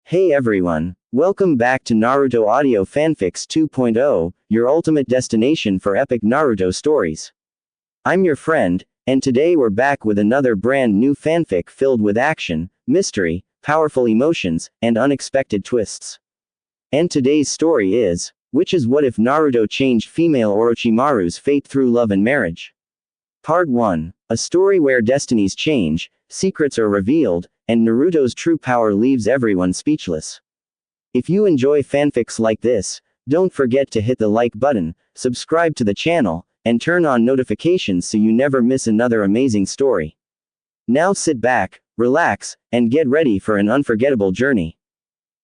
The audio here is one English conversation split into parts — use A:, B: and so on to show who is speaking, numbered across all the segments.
A: Hey everyone, welcome back to Naruto Audio Fanfics 2.0, your ultimate destination for epic Naruto stories. I'm your friend, and today we're back with another brand new fanfic filled with action, mystery, powerful emotions, and unexpected twists. And today's story is, which is what if Naruto changed female Orochimaru's fate through love and marriage? Part 1, a story where destinies change, secrets are revealed, and Naruto's true power leaves everyone speechless. If you enjoy fanfics like this, don't forget to hit the like button, subscribe to the channel, and turn on notifications so you never miss another amazing story. Now sit back, relax, and get ready for an unforgettable journey.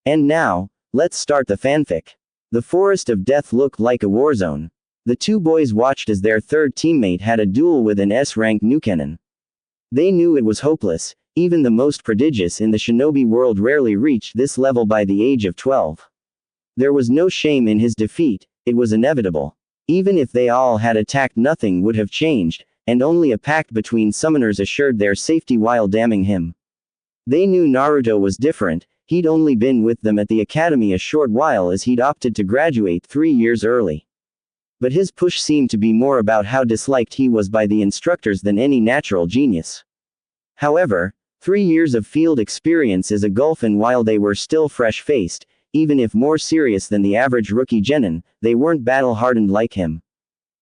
A: And now, let's start the fanfic. The Forest of Death looked like a war zone. The two boys watched as their third teammate had a duel with an S-rank Nukenin. They knew it was hopeless. Even the most prodigious in the shinobi world rarely reached this level by the age of 12. There was no shame in his defeat, it was inevitable. Even if they all had attacked, nothing would have changed, and only a pact between summoners assured their safety while damning him. They knew Naruto was different. He'd only been with them at the academy a short while as he'd opted to graduate 3 years early. But his push seemed to be more about how disliked he was by the instructors than any natural genius. However, 3 years of field experience is a gulf, and while they were still fresh-faced, even if more serious than the average rookie genin, they weren't battle-hardened like him.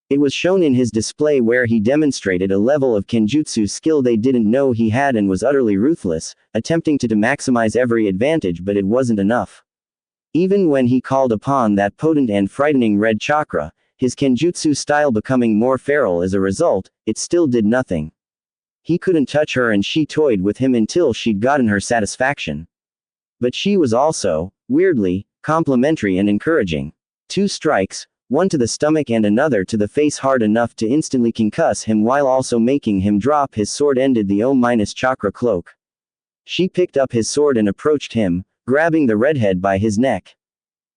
A: It was shown in his display where he demonstrated a level of kenjutsu skill they didn't know he had and was utterly ruthless, attempting to maximize every advantage, but it wasn't enough. Even when he called upon that potent and frightening red chakra, his kenjutsu style becoming more feral as a result, it still did nothing. He couldn't touch her and she toyed with him until she'd gotten her satisfaction. But she was also, weirdly, complimentary and encouraging. 2 strikes, one to the stomach and another to the face, hard enough to instantly concuss him while also making him drop his sword, ended the O-chakra cloak. She picked up his sword and approached him, grabbing the redhead by his neck.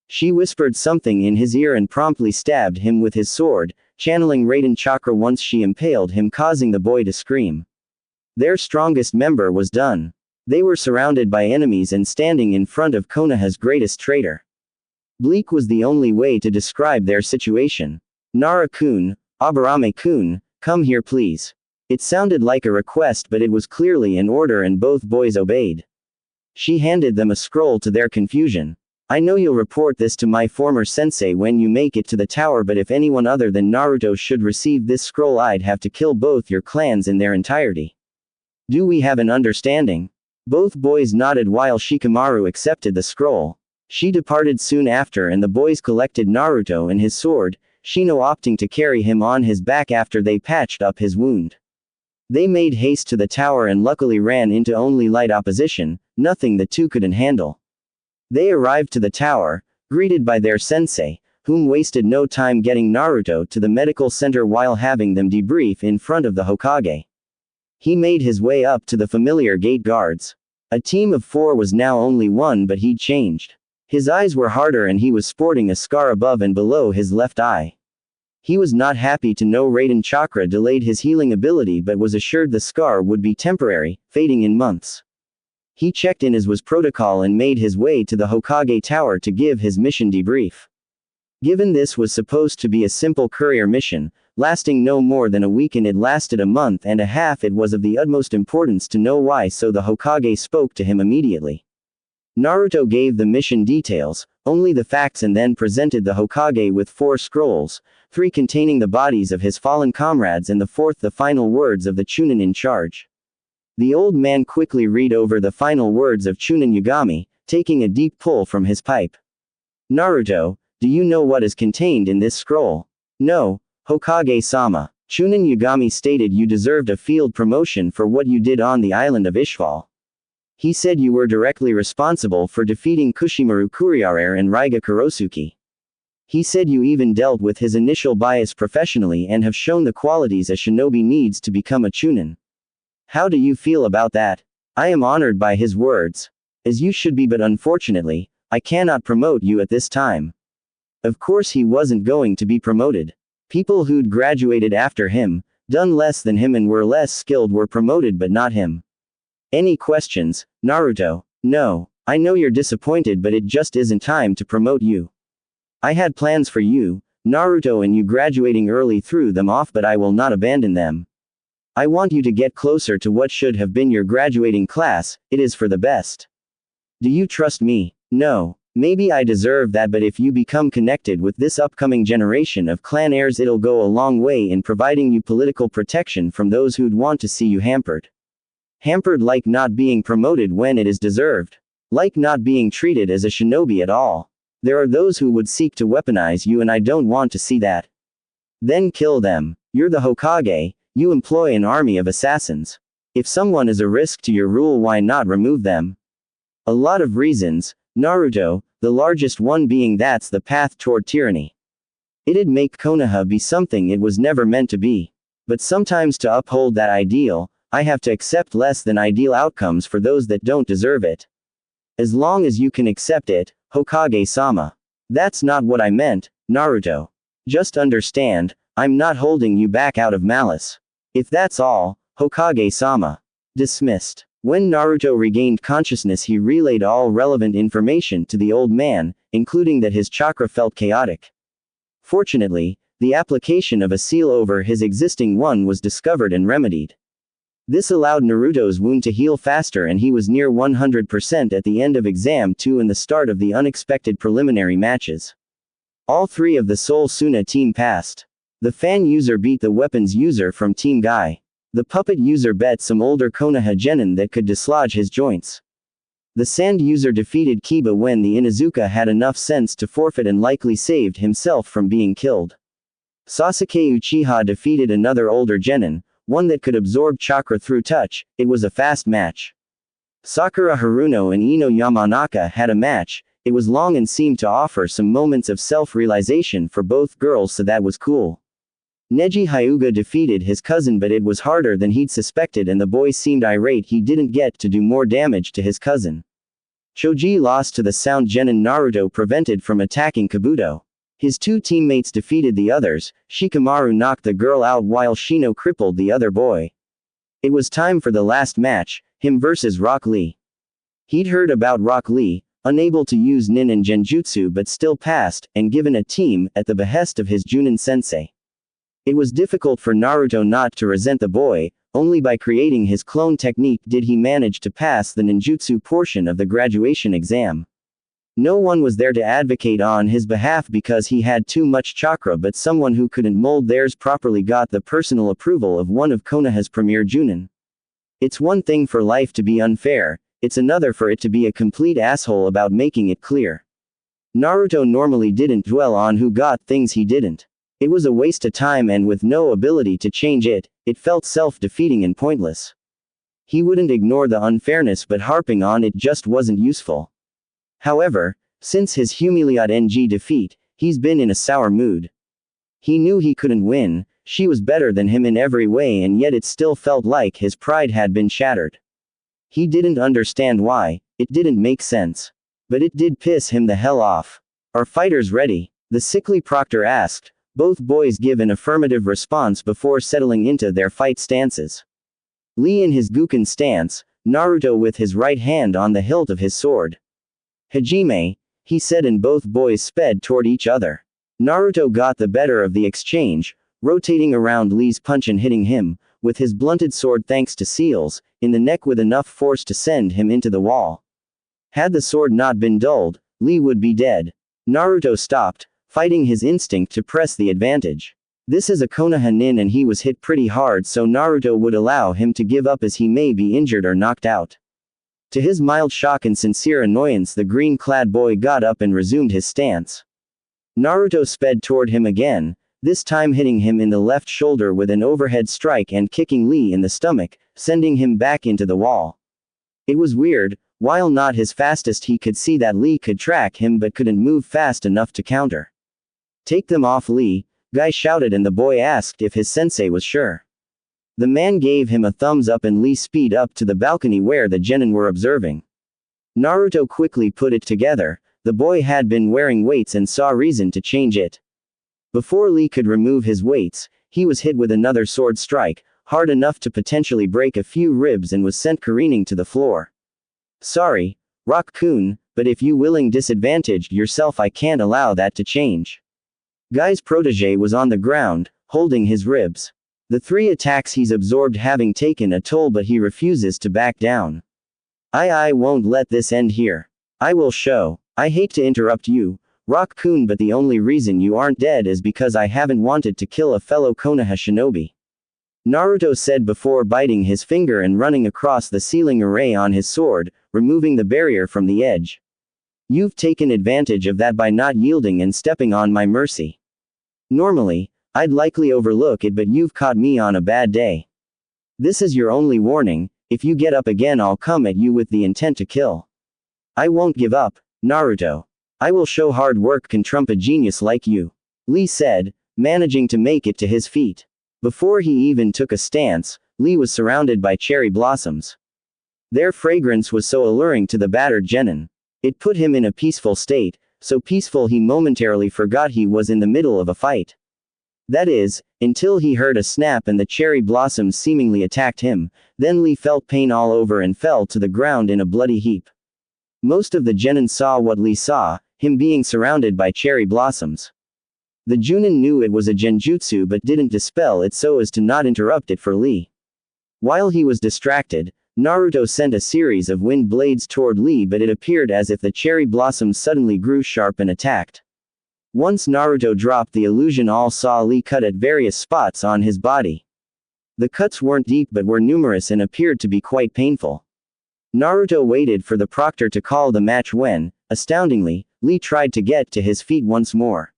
A: She whispered something in his ear and promptly stabbed him with his sword, channeling Raiden chakra once she impaled him, causing the boy to scream. Their strongest member was done. They were surrounded by enemies and standing in front of Konoha's greatest traitor. Bleak was the only way to describe their situation. "Nara-kun, Aburame-kun, come here please." It sounded like a request, but it was clearly an order, and both boys obeyed. She handed them a scroll to their confusion. "I know you'll report this to my former sensei when you make it to the tower, but if anyone other than Naruto should receive this scroll, I'd have to kill both your clans in their entirety. Do we have an understanding?" Both boys nodded while Shikamaru accepted the scroll. She departed soon after, and the boys collected Naruto and his sword, Shino opting to carry him on his back after they patched up his wound. They made haste to the tower and luckily ran into only light opposition, nothing the two couldn't handle. They arrived to the tower, greeted by their sensei, whom wasted no time getting Naruto to the medical center while having them debrief in front of the Hokage. He made his way up to the familiar gate guards. A team of 4 was now only 1, but he'd changed. His eyes were harder and he was sporting a scar above and below his left eye. He was not happy to know Raiden chakra delayed his healing ability, but was assured the scar would be temporary, fading in months. He checked in as was protocol and made his way to the Hokage tower to give his mission debrief. Given this was supposed to be a simple courier mission, lasting no more than a week, and it lasted a month and a half, it was of the utmost importance to know why, so the Hokage spoke to him immediately. Naruto gave the mission details, only the facts, and then presented the Hokage with 4 scrolls, 3 containing the bodies of his fallen comrades and the 4th the final words of the Chunin in charge. The old man quickly read over the final words of Chunin Yagami, taking a deep pull from his pipe. "Naruto, do you know what is contained in this scroll?" "No, Hokage-sama." Chunin Yagami stated, "You deserved a field promotion for what you did on the island of Ishval. He said you were directly responsible for defeating Kushimaru Kuriarare and Raiga Kurosuke. He said you even dealt with his initial bias professionally and have shown the qualities a shinobi needs to become a Chunin. How do you feel about that?" "I am honored by his words. As you should be, but unfortunately, I cannot promote you at this time." Of course he wasn't going to be promoted. People who'd graduated after him, done less than him and were less skilled were promoted, but not him. "Any questions, Naruto?" "No. I know you're disappointed, but it just isn't time to promote you. I had plans for you, Naruto, and you graduating early threw them off, but I will not abandon them. I want you to get closer to what should have been your graduating class, it is for the best. Do you trust me? No. Maybe I deserve that, but if you become connected with this upcoming generation of clan heirs, it'll go a long way in providing you political protection from those who'd want to see you hampered. Hampered like not being promoted when it is deserved. Like not being treated as a shinobi at all. There are those who would seek to weaponize you, and I don't want to see that. Then kill them. You're the Hokage, you employ an army of assassins. If someone is a risk to your rule, why not remove them? A lot of reasons, Naruto, the largest one being that's the path toward tyranny. It'd make Konoha be something it was never meant to be. But sometimes to uphold that ideal, I have to accept less than ideal outcomes for those that don't deserve it. As long as you can accept it, Hokage-sama. That's not what I meant, Naruto. Just understand, I'm not holding you back out of malice. If that's all, Hokage-sama. Dismissed. When Naruto regained consciousness, he relayed all relevant information to the old man, including that his chakra felt chaotic. Fortunately, the application of a seal over his existing one was discovered and remedied. This allowed Naruto's wound to heal faster, and he was near 100% at the end of Exam 2 and the start of the unexpected preliminary matches. All three of the Soul Suna team passed. The fan user beat the weapons user from Team Guy. The puppet user bet some older Konoha genin that could dislodge his joints. The sand user defeated Kiba when the Inuzuka had enough sense to forfeit and likely saved himself from being killed. Sasuke Uchiha defeated another older genin, one that could absorb chakra through touch. It was a fast match. Sakura Haruno and Ino Yamanaka had a match. It was long and seemed to offer some moments of self-realization for both girls, so that was cool. Neji Hyuga defeated his cousin, but it was harder than he'd suspected, and the boy seemed irate he didn't get to do more damage to his cousin. Choji lost to the sound genin Naruto prevented from attacking Kabuto. His two teammates defeated the others. Shikamaru knocked the girl out while Shino crippled the other boy. It was time for the last match, him versus Rock Lee. He'd heard about Rock Lee, unable to use nin and genjutsu but still passed, and given a team, at the behest of his Junin sensei. It was difficult for Naruto not to resent the boy. Only by creating his clone technique did he manage to pass the ninjutsu portion of the graduation exam. No one was there to advocate on his behalf because he had too much chakra, but someone who couldn't mold theirs properly got the personal approval of one of Konoha's premier Junin. It's one thing for life to be unfair, it's another for it to be a complete asshole about making it clear. Naruto normally didn't dwell on who got things he didn't. It was a waste of time, and with no ability to change it, it felt self-defeating and pointless. He wouldn't ignore the unfairness, but harping on it just wasn't useful. However, since his Humiliad NG defeat, he's been in a sour mood. He knew he couldn't win, she was better than him in every way, and yet it still felt like his pride had been shattered. He didn't understand why, it didn't make sense. But it did piss him the hell off. Are fighters ready? The sickly proctor asked. Both boys give an affirmative response before settling into their fight stances. Lee in his Guken stance, Naruto with his right hand on the hilt of his sword. Hajime, he said, and both boys sped toward each other. Naruto got the better of the exchange, rotating around Lee's punch and hitting him, with his blunted sword thanks to seals, in the neck with enough force to send him into the wall. Had the sword not been dulled, Lee would be dead. Naruto stopped, fighting his instinct to press the advantage. This is a Konoha nin, and he was hit pretty hard, so Naruto would allow him to give up as he may be injured or knocked out. To his mild shock and sincere annoyance, the green-clad boy got up and resumed his stance. Naruto sped toward him again, this time hitting him in the left shoulder with an overhead strike and kicking Lee in the stomach, sending him back into the wall. It was weird, while not his fastest, he could see that Lee could track him but couldn't move fast enough to counter. Take them off, Lee, Guy shouted, and the boy asked if his sensei was sure. The man gave him a thumbs up and Lee speed up to the balcony where the genin were observing. Naruto quickly put it together, the boy had been wearing weights and saw reason to change it. Before Lee could remove his weights, he was hit with another sword strike, hard enough to potentially break a few ribs, and was sent careening to the floor. Sorry, Rock-kun, but if you willing disadvantaged yourself, I can't allow that to change. Guy's protege was on the ground, holding his ribs. The 3 attacks he's absorbed having taken a toll, but he refuses to back down. I won't let this end here. I will show. I hate to interrupt you, Rock-kun, but the only reason you aren't dead is because I haven't wanted to kill a fellow Konoha shinobi. Naruto said before biting his finger and running across the ceiling array on his sword, removing the barrier from the edge. You've taken advantage of that by not yielding and stepping on my mercy. Normally, I'd likely overlook it, but you've caught me on a bad day. This is your only warning. If you get up again, I'll come at you with the intent to kill. I won't give up, Naruto. I will show hard work can trump a genius like you, Lee said, managing to make it to his feet. Before he even took a stance, Lee was surrounded by cherry blossoms. Their fragrance was so alluring to the battered genin. It put him in a peaceful state, so peaceful he momentarily forgot he was in the middle of a fight. That is, until he heard a snap and the cherry blossoms seemingly attacked him, then Lee felt pain all over and fell to the ground in a bloody heap. Most of the genin saw what Lee saw, him being surrounded by cherry blossoms. The Junin knew it was a genjutsu but didn't dispel it so as to not interrupt it for Lee. While he was distracted, Naruto sent a series of wind blades toward Lee, but it appeared as if the cherry blossoms suddenly grew sharp and attacked. Once Naruto dropped the illusion, all saw Lee cut at various spots on his body. The cuts weren't deep but were numerous and appeared to be quite painful. Naruto waited for the proctor to call the match when, astoundingly, Lee tried to get to his feet once more.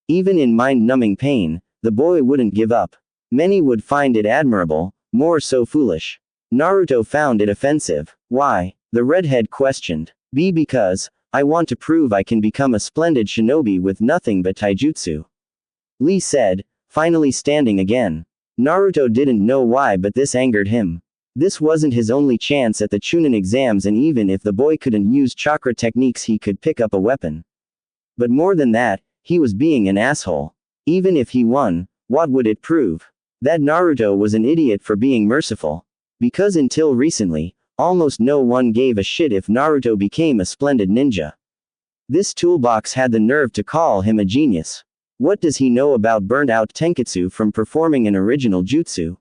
A: Even in mind-numbing pain, the boy wouldn't give up. Many would find it admirable, more so foolish. Naruto found it offensive. Why? The redhead questioned. Because I want to prove I can become a splendid shinobi with nothing but taijutsu. Lee said, finally standing again. Naruto didn't know why, but this angered him. This wasn't his only chance at the Chunin exams, and even if the boy couldn't use chakra techniques, he could pick up a weapon. But more than that, he was being an asshole. Even if he won, what would it prove? That Naruto was an idiot for being merciful. Because until recently, almost no one gave a shit if Naruto became a splendid ninja. This toolbox had the nerve to call him a genius. What does he know about burnt-out tenketsu from performing an original jutsu?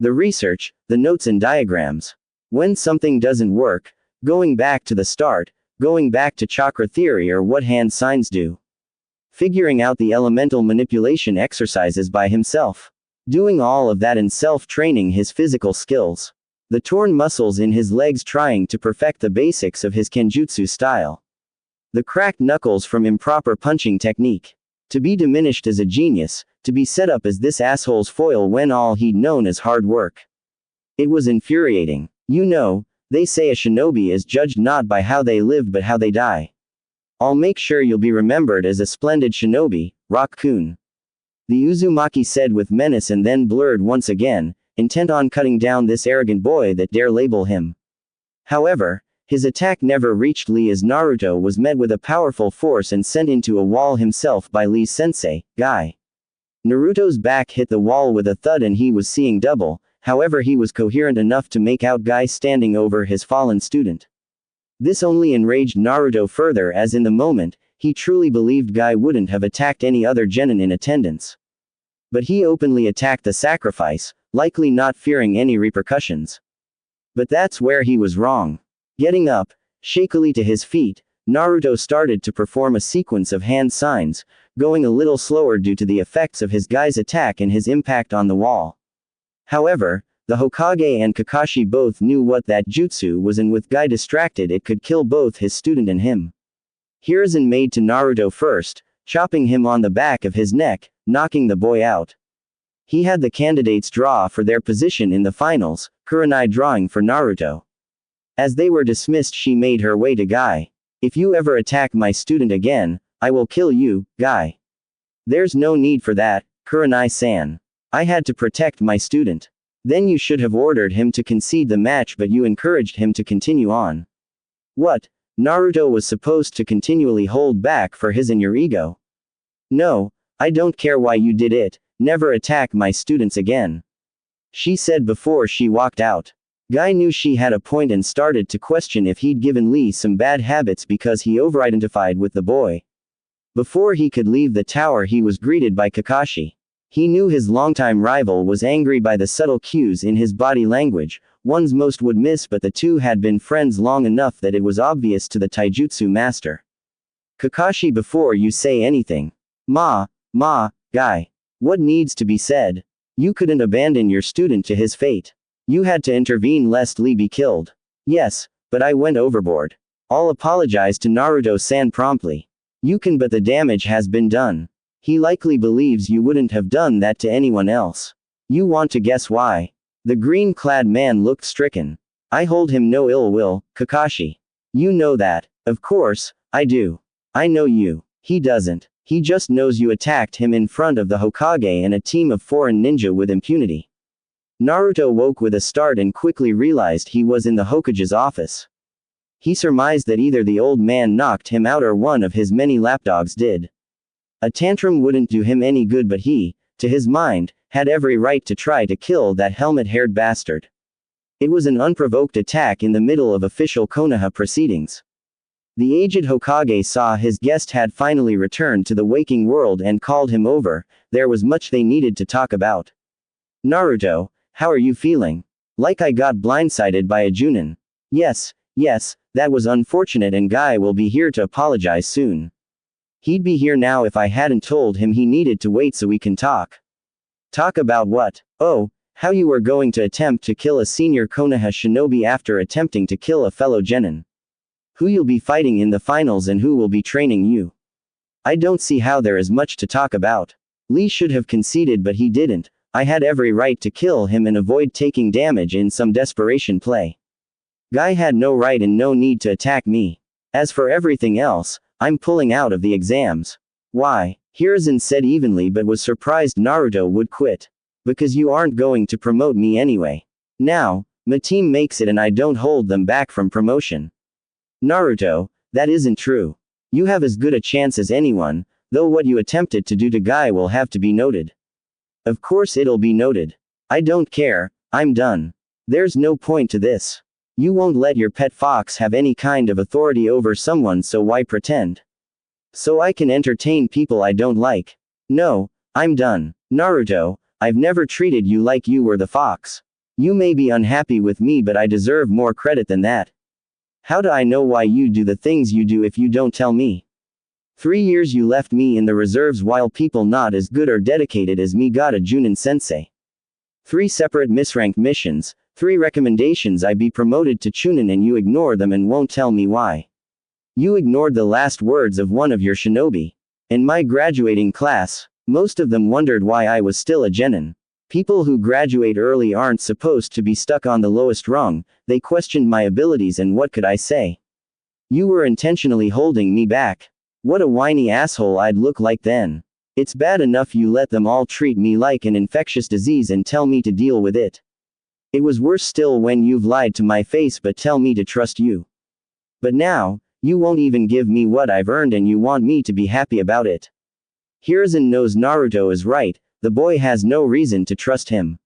A: The research, the notes and diagrams. When something doesn't work, going back to the start, going back to chakra theory or what hand signs do. Figuring out the elemental manipulation exercises by himself. Doing all of that and self-training his physical skills. The torn muscles in his legs trying to perfect the basics of his kenjutsu style. The cracked knuckles from improper punching technique. To be diminished as a genius, to be set up as this asshole's foil when all he'd known is hard work. It was infuriating. You know, they say a shinobi is judged not by how they live but how they die. I'll make sure you'll be remembered as a splendid shinobi, Rock-kun. The Uzumaki said with menace and then blurred once again, intent on cutting down this arrogant boy that dare label him. However, his attack never reached Lee as Naruto was met with a powerful force and sent into a wall himself by Lee's sensei, Guy. Naruto's back hit the wall with a thud and he was seeing double, however he was coherent enough to make out Guy standing over his fallen student. This only enraged Naruto further as in the moment, he truly believed Guy wouldn't have attacked any other genin in attendance. But he openly attacked the sacrifice, likely not fearing any repercussions. But that's where he was wrong. Getting up, shakily to his feet, Naruto started to perform a sequence of hand signs, going a little slower due to the effects of his Guy's attack and his impact on the wall. However, the Hokage and Kakashi both knew what that jutsu was, and with Guy distracted it could kill both his student and him. Hiruzen made to Naruto first, chopping him on the back of his neck, knocking the boy out. He had the candidates draw for their position in the finals, Kurenai drawing for Naruto. As they were dismissed, she made her way to Guy. If you ever attack my student again, I will kill you, Guy. There's no need for that, Kurenai-san. I had to protect my student. Then you should have ordered him to concede the match, but you encouraged him to continue on. What? Naruto was supposed to continually hold back for his and your ego. No, I don't care why you did it, never attack my students again. She said before she walked out. Guy knew she had a point and started to question if he'd given Lee some bad habits because he over-identified with the boy. Before he could leave the tower, he was greeted by Kakashi. He knew his longtime rival was angry by the subtle cues in his body language, ones most would miss, but the two had been friends long enough that it was obvious to the taijutsu master. Kakashi, before you say anything. Guy. What needs to be said? You couldn't abandon your student to his fate. You had to intervene lest Lee be killed. Yes, but I went overboard. I'll apologize to Naruto-san promptly. You can, but the damage has been done. He likely believes you wouldn't have done that to anyone else. You want to guess why? The green-clad man looked stricken. I hold him no ill will, Kakashi. You know that. Of course, I do. I know you. He doesn't. He just knows you attacked him in front of the Hokage and a team of foreign ninja with impunity. Naruto woke with a start and quickly realized he was in the Hokage's office. He surmised that either the old man knocked him out or one of his many lapdogs did. A tantrum wouldn't do him any good, but he, to his mind, had every right to try to kill that helmet-haired bastard. It was an unprovoked attack in the middle of official Konoha proceedings. The aged Hokage saw his guest had finally returned to the waking world and called him over. There was much they needed to talk about. Naruto, how are you feeling? Like I got blindsided by a Junin. Yes, that was unfortunate, and Guy will be here to apologize soon. He'd be here now if I hadn't told him he needed to wait so we can talk. Talk about what? Oh, how you were going to attempt to kill a senior Konoha shinobi after attempting to kill a fellow genin. Who you'll be fighting in the finals and who will be training you. I don't see how there is much to talk about. Lee should have conceded, but he didn't. I had every right to kill him and avoid taking damage in some desperation play. Guy had no right and no need to attack me. As for everything else, I'm pulling out of the exams. Why? Hiruzen said evenly, but was surprised Naruto would quit. Because you aren't going to promote me anyway. Now, my team makes it and I don't hold them back from promotion. Naruto, that isn't true. You have as good a chance as anyone, though what you attempted to do to Guy will have to be noted. Of course it'll be noted. I don't care, I'm done. There's no point to this. You won't let your pet fox have any kind of authority over someone, so why pretend? So I can entertain people I don't like. No, I'm done. Naruto, I've never treated you like you were the fox. You may be unhappy with me, but I deserve more credit than that. How do I know why you do the things you do if you don't tell me? 3 years you left me in the reserves while people not as good or dedicated as me got a Junin sensei. 3 separate misranked missions, 3 recommendations I be promoted to Chunin, and you ignore them and won't tell me why. You ignored the last words of one of your shinobi. In my graduating class, most of them wondered why I was still a genin. People who graduate early aren't supposed to be stuck on the lowest rung. They questioned my abilities, and what could I say? You were intentionally holding me back. What a whiny asshole I'd look like then. It's bad enough you let them all treat me like an infectious disease and tell me to deal with it. It was worse still when you've lied to my face but tell me to trust you. But now, you won't even give me what I've earned and you want me to be happy about it. Hiruzen knows Naruto is right, the boy has no reason to trust him.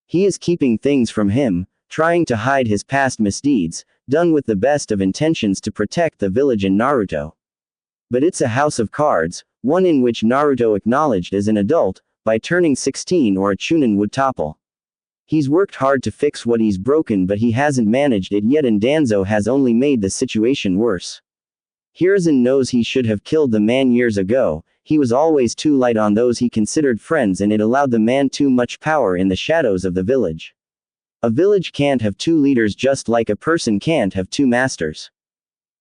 A: He is keeping things from him, trying to hide his past misdeeds, done with the best of intentions to protect the village and Naruto. But it's a house of cards, one in which Naruto acknowledged as an adult, by turning 16 or a Chunin would topple. He's worked hard to fix what he's broken, but he hasn't managed it yet, and Danzo has only made the situation worse. Hiruzen knows he should have killed the man years ago. He was always too light on those he considered friends, and it allowed the man too much power in the shadows of the village. A village can't have 2 leaders, just like a person can't have 2 masters.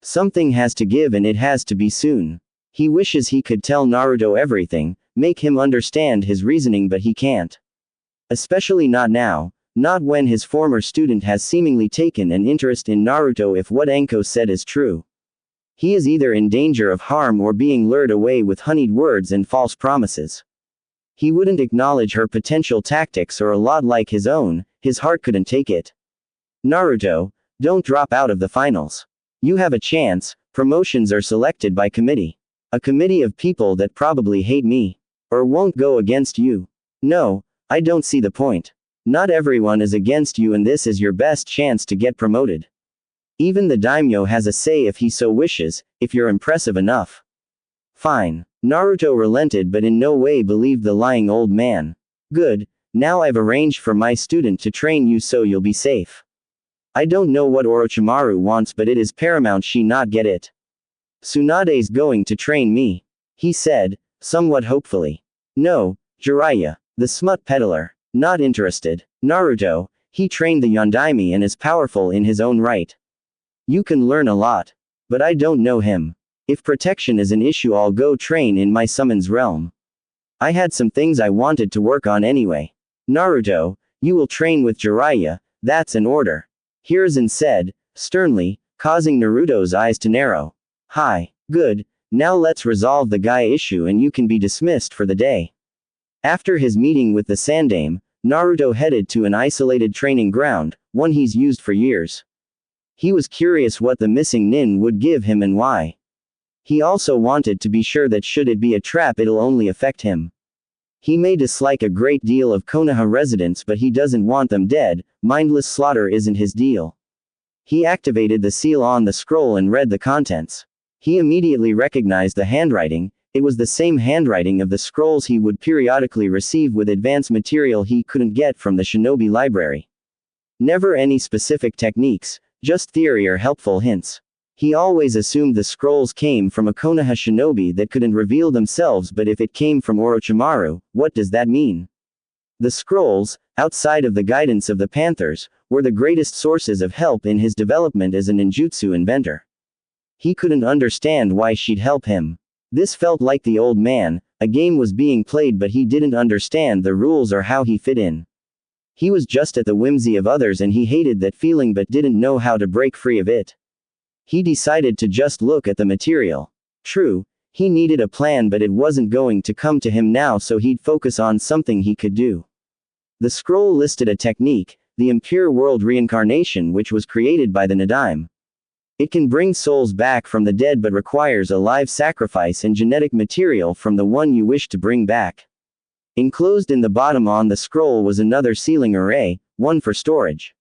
A: Something has to give, and it has to be soon. He wishes he could tell Naruto everything, make him understand his reasoning, but he can't. Especially not now, not when his former student has seemingly taken an interest in Naruto. If what Anko said is true, he is either in danger of harm or being lured away with honeyed words and false promises. He wouldn't acknowledge her potential tactics, or a lot like his own, his heart couldn't take it. Naruto, don't drop out of the finals. You have a chance. Promotions are selected by committee. A committee of people that probably hate me. Or won't go against you. No, I don't see the point. Not everyone is against you and this is your best chance to get promoted. Even the daimyo has a say if he so wishes, if you're impressive enough. Fine. Naruto relented but in no way believed the lying old man. Good, now I've arranged for my student to train you so you'll be safe. I don't know what Orochimaru wants but it is paramount she not get it. Tsunade's going to train me, he said, somewhat hopefully. No, Jiraiya, the smut peddler, not interested. Naruto, he trained the Yondaime and is powerful in his own right. You can learn a lot. But I don't know him. If protection is an issue I'll go train in my summon's realm. I had some things I wanted to work on anyway. Naruto, you will train with Jiraiya, that's an order. Hiruzen said, sternly, causing Naruto's eyes to narrow. Hi. Good, now let's resolve the guy issue and you can be dismissed for the day. After his meeting with the Sandaime, Naruto headed to an isolated training ground, one he's used for years. He was curious what the missing nin would give him and why. He also wanted to be sure that should it be a trap it'll only affect him. He may dislike a great deal of Konoha residents but he doesn't want them dead, mindless slaughter isn't his deal. He activated the seal on the scroll and read the contents. He immediately recognized the handwriting, it was the same handwriting of the scrolls he would periodically receive with advanced material he couldn't get from the shinobi library. Never any specific techniques, just theory or helpful hints. He always assumed the scrolls came from a Konoha shinobi that couldn't reveal themselves but if it came from Orochimaru, what does that mean? The scrolls, outside of the guidance of the Panthers, were the greatest sources of help in his development as a ninjutsu inventor. He couldn't understand why she'd help him. This felt like the old man, a game was being played but he didn't understand the rules or how he fit in. He was just at the whimsy of others and he hated that feeling but didn't know how to break free of it. He decided to just look at the material. True, he needed a plan but it wasn't going to come to him now so he'd focus on something he could do. The scroll listed a technique, the impure world reincarnation which was created by the Nadaime. It can bring souls back from the dead but requires a live sacrifice and genetic material from the one you wish to bring back. Enclosed in the bottom on the scroll was another sealing array, one for storage.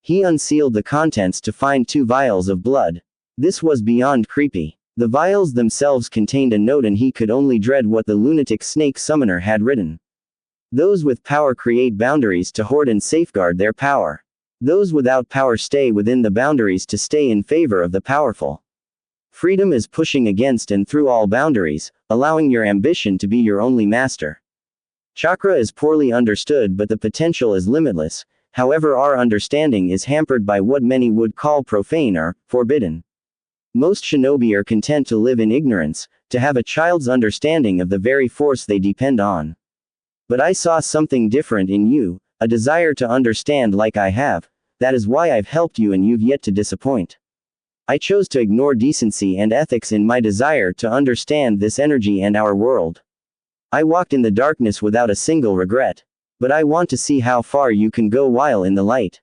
A: He unsealed the contents to find 2 vials of blood. This was beyond creepy. The vials themselves contained a note and he could only dread what the lunatic snake summoner had written. Those with power create boundaries to hoard and safeguard their power. Those without power stay within the boundaries to stay in favor of the powerful. Freedom is pushing against and through all boundaries, allowing your ambition to be your only master. Chakra is poorly understood but the potential is limitless, however our understanding is hampered by what many would call profane or forbidden. Most shinobi are content to live in ignorance, to have a child's understanding of the very force they depend on. But I saw something different in you, a desire to understand like I have, that is why I've helped you and you've yet to disappoint. I chose to ignore decency and ethics in my desire to understand this energy and our world. I walked in the darkness without a single regret. But I want to see how far you can go while in the light.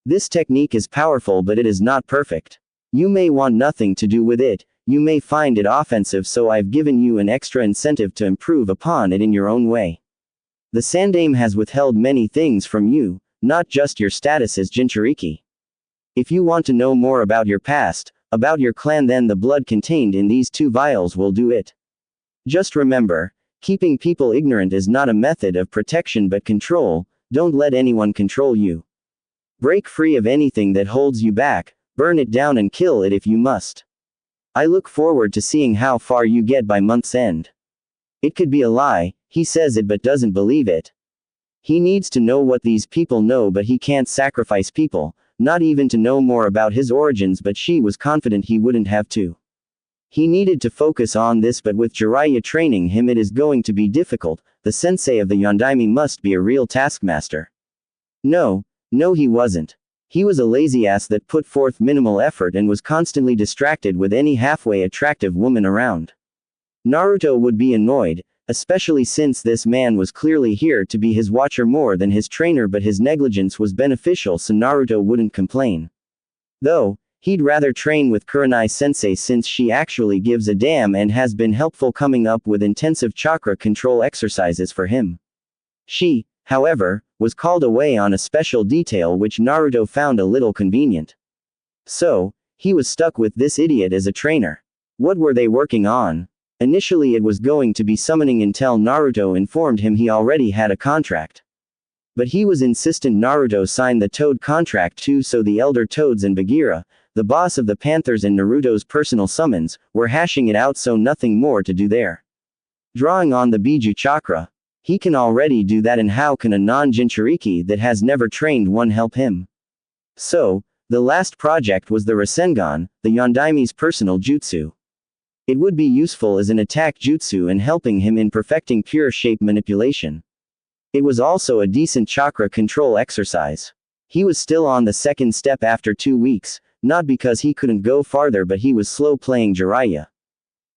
A: This technique is powerful but it is not perfect. You may want nothing to do with it, you may find it offensive so I've given you an extra incentive to improve upon it in your own way. The Sandaime has withheld many things from you, not just your status as Jinchuriki. If you want to know more about your past, about your clan then the blood contained in these 2 vials will do it. Just remember, keeping people ignorant is not a method of protection but control, don't let anyone control you. Break free of anything that holds you back, burn it down and kill it if you must. I look forward to seeing how far you get by month's end. It could be a lie, he says it but doesn't believe it. He needs to know what these people know but he can't sacrifice people, not even to know more about his origins but she was confident he wouldn't have to. He needed to focus on this but with Jiraiya training him it is going to be difficult, the sensei of the Yondaime must be a real taskmaster. No he wasn't. He was a lazy ass that put forth minimal effort and was constantly distracted with any halfway attractive woman around. Naruto would be annoyed, especially since this man was clearly here to be his watcher more than his trainer but his negligence was beneficial so Naruto wouldn't complain. Though, he'd rather train with Kurenai-sensei since she actually gives a damn and has been helpful coming up with intensive chakra control exercises for him. She, however, was called away on a special detail which Naruto found a little convenient. So, he was stuck with this idiot as a trainer. What were they working on? Initially it was going to be summoning until Naruto informed him he already had a contract. But he was insistent Naruto sign the Toad contract too, so the Elder Toads and Bagheera, the boss of the Panthers and Naruto's personal summons, were hashing it out, so nothing more to do there. Drawing on the Biju chakra. He can already do that, and how can a non-Jinchuriki that has never trained one help him? So, the last project was the Rasengan, the Yondaime's personal jutsu. It would be useful as an attack jutsu and helping him in perfecting pure shape manipulation. It was also a decent chakra control exercise. He was still on the second step after 2 weeks, not because he couldn't go farther, but he was slow playing Jiraiya.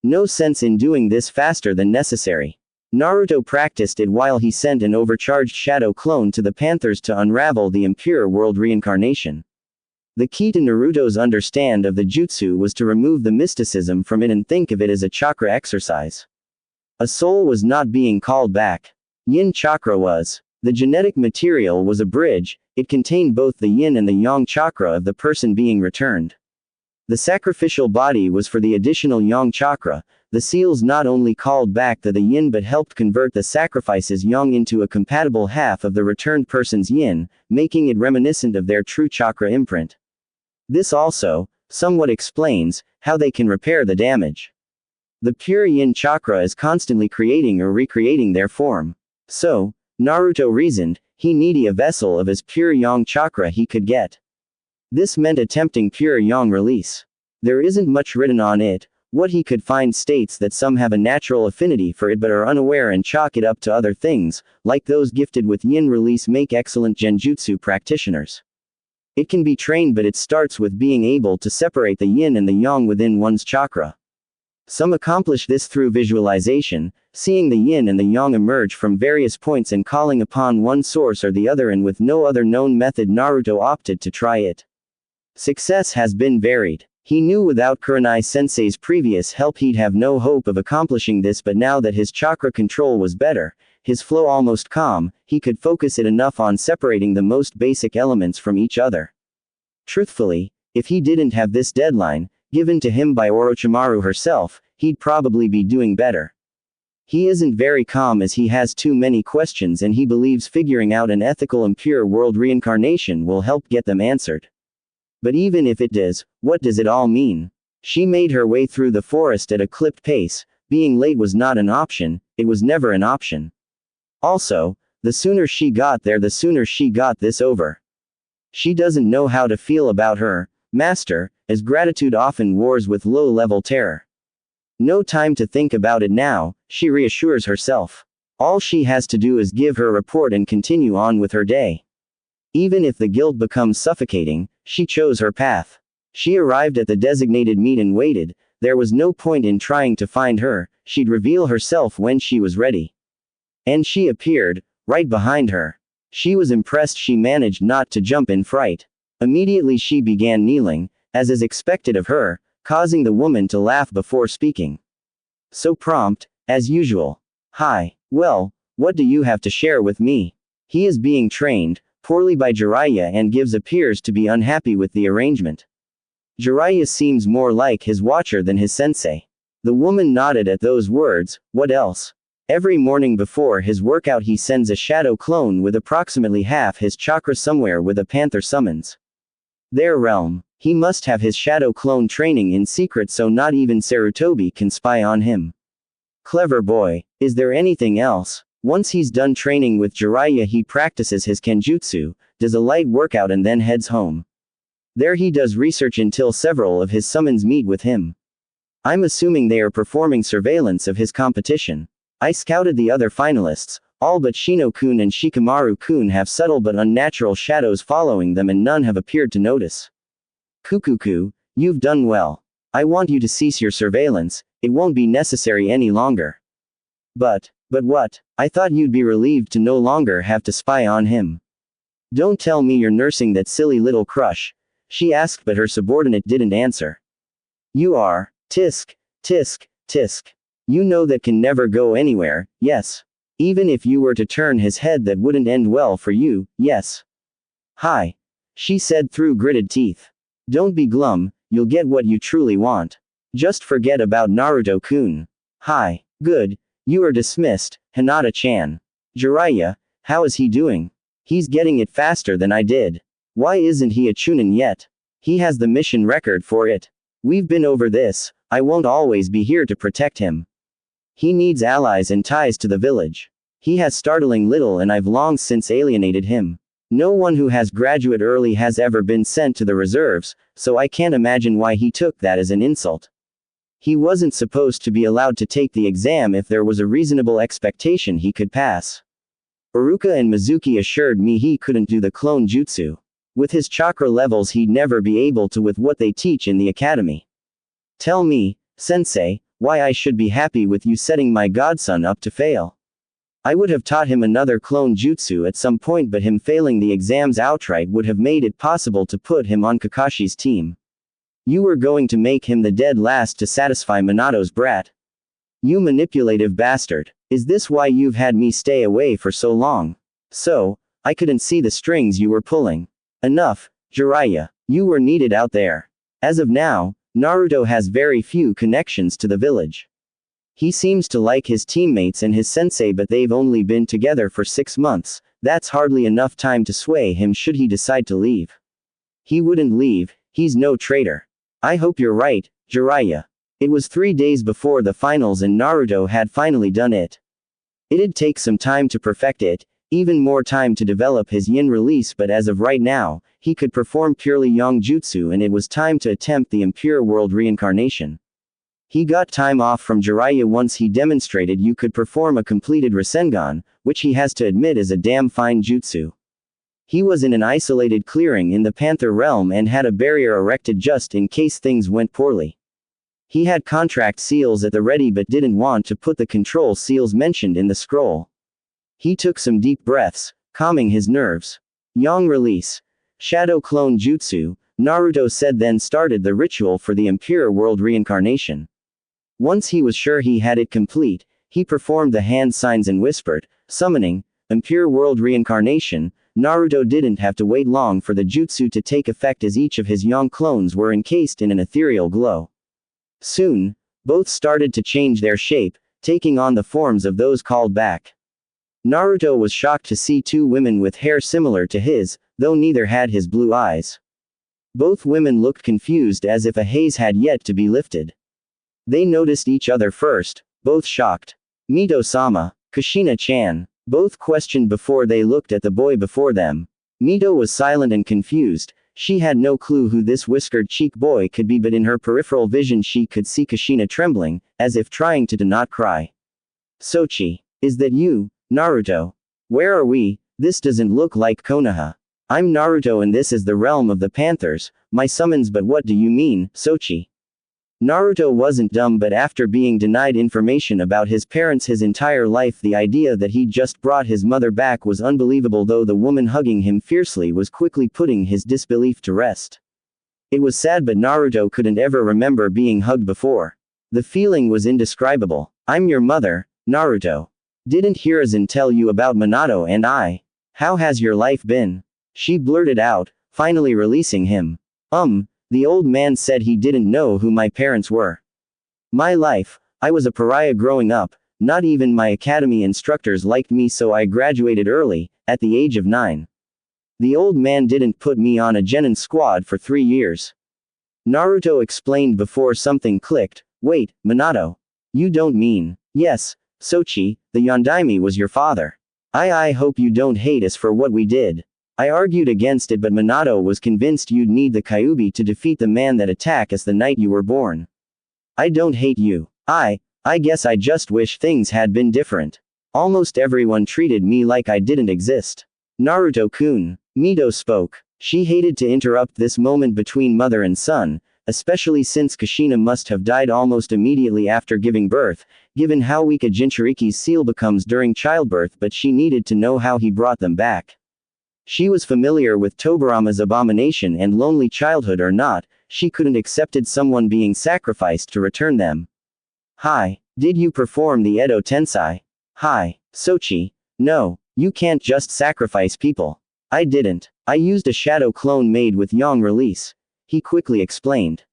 A: No sense in doing this faster than necessary. Naruto practiced it while he sent an overcharged shadow clone to the Panthers to unravel the impure world reincarnation. The key to Naruto's understand of the jutsu was to remove the mysticism from it and think of it as a chakra exercise. A soul was not being called back. Yin chakra was. The genetic material was a bridge, it contained both the yin and the yang chakra of the person being returned. The sacrificial body was for the additional yang chakra. The seals not only called back the yin but helped convert the sacrifice's yang into a compatible half of the returned person's yin, making it reminiscent of their true chakra imprint. This also, somewhat explains, how they can repair the damage. The pure yin chakra is constantly creating or recreating their form. So, Naruto reasoned, he needed a vessel of as pure yang chakra he could get. This meant attempting pure yang release. There isn't much written on it. What he could find states that some have a natural affinity for it but are unaware and chalk it up to other things, like those gifted with yin release make excellent genjutsu practitioners. It can be trained, but it starts with being able to separate the yin and the yang within one's chakra. Some accomplish this through visualization, seeing the yin and the yang emerge from various points and calling upon one source or the other, and with no other known method Naruto opted to try it. Success has been varied. He knew without Kurenai Sensei's previous help he'd have no hope of accomplishing this, but now that his chakra control was better, his flow almost calm, he could focus it enough on separating the most basic elements from each other. Truthfully, if he didn't have this deadline, given to him by Orochimaru herself, he'd probably be doing better. He isn't very calm as he has too many questions, and he believes figuring out an ethical and pure world reincarnation will help get them answered. But even if it does, what does it all mean? She made her way through the forest at a clipped pace. Being late was not an option, it was never an option. Also, the sooner she got there, the sooner she got this over. She doesn't know how to feel about her master, as gratitude often wars with low-level terror. No time to think about it now, she reassures herself. All she has to do is give her report and continue on with her day. Even if the guilt becomes suffocating, she chose her path. She arrived at the designated meet and waited. There was no point in trying to find her, she'd reveal herself when she was ready. And she appeared, right behind her. She was impressed she managed not to jump in fright. Immediately she began kneeling, as is expected of her, causing the woman to laugh before speaking. So prompt, as usual. Hi. Well, what do you have to share with me? He is being trained, poorly by Jiraiya, and appears to be unhappy with the arrangement. Jiraiya seems more like his watcher than his sensei. The woman nodded at those words. What else? Every morning before his workout he sends a shadow clone with approximately half his chakra somewhere with a panther summons. Their realm. He must have his shadow clone training in secret so not even Sarutobi can spy on him. Clever boy. Is there anything else? Once he's done training with Jiraiya he practices his kenjutsu, does a light workout and then heads home. There he does research until several of his summons meet with him. I'm assuming they are performing surveillance of his competition. I scouted the other finalists, all but Shino-kun and Shikamaru-kun have subtle but unnatural shadows following them and none have appeared to notice. Kukuku, you've done well. I want you to cease your surveillance, it won't be necessary any longer. But what? I thought you'd be relieved to no longer have to spy on him. Don't tell me you're nursing that silly little crush, she asked, but her subordinate didn't answer. You are. Tisk, tisk, tisk. You know that can never go anywhere, yes. Even if you were to turn his head, that wouldn't end well for you, yes. Hi. She said through gritted teeth. Don't be glum, you'll get what you truly want. Just forget about Naruto-kun. Hi. Good. You are dismissed, Hinata-chan. Jiraiya, how is he doing? He's getting it faster than I did. Why isn't he a Chunin yet? He has the mission record for it. We've been over this, I won't always be here to protect him. He needs allies and ties to the village. He has startling little and I've long since alienated him. No one who has graduate early has ever been sent to the reserves, so I can't imagine why he took that as an insult. He wasn't supposed to be allowed to take the exam if there was a reasonable expectation he could pass. Iruka and Mizuki assured me he couldn't do the clone jutsu. With his chakra levels he'd never be able to with what they teach in the academy. Tell me, sensei, why I should be happy with you setting my godson up to fail. I would have taught him another clone jutsu at some point, but him failing the exams outright would have made it possible to put him on Kakashi's team. You were going to make him the dead last to satisfy Minato's brat. You manipulative bastard. Is this why you've had me stay away for so long? So, I couldn't see the strings you were pulling. Enough, Jiraiya. You were needed out there. As of now, Naruto has very few connections to the village. He seems to like his teammates and his sensei, but they've only been together for 6 months. That's hardly enough time to sway him should he decide to leave. He wouldn't leave, he's no traitor. I hope you're right, Jiraiya. It was 3 days before the finals and Naruto had finally done it. It'd take some time to perfect it, even more time to develop his yin release, but as of right now, he could perform purely yang jutsu and it was time to attempt the impure world reincarnation. He got time off from Jiraiya once he demonstrated you could perform a completed Rasengan, which he has to admit is a damn fine jutsu. He was in an isolated clearing in the Panther realm and had a barrier erected just in case things went poorly. He had contract seals at the ready but didn't want to put the control seals mentioned in the scroll. He took some deep breaths, calming his nerves. Yang release. Shadow clone jutsu, Naruto said, then started the ritual for the impure world reincarnation. Once he was sure he had it complete, he performed the hand signs and whispered, summoning, impure world reincarnation. Naruto didn't have to wait long for the jutsu to take effect as each of his yang clones were encased in an ethereal glow. Soon, both started to change their shape, taking on the forms of those called back. Naruto was shocked to see 2 women with hair similar to his, though neither had his blue eyes. Both women looked confused as if a haze had yet to be lifted. They noticed each other first, both shocked. Mito-sama, Kushina-chan. Both questioned before they looked at the boy before them. Mito was silent and confused. She had no clue who this whiskered cheek boy could be, but in her peripheral vision she could see Kushina trembling, as if trying to not cry. Sochi. Is that you, Naruto? Where are we? This doesn't look like Konoha. I'm Naruto and this is the realm of the Panthers, my summons. But what do you mean, Sochi? Naruto wasn't dumb, but after being denied information about his parents his entire life, the idea that he'd just brought his mother back was unbelievable, though the woman hugging him fiercely was quickly putting his disbelief to rest. It was sad, but Naruto couldn't ever remember being hugged before. The feeling was indescribable. I'm your mother, Naruto. Didn't Hiruzen tell you about Minato and I? How has your life been? She blurted out, finally releasing him. The old man said he didn't know who my parents were. My life, I was a pariah growing up, not even my academy instructors liked me, so I graduated early, at the age of 9. The old man didn't put me on a genin squad for 3 years. Naruto explained before something clicked. Wait, Minato. You don't mean. Yes, Sochi, the Yondaime was your father. I hope you don't hate us for what we did. I argued against it, but Minato was convinced you'd need the Kyuubi to defeat the man that attacked us the night you were born. I don't hate you. I guess I just wish things had been different. Almost everyone treated me like I didn't exist. Naruto-kun. Mito spoke. She hated to interrupt this moment between mother and son, especially since Kushina must have died almost immediately after giving birth, given how weak a Jinchuriki's seal becomes during childbirth, but she needed to know how he brought them back. She was familiar with Tobirama's abomination and lonely childhood or not, she couldn't accepted someone being sacrificed to return them. Hi. Did you perform the Edo Tensai? Hi, Sochi. No, you can't just sacrifice people. I didn't. I used a shadow clone made with Yang release. He quickly explained.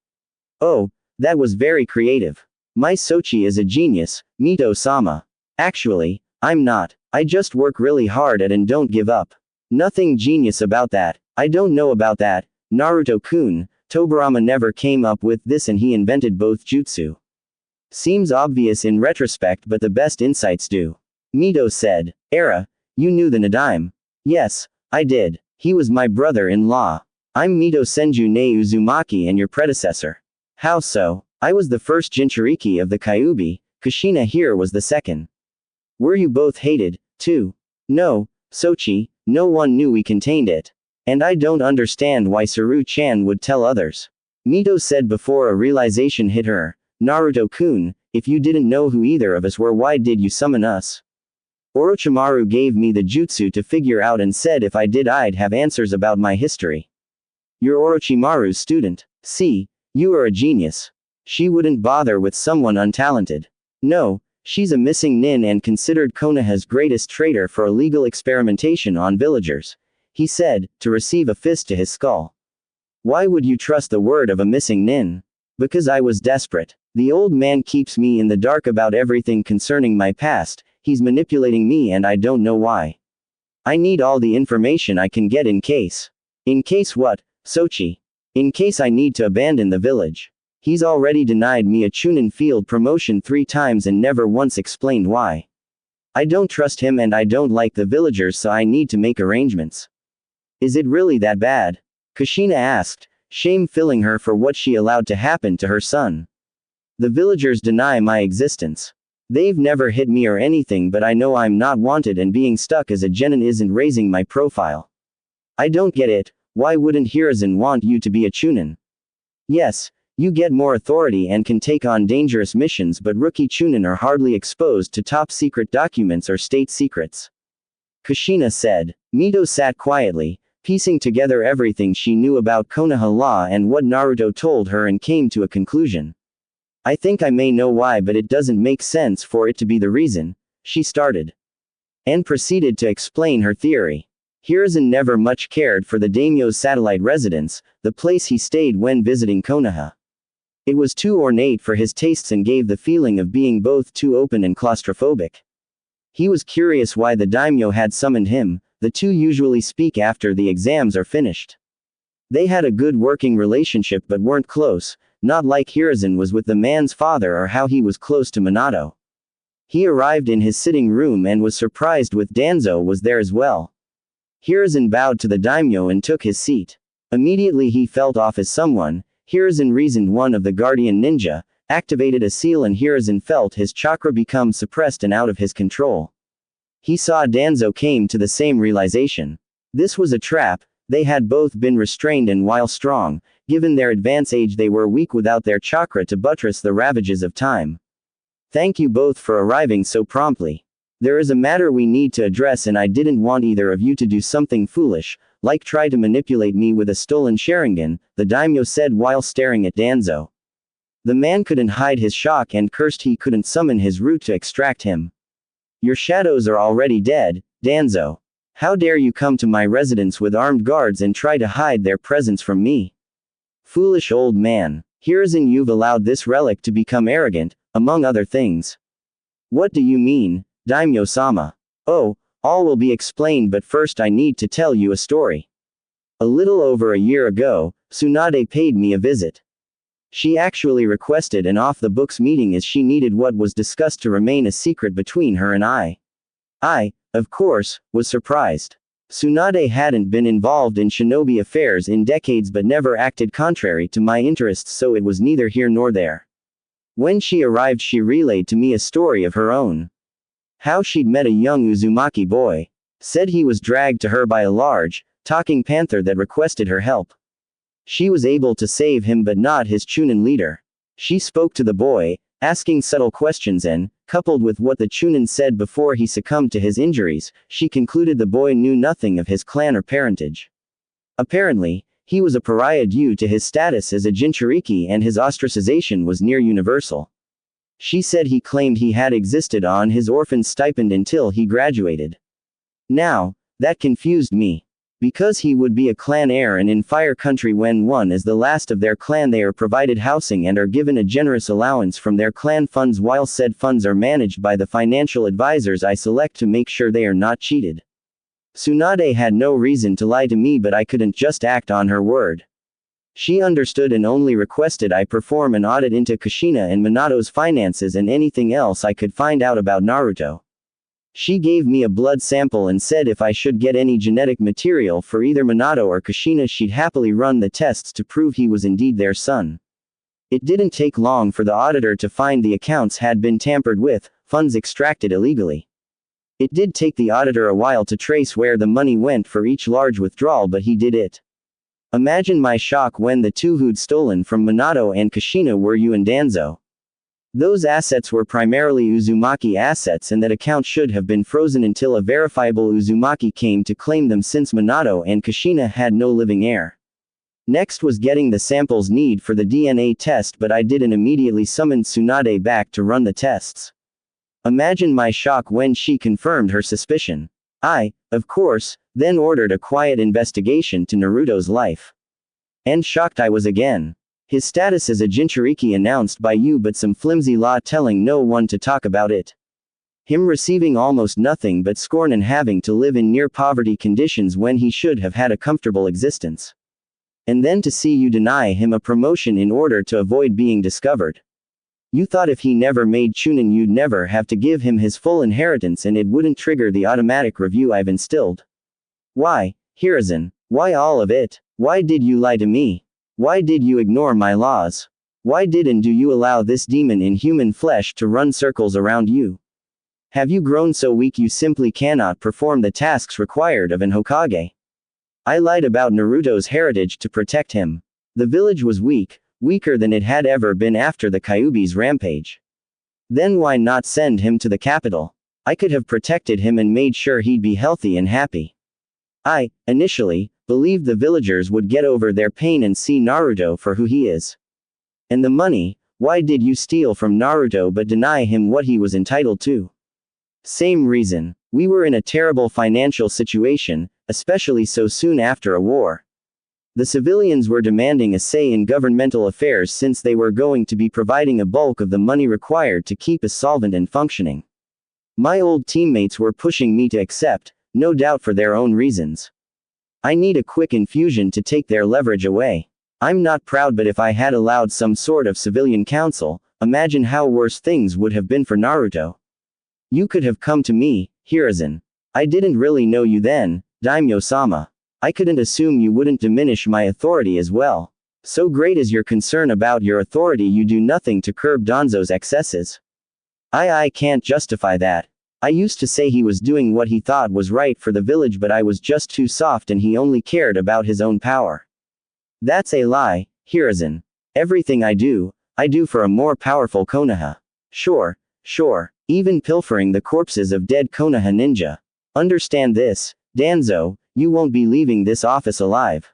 A: Oh, that was very creative. My Sochi is a genius, Mito-sama. Actually, I'm not. I just work really hard at and don't give up. Nothing genius about that. I don't know about that, Naruto-kun. Tobirama never came up with this and he invented both jutsu. Seems obvious in retrospect but the best insights do. Mito said. Era, you knew the Nadaime. Yes, I did. He was my brother-in-law. I'm Mito Senju ne Uzumaki and your predecessor. How so? I was the first Jinchuriki of the Kyuubi, Kushina here was the second. Were you both hated, too? No, Sochi, no one knew we contained it. And I don't understand why Saru-chan would tell others. Mito said before a realization hit her. Naruto-kun, if you didn't know who either of us were, why did you summon us? Orochimaru gave me the jutsu to figure out and said if I did I'd have answers about my history. You're Orochimaru's student. See, you are a genius. She wouldn't bother with someone untalented. No, she's a missing nin and considered Konoha's greatest traitor for illegal experimentation on villagers. He said, to receive a fist to his skull. Why would you trust the word of a missing nin? Because I was desperate. The old man keeps me in the dark about everything concerning my past, he's manipulating me and I don't know why. I need all the information I can get in case. In case what, Sochi? In case I need to abandon the village. He's already denied me a Chunin field promotion 3 times and never once explained why. I don't trust him and I don't like the villagers so I need to make arrangements. Is it really that bad? Kushina asked, shame filling her for what she allowed to happen to her son. The villagers deny my existence. They've never hit me or anything but I know I'm not wanted and being stuck as a genin isn't raising my profile. I don't get it, why wouldn't Hiruzen want you to be a Chunin? Yes, you get more authority and can take on dangerous missions but rookie Chunin are hardly exposed to top secret documents or state secrets. Kushina said. Mito sat quietly, piecing together everything she knew about Konoha law and what Naruto told her and came to a conclusion. I think I may know why but it doesn't make sense for it to be the reason, she started. And proceeded to explain her theory. Hiruzen never much cared for the daimyo's satellite residence, the place he stayed when visiting Konoha. It was too ornate for his tastes and gave the feeling of being both too open and claustrophobic. He was curious why the daimyo had summoned him, the two usually speak after the exams are finished. They had a good working relationship but weren't close, not like Hiruzen was with the man's father or how he was close to Minato. He arrived in his sitting room and was surprised with Danzo was there as well. Hiruzen bowed to the daimyo and took his seat. Immediately he felt off as someone. Hiruzen reasoned one of the guardian ninja, activated a seal and Hiruzen felt his chakra become suppressed and out of his control. He saw Danzo came to the same realization. This was a trap, they had both been restrained and while strong, given their advanced age they were weak without their chakra to buttress the ravages of time. Thank you both for arriving so promptly. There is a matter we need to address and I didn't want either of you to do something foolish, like try to manipulate me with a stolen Sharingan, the daimyo said while staring at Danzo. The man couldn't hide his shock and cursed he couldn't summon his root to extract him. Your shadows are already dead, Danzo. How dare you come to my residence with armed guards and try to hide their presence from me? Foolish old man. Hiruzen, you've allowed this relic to become arrogant, among other things. What do you mean, daimyo-sama? Oh, all will be explained but first I need to tell you a story. A little over a year ago, Tsunade paid me a visit. She actually requested an off-the-books meeting as she needed what was discussed to remain a secret between her and I. I, of course, was surprised. Tsunade hadn't been involved in shinobi affairs in decades but never acted contrary to my interests so it was neither here nor there. When she arrived she relayed to me a story of her own. How she'd met a young Uzumaki boy. Said he was dragged to her by a large, talking panther that requested her help. She was able to save him but not his Chunin leader. She spoke to the boy, asking subtle questions and, coupled with what the Chunin said before he succumbed to his injuries, she concluded the boy knew nothing of his clan or parentage. Apparently, he was a pariah due to his status as a Jinchuriki and his ostracization was near universal. She said he claimed he had existed on his orphan stipend until he graduated. Now, that confused me. Because he would be a clan heir, and in Fire Country when one is the last of their clan they are provided housing and are given a generous allowance from their clan funds, while said funds are managed by the financial advisors I select to make sure they are not cheated. Tsunade had no reason to lie to me, but I couldn't just act on her word. She understood and only requested I perform an audit into Kushina and Minato's finances and anything else I could find out about Naruto. She gave me a blood sample and said if I should get any genetic material for either Minato or Kushina, she'd happily run the tests to prove he was indeed their son. It didn't take long for the auditor to find the accounts had been tampered with, funds extracted illegally. It did take the auditor a while to trace where the money went for each large withdrawal, but he did it. Imagine my shock when the two who'd stolen from Minato and Kushina were Yu and Danzo. Those assets were primarily Uzumaki assets, and that account should have been frozen until a verifiable Uzumaki came to claim them, since Minato and Kushina had no living heir. Next was getting the samples needed for the DNA test, but I didn't immediately summon Tsunade back to run the tests. Imagine my shock when she confirmed her suspicion. I, of course, then ordered a quiet investigation to Naruto's life. And shocked I was again. His status as a Jinchuriki announced by you, but some flimsy law telling no one to talk about it. Him receiving almost nothing but scorn and having to live in near poverty conditions when he should have had a comfortable existence. And then to see you deny him a promotion in order to avoid being discovered. You thought if he never made Chunin you'd never have to give him his full inheritance and it wouldn't trigger the automatic review I've instilled. Why, Hiruzen? Why all of it? Why did you lie to me? Why did you ignore my laws? Why did and do you allow this demon in human flesh to run circles around you? Have you grown so weak you simply cannot perform the tasks required of an Hokage? I lied about Naruto's heritage to protect him. The village was weak, weaker than it had ever been after the Kyuubi's rampage. Then why not send him to the capital? I could have protected him and made sure he'd be healthy and happy. I, initially, believed the villagers would get over their pain and see Naruto for who he is. And the money, why did you steal from Naruto but deny him what he was entitled to? Same reason. We were in a terrible financial situation, especially so soon after a war. The civilians were demanding a say in governmental affairs since they were going to be providing a bulk of the money required to keep us solvent and functioning. My old teammates were pushing me to accept, no doubt for their own reasons. I need a quick infusion to take their leverage away. I'm not proud, but if I had allowed some sort of civilian council, imagine how worse things would have been for Naruto. You could have come to me, Hiruzen. I didn't really know you then, Daimyo-sama. I couldn't assume you wouldn't diminish my authority as well. So great is your concern about your authority, you do nothing to curb Danzo's excesses. I can't justify that. I used to say he was doing what he thought was right for the village, but I was just too soft and he only cared about his own power. That's a lie, Hiruzen. Everything I do for a more powerful Konoha. Sure. Even pilfering the corpses of dead Konoha ninja. Understand this, Danzo, you won't be leaving this office alive.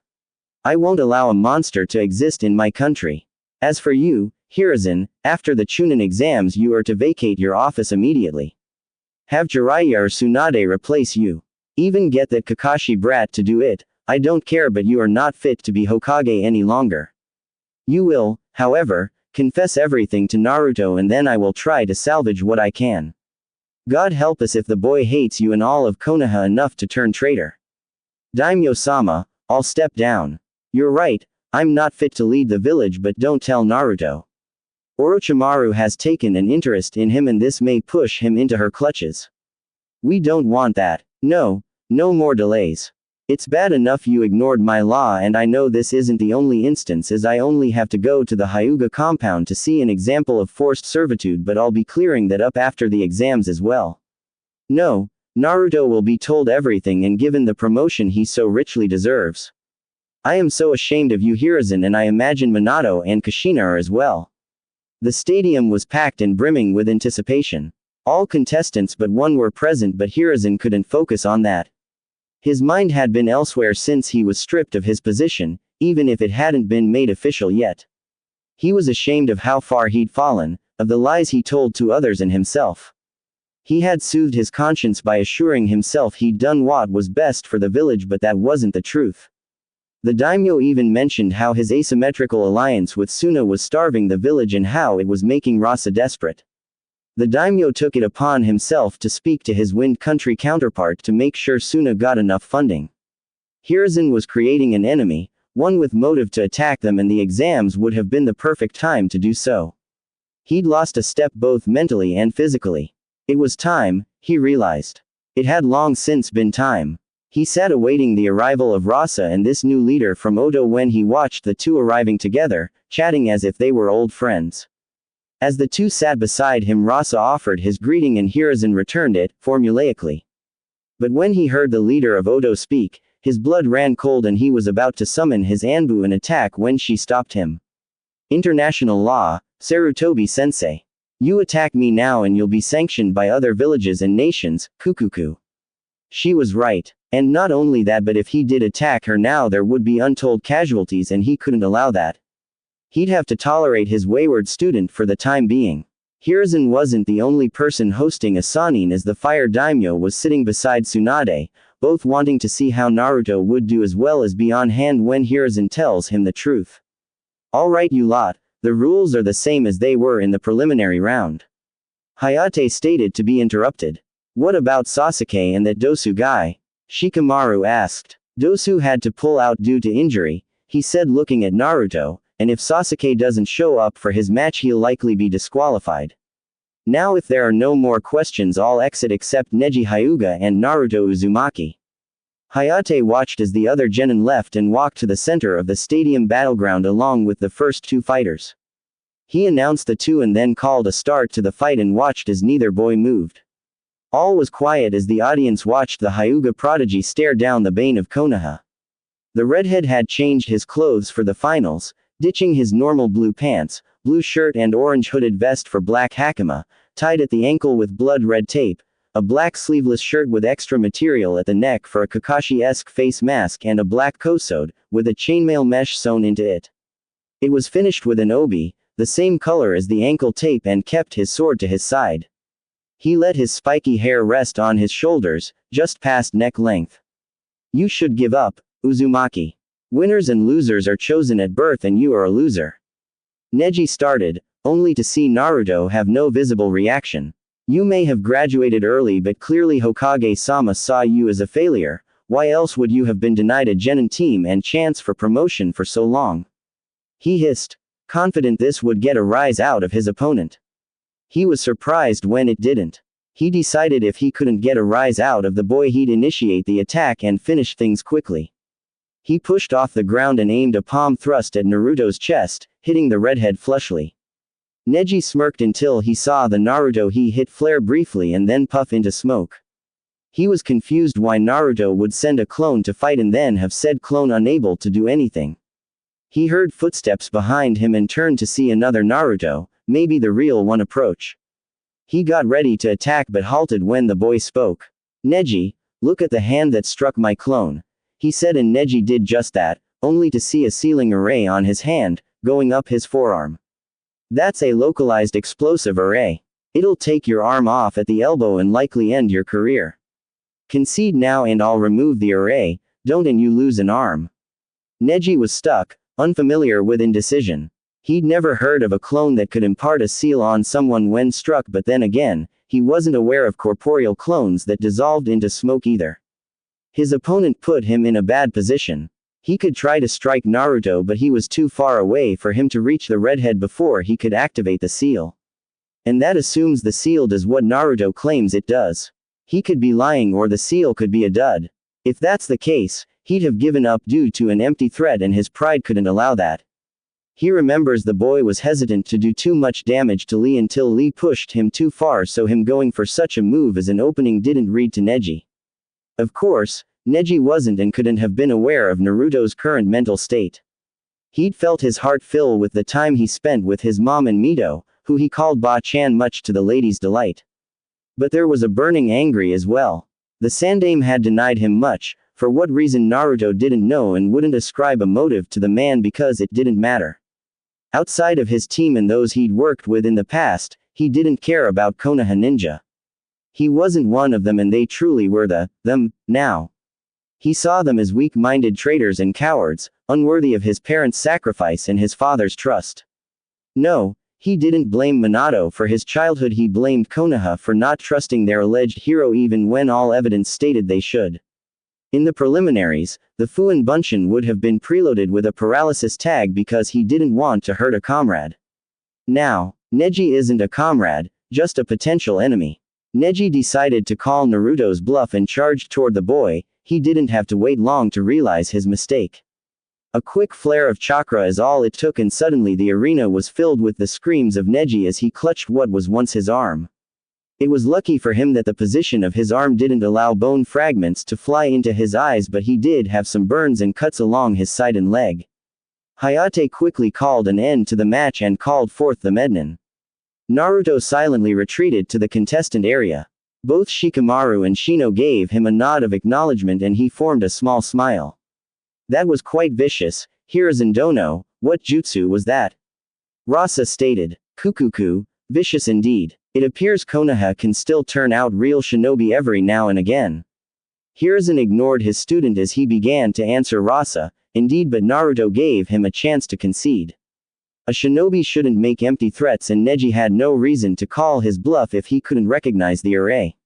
A: I won't allow a monster to exist in my country. As for you, Hiruzen, after the Chunin exams you are to vacate your office immediately. Have Jiraiya or Tsunade replace you. Even get that Kakashi brat to do it, I don't care, but you are not fit to be Hokage any longer. You will, however, confess everything to Naruto and then I will try to salvage what I can. God help us if the boy hates you and all of Konoha enough to turn traitor. Daimyo-sama, I'll step down. You're right, I'm not fit to lead the village, but don't tell Naruto. Orochimaru has taken an interest in him and this may push him into her clutches. We don't want that. No more delays. It's bad enough you ignored my law, and I know this isn't the only instance, as I only have to go to the Hyuga compound to see an example of forced servitude, but I'll be clearing that up after the exams as well. No, Naruto will be told everything and given the promotion he so richly deserves. I am so ashamed of you, Hiruzen, and I imagine Minato and Kushina are as well. The stadium was packed and brimming with anticipation. All contestants but one were present, but Hiruzen couldn't focus on that. His mind had been elsewhere since he was stripped of his position, even if it hadn't been made official yet. He was ashamed of how far he'd fallen, of the lies he told to others and himself. He had soothed his conscience by assuring himself he'd done what was best for the village, but that wasn't the truth. The daimyo even mentioned how his asymmetrical alliance with Suna was starving the village and how it was making Rasa desperate. The daimyo took it upon himself to speak to his Wind Country counterpart to make sure Suna got enough funding. Hiruzen was creating an enemy, one with motive to attack them, and the exams would have been the perfect time to do so. He'd lost a step both mentally and physically. It was time, he realized. It had long since been time. He sat awaiting the arrival of Rasa and this new leader from Odo when he watched the two arriving together, chatting as if they were old friends. As the two sat beside him, Rasa offered his greeting and Hiruzen returned it, formulaically. But when he heard the leader of Odo speak, his blood ran cold and he was about to summon his Anbu and attack when she stopped him. International law, Sarutobi-sensei. You attack me now and you'll be sanctioned by other villages and nations, Kukuku. She was right. And not only that, but if he did attack her now there would be untold casualties and he couldn't allow that. He'd have to tolerate his wayward student for the time being. Hiruzen wasn't the only person hosting a Sanin, as the fire daimyo was sitting beside Tsunade, both wanting to see how Naruto would do as well as be on hand when Hiruzen tells him the truth. Alright you lot, the rules are the same as they were in the preliminary round. Hayate stated to be interrupted. What about Sasuke and that Dosu guy? Shikamaru asked. Dosu had to pull out due to injury, he said looking at Naruto, and if Sasuke doesn't show up for his match he'll likely be disqualified. Now if there are no more questions all exit except Neji Hyuga and Naruto Uzumaki. Hayate watched as the other genin left and walked to the center of the stadium battleground along with the first two fighters. He announced the two and then called a start to the fight and watched as neither boy moved. All was quiet as the audience watched the Hyuga prodigy stare down the bane of Konoha. The redhead had changed his clothes for the finals, ditching his normal blue pants, blue shirt and orange hooded vest for black hakama, tied at the ankle with blood-red tape, a black sleeveless shirt with extra material at the neck for a Kakashi-esque face mask and a black kosode, with a chainmail mesh sewn into it. It was finished with an obi, the same color as the ankle tape, and kept his sword to his side. He let his spiky hair rest on his shoulders, just past neck length. You should give up, Uzumaki. Winners and losers are chosen at birth and you are a loser. Neji started, only to see Naruto have no visible reaction. You may have graduated early, but clearly Hokage-sama saw you as a failure. Why else would you have been denied a genin team and chance for promotion for so long? He hissed, confident this would get a rise out of his opponent. He was surprised when it didn't. He decided if he couldn't get a rise out of the boy he'd initiate the attack and finish things quickly. He pushed off the ground and aimed a palm thrust at Naruto's chest, hitting the redhead flushly. Neji smirked until he saw the Naruto he hit flare briefly and then puff into smoke. He was confused why Naruto would send a clone to fight and then have said clone unable to do anything. He heard footsteps behind him and turned to see another Naruto, maybe the real one, approach. He got ready to attack but halted when the boy spoke. Neji, look at the hand that struck my clone, he said, and Neji did just that, only to see a sealing array on his hand, going up his forearm. That's a localized explosive array. It'll take your arm off at the elbow and likely end your career. Concede now and I'll remove the array, don't and you lose an arm. Neji was stuck, unfamiliar with indecision. He'd never heard of a clone that could impart a seal on someone when struck, but then again, he wasn't aware of corporeal clones that dissolved into smoke either. His opponent put him in a bad position. He could try to strike Naruto, but he was too far away for him to reach the redhead before he could activate the seal. And that assumes the seal does what Naruto claims it does. He could be lying or the seal could be a dud. If that's the case, he'd have given up due to an empty threat and his pride couldn't allow that. He remembers the boy was hesitant to do too much damage to Lee until Lee pushed him too far, so him going for such a move as an opening didn't read to Neji. Of course, Neji wasn't and couldn't have been aware of Naruto's current mental state. He'd felt his heart fill with the time he spent with his mom and Mito, who he called Ba-chan much to the lady's delight. But there was a burning anger as well. The Sandaime had denied him much, for what reason Naruto didn't know, and wouldn't ascribe a motive to the man because it didn't matter. Outside of his team and those he'd worked with in the past, he didn't care about Konoha Ninja. He wasn't one of them and they truly were them, now. He saw them as weak-minded traitors and cowards, unworthy of his parents' sacrifice and his father's trust. No, he didn't blame Minato for his childhood, he blamed Konoha for not trusting their alleged hero even when all evidence stated they should. In the preliminaries, the Fuin Bunshin would have been preloaded with a paralysis tag because he didn't want to hurt a comrade. Now, Neji isn't a comrade, just a potential enemy. Neji decided to call Naruto's bluff and charged toward the boy. He didn't have to wait long to realize his mistake. A quick flare of chakra is all it took and suddenly the arena was filled with the screams of Neji as he clutched what was once his arm. It was lucky for him that the position of his arm didn't allow bone fragments to fly into his eyes, but he did have some burns and cuts along his side and leg. Hayate quickly called an end to the match and called forth the Mednin. Naruto silently retreated to the contestant area. Both Shikamaru and Shino gave him a nod of acknowledgement and he formed a small smile. That was quite vicious. Hiruzen Dono, what jutsu was that? Rasa stated. Kukuku, vicious indeed. It appears Konoha can still turn out real shinobi every now and again. Hiruzen ignored his student as he began to answer Rasa, indeed, but Naruto gave him a chance to concede. A shinobi shouldn't make empty threats and Neji had no reason to call his bluff if he couldn't recognize the array.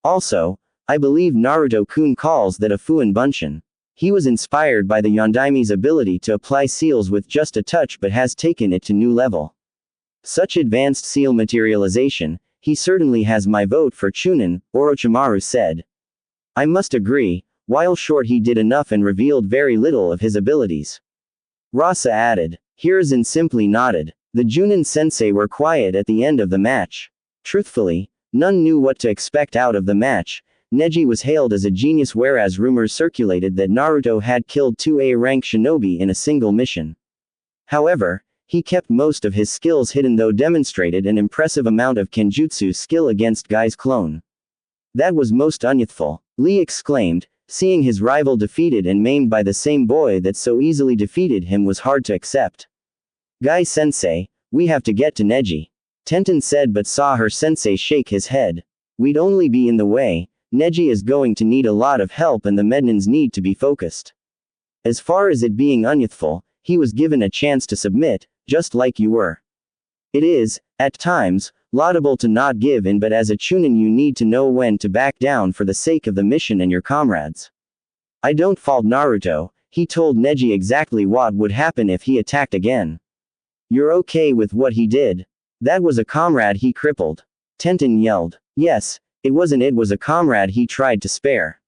A: Also, I believe Naruto-kun calls that a Fuin Bunshin. He was inspired by the Yondaime's ability to apply seals with just a touch but has taken it to new level. Such advanced seal materialization, he certainly has my vote for Chunin, Orochimaru said. I must agree, while short he did enough and revealed very little of his abilities. Rasa added. Hiruzen simply nodded. The Junin sensei were quiet at the end of the match. Truthfully, none knew what to expect out of the match. Neji was hailed as a genius whereas rumors circulated that Naruto had killed 2A rank shinobi in a single mission. However, he kept most of his skills hidden though demonstrated an impressive amount of kenjutsu skill against Guy's clone. That was most unyouthful, Lee exclaimed, seeing his rival defeated and maimed by the same boy that so easily defeated him was hard to accept. Guy-sensei, we have to get to Neji. Tenten said but saw her sensei shake his head. We'd only be in the way. Neji is going to need a lot of help and the Mednins need to be focused. As far as it being unyouthful, he was given a chance to submit, just like you were. It is, at times, laudable to not give in but as a Chunin you need to know when to back down for the sake of the mission and your comrades. I don't fault Naruto, he told Neji exactly what would happen if he attacked again. You're okay with what he did? That was a comrade he crippled. Tenten yelled. Yes, it was a comrade he tried to spare.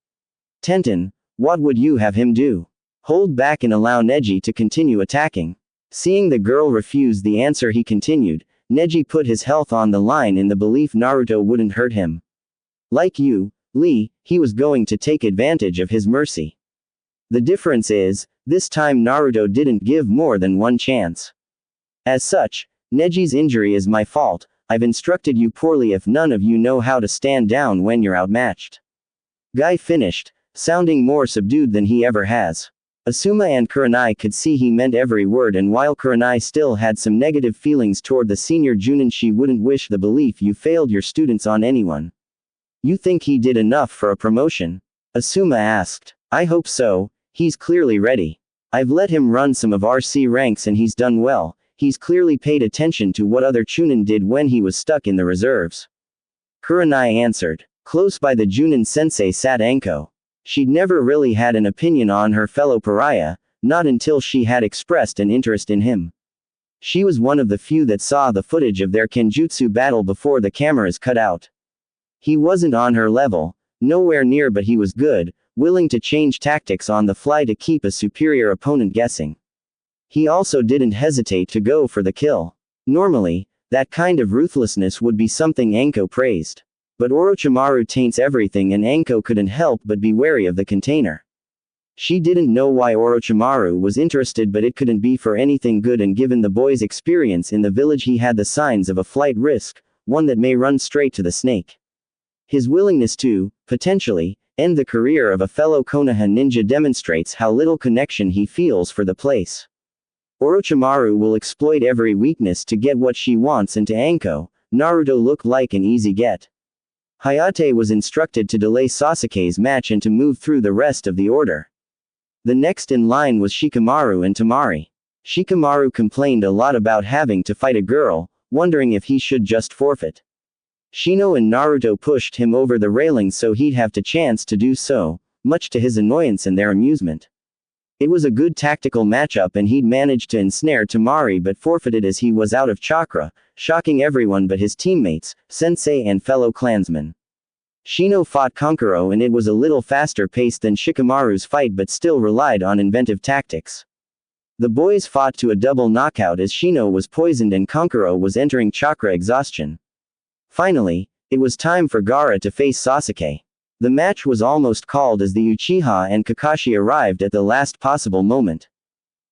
A: Tenten, what would you have him do? Hold back and allow Neji to continue attacking. Seeing the girl refuse the answer he continued, Neji put his health on the line in the belief Naruto wouldn't hurt him. Like you, Lee, he was going to take advantage of his mercy. The difference is, this time Naruto didn't give more than one chance. As such, Neji's injury is my fault. I've instructed you poorly if none of you know how to stand down when you're outmatched. Guy finished, sounding more subdued than he ever has. Asuma and Kurenai could see he meant every word and while Kurenai still had some negative feelings toward the senior Junin she wouldn't wish the belief you failed your students on anyone. You think he did enough for a promotion? Asuma asked. I hope so, he's clearly ready. I've let him run some of RC ranks and he's done well. He's clearly paid attention to what other Chunin did when he was stuck in the reserves. Kurenai answered. Close by the Junin sensei sat Anko. She'd never really had an opinion on her fellow pariah, not until she had expressed an interest in him. She was one of the few that saw the footage of their kenjutsu battle before the cameras cut out. He wasn't on her level, nowhere near, but he was good, willing to change tactics on the fly to keep a superior opponent guessing. He also didn't hesitate to go for the kill. Normally, that kind of ruthlessness would be something Anko praised. But Orochimaru taints everything and Anko couldn't help but be wary of the container. She didn't know why Orochimaru was interested, but it couldn't be for anything good, and given the boy's experience in the village he had the signs of a flight risk, one that may run straight to the snake. His willingness to, potentially, end the career of a fellow Konoha ninja demonstrates how little connection he feels for the place. Orochimaru will exploit every weakness to get what she wants, and to Anko, Naruto looked like an easy get. Hayate was instructed to delay Sasuke's match and to move through the rest of the order. The next in line was Shikamaru and Temari. Shikamaru complained a lot about having to fight a girl, wondering if he should just forfeit. Shino and Naruto pushed him over the railing so he'd have the chance to do so, much to his annoyance and their amusement. It was a good tactical matchup and he'd managed to ensnare Temari but forfeited as he was out of chakra, shocking everyone but his teammates, sensei and fellow clansmen. Shino fought Kankuro and it was a little faster paced than Shikamaru's fight but still relied on inventive tactics. The boys fought to a double knockout as Shino was poisoned and Kankuro was entering chakra exhaustion. Finally, it was time for Gaara to face Sasuke. The match was almost called as the Uchiha and Kakashi arrived at the last possible moment.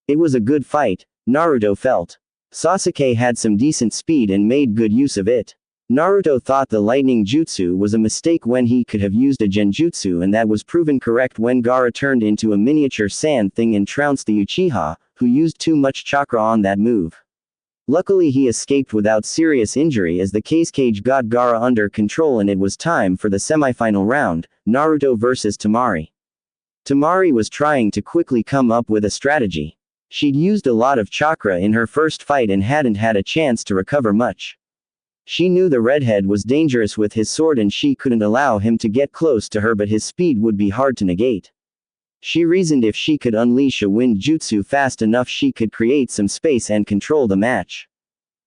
A: It was a good fight, Naruto felt. Sasuke had some decent speed and made good use of it. Naruto thought the lightning jutsu was a mistake when he could have used a genjutsu, and that was proven correct when Gaara turned into a miniature sand thing and trounced the Uchiha, who used too much chakra on that move. Luckily he escaped without serious injury as the Cage got Gaara under control and it was time for the semifinal round, Naruto vs Temari. Temari was trying to quickly come up with a strategy. She'd used a lot of chakra in her first fight and hadn't had a chance to recover much. She knew the redhead was dangerous with his sword and she couldn't allow him to get close to her, but his speed would be hard to negate. She reasoned if she could unleash a wind jutsu fast enough she could create some space and control the match.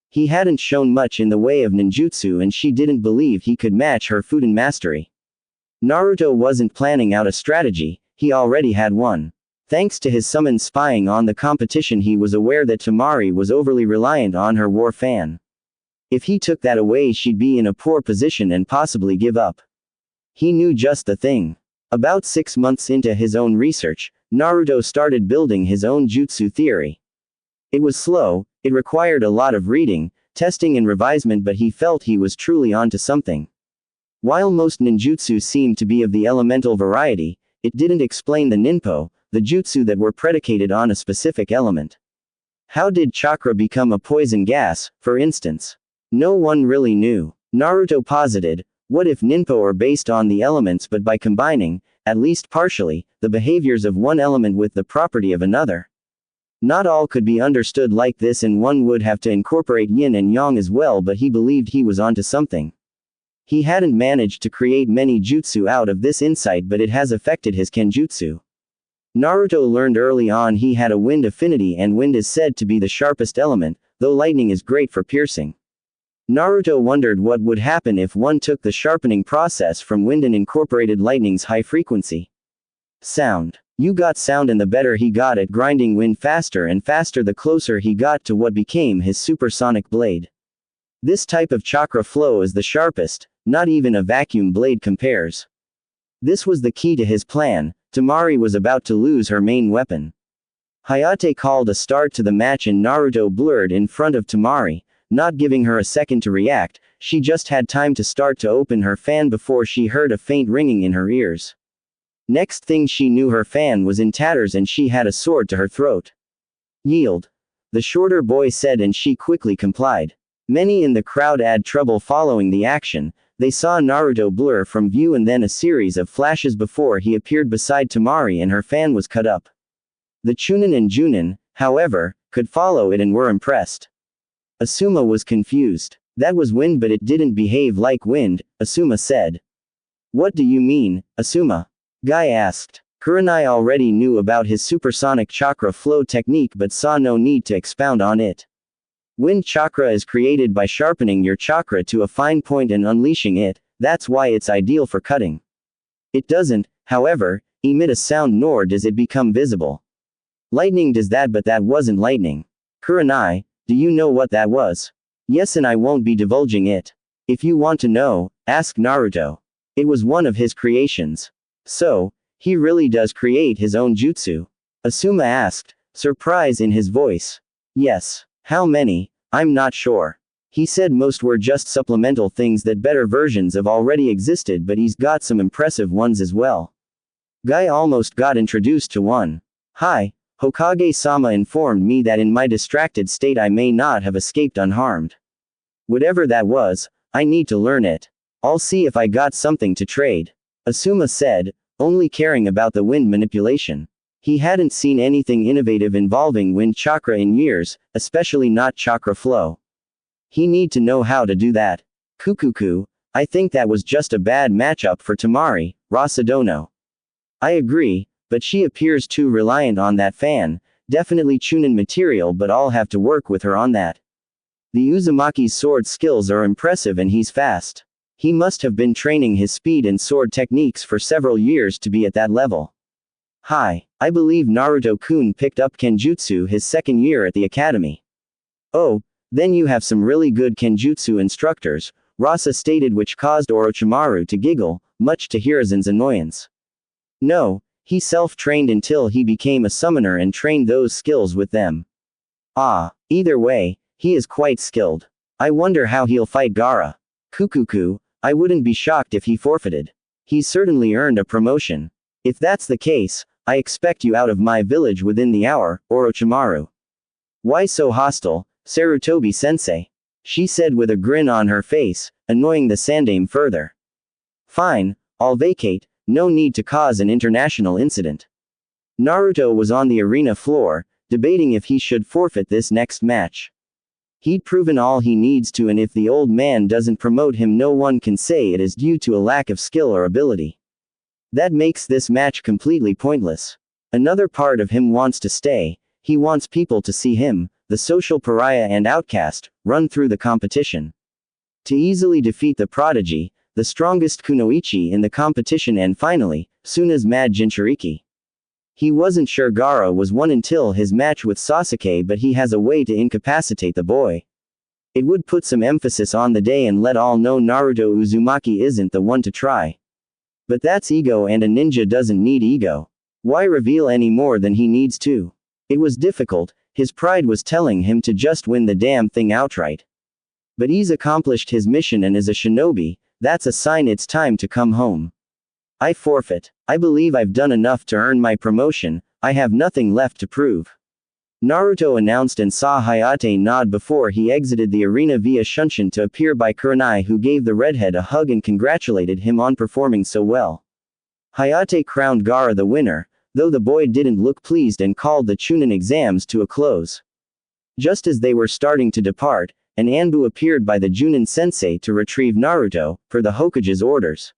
A: He hadn't shown much in the way of ninjutsu and she didn't believe he could match her Fudan mastery. Naruto wasn't planning out a strategy, he already had one. Thanks to his summon spying on the competition, he was aware that Temari was overly reliant on her war fan. If he took that away she'd be in a poor position and possibly give up. He knew just the thing. About 6 months into his own research, Naruto started building his own jutsu theory. It was slow, it required a lot of reading, testing and revisement, but he felt he was truly onto something. While most ninjutsu seemed to be of the elemental variety, it didn't explain the ninpo, the jutsu that were predicated on a specific element. How did chakra become a poison gas, for instance? No one really knew. Naruto posited, what if ninpo are based on the elements but by combining, at least partially, the behaviors of one element with the property of another? Not all could be understood like this and one would have to incorporate yin and yang as well, but he believed he was onto something. He hadn't managed to create many jutsu out of this insight, but it has affected his kenjutsu. Naruto learned early on he had a wind affinity and wind is said to be the sharpest element, though lightning is great for piercing. Naruto wondered what would happen if one took the sharpening process from wind and incorporated lightning's high frequency. Sound. You got sound, and the better he got at grinding wind faster and faster the closer he got to what became his supersonic blade. This type of chakra flow is the sharpest, not even a vacuum blade compares. This was the key to his plan. Temari was about to lose her main weapon. Hayate called a start to the match and Naruto blurred in front of Temari, not giving her a second to react. She just had time to start to open her fan before she heard a faint ringing in her ears. Next thing she knew, her fan was in tatters and she had a sword to her throat. Yield. The shorter boy said, and she quickly complied. Many in the crowd had trouble following the action. They saw Naruto blur from view and then a series of flashes before he appeared beside Temari and her fan was cut up. The Chunin and Junin, however, could follow it and were impressed. Asuma was confused. That was wind, but it didn't behave like wind, Asuma said. What do you mean, Asuma? Guy asked. Kurenai already knew about his supersonic chakra flow technique but saw no need to expound on it. Wind chakra is created by sharpening your chakra to a fine point and unleashing it, that's why it's ideal for cutting. It doesn't, however, emit a sound nor does it become visible. Lightning does that, but that wasn't lightning. Kurenai, do you know what that was? Yes, and I won't be divulging it. If you want to know, ask Naruto. It was one of his creations. So, he really does create his own jutsu? Asuma asked, surprise in his voice. Yes. How many? I'm not sure. He said most were just supplemental things that better versions of already existed, but he's got some impressive ones as well. Guy almost got introduced to one. Hi, Hokage-sama informed me that in my distracted state I may not have escaped unharmed. Whatever that was, I need to learn it. I'll see if I got something to trade. Asuma said, only caring about the wind manipulation. He hadn't seen anything innovative involving wind chakra in years, especially not chakra flow. He need to know how to do that. Kukuku, I think that was just a bad matchup for Tamari, Rasadono. I agree, but she appears too reliant on that fan, definitely Chunin material, but I'll have to work with her on that. The Uzumaki's sword skills are impressive and he's fast. He must have been training his speed and sword techniques for several years to be at that level. Hi, I believe Naruto-kun picked up Kenjutsu his second year at the academy. Oh, then you have some really good Kenjutsu instructors, Rasa stated, which caused Orochimaru to giggle, much to Hiruzen's annoyance. No, he self-trained until he became a summoner and trained those skills with them. Ah, either way, he is quite skilled. I wonder how he'll fight Gaara. Kukuku, I wouldn't be shocked if he forfeited. He's certainly earned a promotion. If that's the case, I expect you out of my village within the hour, Orochimaru. Why so hostile, Sarutobi-sensei? She said with a grin on her face, annoying the Sandaime further. Fine, I'll vacate, no need to cause an international incident. Naruto was on the arena floor, debating if he should forfeit this next match. He'd proven all he needs to, and if the old man doesn't promote him, no one can say it is due to a lack of skill or ability. That makes this match completely pointless. Another part of him wants to stay, he wants people to see him, the social pariah and outcast, run through the competition. To easily defeat the prodigy, the strongest kunoichi in the competition, and finally, Suna's mad Jinchuriki. He wasn't sure Gaara was one until his match with Sasuke, but he has a way to incapacitate the boy. It would put some emphasis on the day and let all know Naruto Uzumaki isn't the one to try. But that's ego, and a ninja doesn't need ego. Why reveal any more than he needs to? It was difficult, his pride was telling him to just win the damn thing outright. But he's accomplished his mission and is a shinobi, that's a sign it's time to come home. I forfeit. I believe I've done enough to earn my promotion, I have nothing left to prove. Naruto announced and saw Hayate nod before he exited the arena via Shunshin to appear by Kurenai, who gave the redhead a hug and congratulated him on performing so well. Hayate crowned Gaara the winner, though the boy didn't look pleased and called the Chunin exams to a close. Just as they were starting to depart, an Anbu appeared by the Junin sensei to retrieve Naruto, per the Hokage's orders.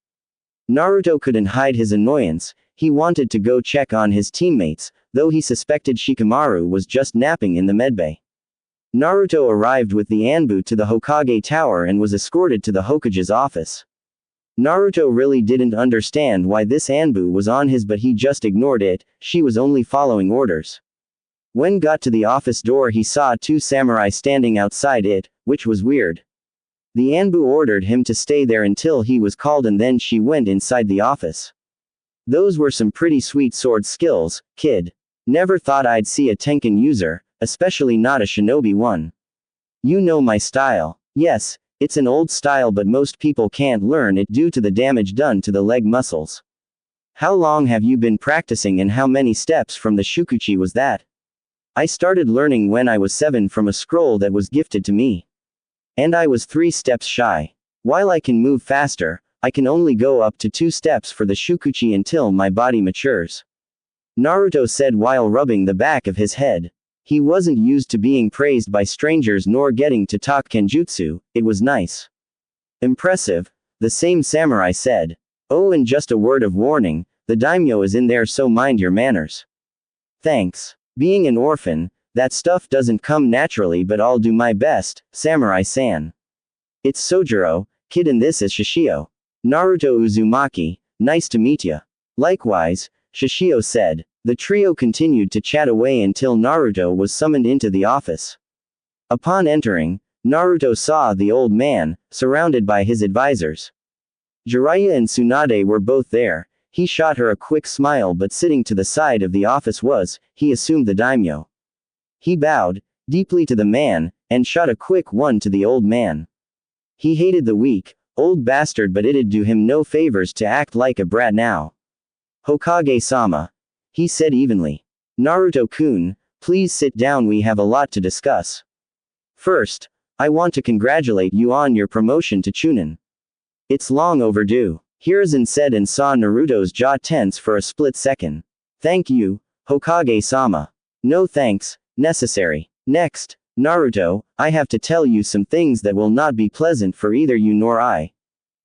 A: Naruto couldn't hide his annoyance, he wanted to go check on his teammates, though he suspected Shikamaru was just napping in the medbay. Naruto arrived with the Anbu to the Hokage Tower and was escorted to the Hokage's office. Naruto really didn't understand why this Anbu was on his, but he just ignored it, she was only following orders. When got to the office door, he saw two samurai standing outside it, which was weird. The Anbu ordered him to stay there until he was called, and then she went inside the office. Those were some pretty sweet sword skills, kid. Never thought I'd see a Tenkan user, especially not a shinobi one. You know my style. Yes, it's an old style, but most people can't learn it due to the damage done to the leg muscles. How long have you been practicing, and how many steps from the shukuchi was that? I started learning when I was 7 from a scroll that was gifted to me. And I was 3 steps shy. While I can move faster, I can only go up to 2 steps for the shukuchi until my body matures. Naruto said while rubbing the back of his head. He wasn't used to being praised by strangers nor getting to talk kenjutsu, it was nice. Impressive, the same samurai said. Oh, and just a word of warning, the daimyo is in there, so mind your manners. Thanks. Being an orphan, that stuff doesn't come naturally, but I'll do my best, Samurai-san. It's Sojiro, kid, and this is Shishio. Naruto Uzumaki, nice to meet ya. Likewise, Shishio said. The trio continued to chat away until Naruto was summoned into the office. Upon entering, Naruto saw the old man, surrounded by his advisors. Jiraiya and Tsunade were both there. He shot her a quick smile, but sitting to the side of the office was, he assumed, the daimyo. He bowed deeply to the man, and shot a quick one to the old man. He hated the weak, old bastard, but it'd do him no favors to act like a brat now. Hokage-sama, he said evenly. Naruto-kun, please sit down, we have a lot to discuss. First, I want to congratulate you on your promotion to Chunin. It's long overdue. Hiruzen said and saw Naruto's jaw tense for a split second. Thank you, Hokage-sama. No thanks necessary. Next, Naruto, I have to tell you some things that will not be pleasant for either you nor I.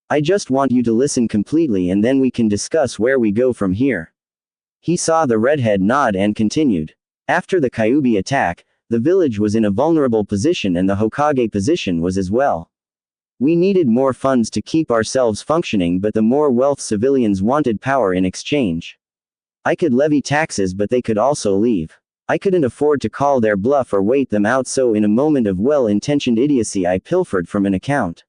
A: I just want you to listen completely and then we can discuss where we go from here. He saw the redhead nod and continued. After the Kyuubi attack, the village was in a vulnerable position and the Hokage position was as well. We needed more funds to keep ourselves functioning, but the more wealth civilians wanted power in exchange. I could levy taxes, but they could also leave. I couldn't afford to call their bluff or wait them out, so in a moment of well-intentioned idiocy I pilfered from an account.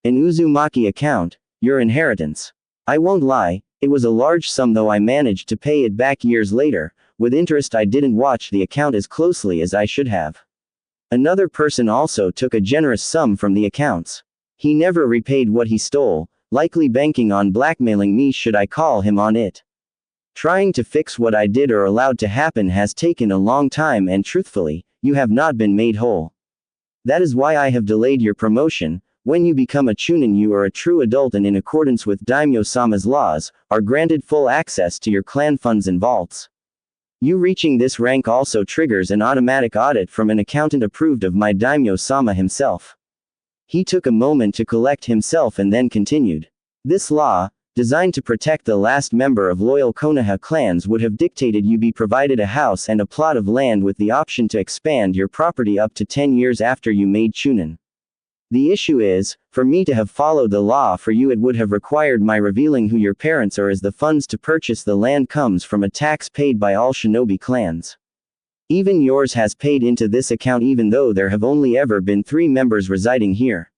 A: An Uzumaki account, your inheritance. I won't lie, it was a large sum, though I managed to pay it back years later. With interest. I didn't watch the account as closely as I should have. Another person also took a generous sum from the accounts. He never repaid what he stole, likely banking on blackmailing me should I call him on it. Trying to fix what I did or allowed to happen has taken a long time, and truthfully, you have not been made whole. That is why I have delayed your promotion. When you become a Chunin, you are a true adult and in accordance with Daimyo-sama's laws, are granted full access to your clan funds and vaults. You reaching this rank also triggers an automatic audit from an accountant approved of my Daimyo-sama himself. He took a moment to collect himself and then continued. This law, designed to protect the last member of loyal Konoha clans, would have dictated you be provided a house and a plot of land with the option to expand your property up to 10 years after you made Chunin. The issue is, for me to have followed the law for you, it would have required my revealing who your parents are, as the funds to purchase the land comes from a tax paid by all shinobi clans. Even yours has paid into this account, even though there have only ever been 3 members residing here.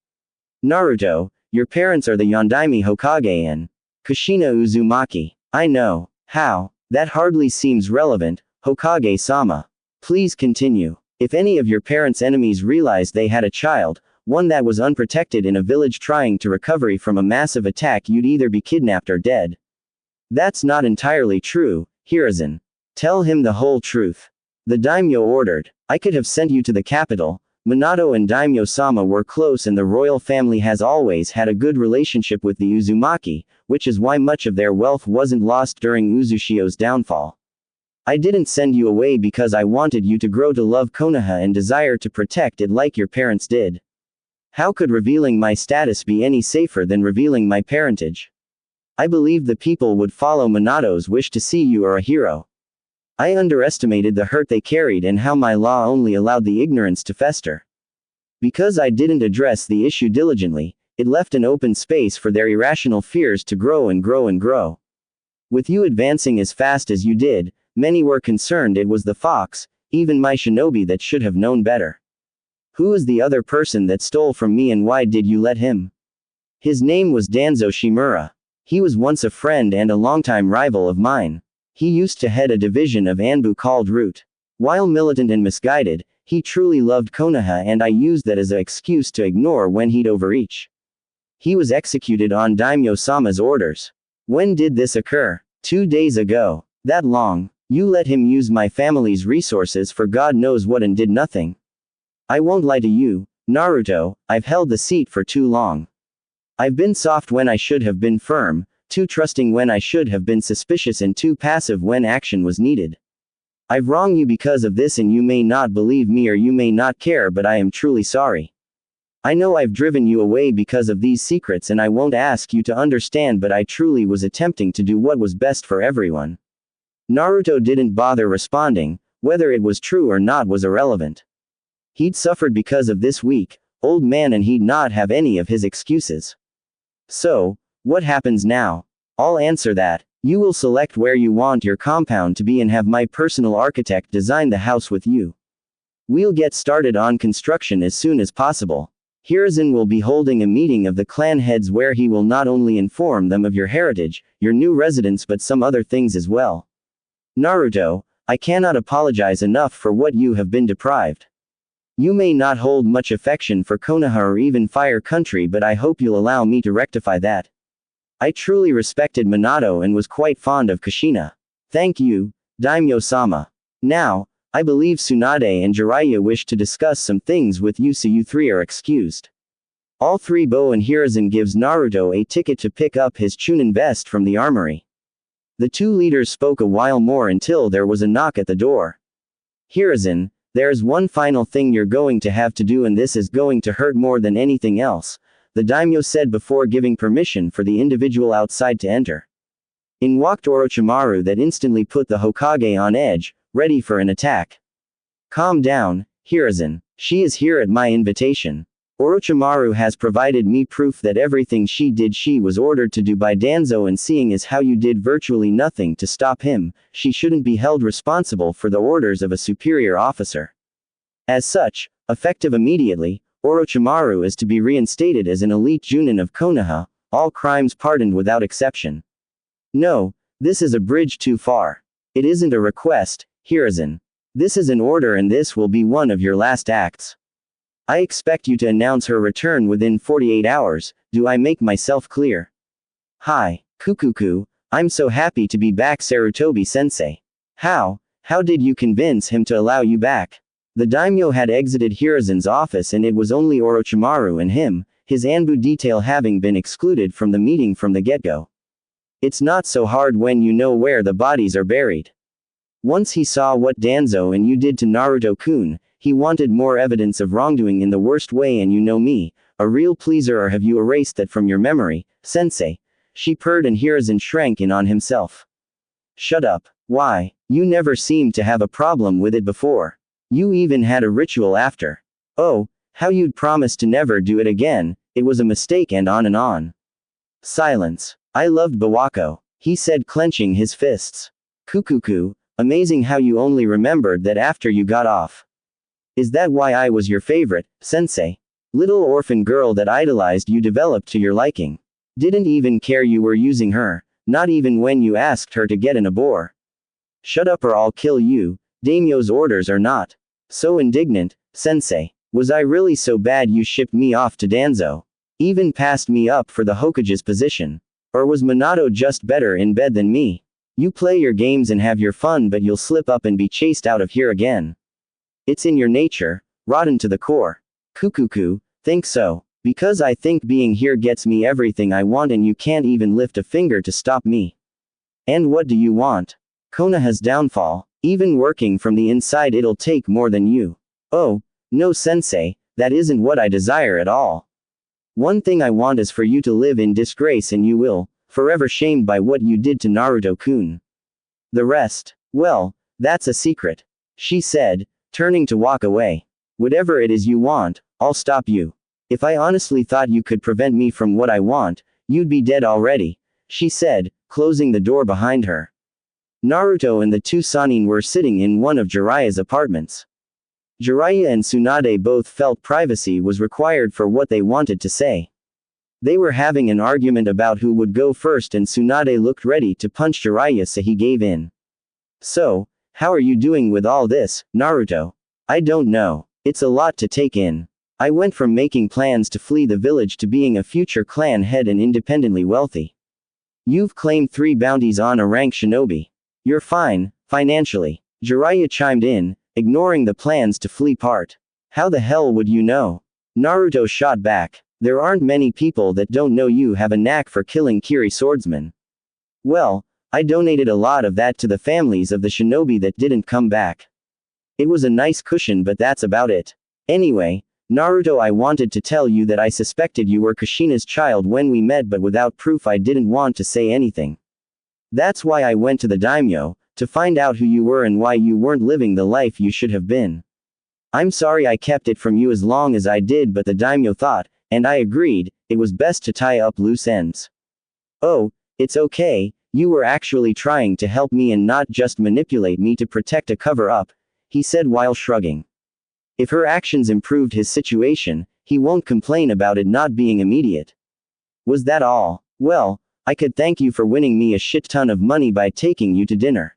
A: Naruto, your parents are the Yondaime Hokage and Kushina Uzumaki. I know. How? That hardly seems relevant, Hokage-sama. Please continue. If any of your parents' enemies realized they had a child, one that was unprotected in a village trying to recover from a massive attack, you'd either be kidnapped or dead. That's not entirely true, Hiruzen. Tell him the whole truth. The daimyo ordered. I could have sent you to the capital. Minato and Daimyo-sama were close and the royal family has always had a good relationship with the Uzumaki, which is why much of their wealth wasn't lost during Uzushio's downfall. I didn't send you away because I wanted you to grow to love Konoha and desire to protect it like your parents did. How could revealing my status be any safer than revealing my parentage? I believed the people would follow Minato's wish to see you are a hero. I underestimated the hurt they carried and how my law only allowed the ignorance to fester. Because I didn't address the issue diligently, it left an open space for their irrational fears to grow and grow and grow. With you advancing as fast as you did, many were concerned it was the fox, even my shinobi, that should have known better. Who is the other person that stole from me and why did you let him? His name was Danzo Shimura. He was once a friend and a longtime rival of mine. He used to head a division of Anbu called Root. While militant and misguided, he truly loved Konoha and I used that as an excuse to ignore when he'd overreach. He was executed on Daimyo-sama's orders. When did this occur? 2 days ago. That long? You let him use my family's resources for God knows what and did nothing. I won't lie to you, Naruto, I've held the seat for too long. I've been soft when I should have been firm, too trusting when I should have been suspicious, and too passive when action was needed. I've wronged you because of this, and you may not believe me or you may not care, but I am truly sorry. I know I've driven you away because of these secrets and I won't ask you to understand, but I truly was attempting to do what was best for everyone. Naruto didn't bother responding. Whether it was true or not was irrelevant. He'd suffered because of this weak, old man and he'd not have any of his excuses. So, what happens now? I'll answer that. You will select where you want your compound to be and have my personal architect design the house with you. We'll get started on construction as soon as possible. Hiruzen will be holding a meeting of the clan heads where he will not only inform them of your heritage, your new residence, but some other things as well. Naruto, I cannot apologize enough for what you have been deprived. You may not hold much affection for Konoha or even Fire Country, but I hope you'll allow me to rectify that. I truly respected Minato and was quite fond of Kushina. Thank you, Daimyo-sama. Now, I believe Tsunade and Jiraiya wish to discuss some things with you, so you three are excused. All three. Bo and Hiruzen gives Naruto a ticket to pick up his Chunin vest from the armory. The two leaders spoke a while more until there was a knock at the door. Hiruzen, there's one final thing you're going to have to do, and this is going to hurt more than anything else, the daimyo said before giving permission for the individual outside to enter. In walked Orochimaru, that instantly put the Hokage on edge, ready for an attack. Calm down, Hiruzen. She is here at my invitation. Orochimaru has provided me proof that everything she was ordered to do by Danzo, and seeing as how you did virtually nothing to stop him, she shouldn't be held responsible for the orders of a superior officer. As such, effective immediately, Orochimaru is to be reinstated as an elite Junin of Konoha, all crimes pardoned without exception. No, this is a bridge too far. It isn't a request, Hiruzen. This is an order, and this will be one of your last acts. I expect you to announce her return within 48 hours, do I make myself clear? Hi, Kukuku, I'm so happy to be back, Sarutobi-sensei. How did you convince him to allow you back? The daimyo had exited Hiruzen's office, and it was only Orochimaru and him, his Anbu detail having been excluded from the meeting from the get-go. It's not so hard when you know where the bodies are buried. Once he saw what Danzo and you did to Naruto-kun, he wanted more evidence of wrongdoing in the worst way, and you know me, a real pleaser, or have you erased that from your memory, sensei? She purred, and Hiruzen shrank in on himself. Shut up. Why, you never seemed to have a problem with it before. You even had a ritual after. Oh, how you'd promised to never do it again, it was a mistake, and on and on. Silence. I loved Bawako, he said, clenching his fists. Kukuku, amazing how you only remembered that after you got off. Is that why I was your favorite, sensei? Little orphan girl that idolized you developed to your liking. Didn't even care you were using her, not even when you asked her to get in a bore. Shut up or I'll kill you, daimyo's orders are not. So indignant, sensei. Was I really so bad you shipped me off to Danzo? Even passed me up for the Hokage's position? Or was Minato just better in bed than me? You play your games and have your fun, but you'll slip up and be chased out of here again. It's in your nature, rotten to the core. Kukuku, think so? Because I think being here gets me everything I want, and you can't even lift a finger to stop me. And what do you want? Konoha's downfall. Even working from the inside it'll take more than you. Oh, no sensei, that isn't what I desire at all. One thing I want is for you to live in disgrace, and you will, forever shamed by what you did to Naruto-kun. The rest, well, that's a secret. She said, turning to walk away. Whatever it is you want, I'll stop you. If I honestly thought you could prevent me from what I want, you'd be dead already, she said, closing the door behind her. Naruto and the two Sannin were sitting in one of Jiraiya's apartments. Jiraiya and Tsunade both felt privacy was required for what they wanted to say. They were having an argument about who would go first, and Tsunade looked ready to punch Jiraiya, so he gave in. So, how are you doing with all this, Naruto? I don't know. It's a lot to take in. I went from making plans to flee the village to being a future clan head and independently wealthy. You've claimed 3 bounties on a rank shinobi. You're fine, financially. Jiraiya chimed in, ignoring the plans to flee part. How the hell would you know? Naruto shot back. There aren't many people that don't know you have a knack for killing Kiri swordsmen. Well, I donated a lot of that to the families of the shinobi that didn't come back. It was a nice cushion, but that's about it. Anyway, Naruto, I wanted to tell you that I suspected you were Kushina's child when we met, but without proof I didn't want to say anything. That's why I went to the daimyo, to find out who you were and why you weren't living the life you should have been. I'm sorry I kept it from you as long as I did, but the daimyo thought, and I agreed, it was best to tie up loose ends. Oh, it's okay, you were actually trying to help me and not just manipulate me to protect a cover-up, he said while shrugging. If her actions improved his situation, he won't complain about it not being immediate. Was that all? Well, I could thank you for winning me a shit ton of money by taking you to dinner.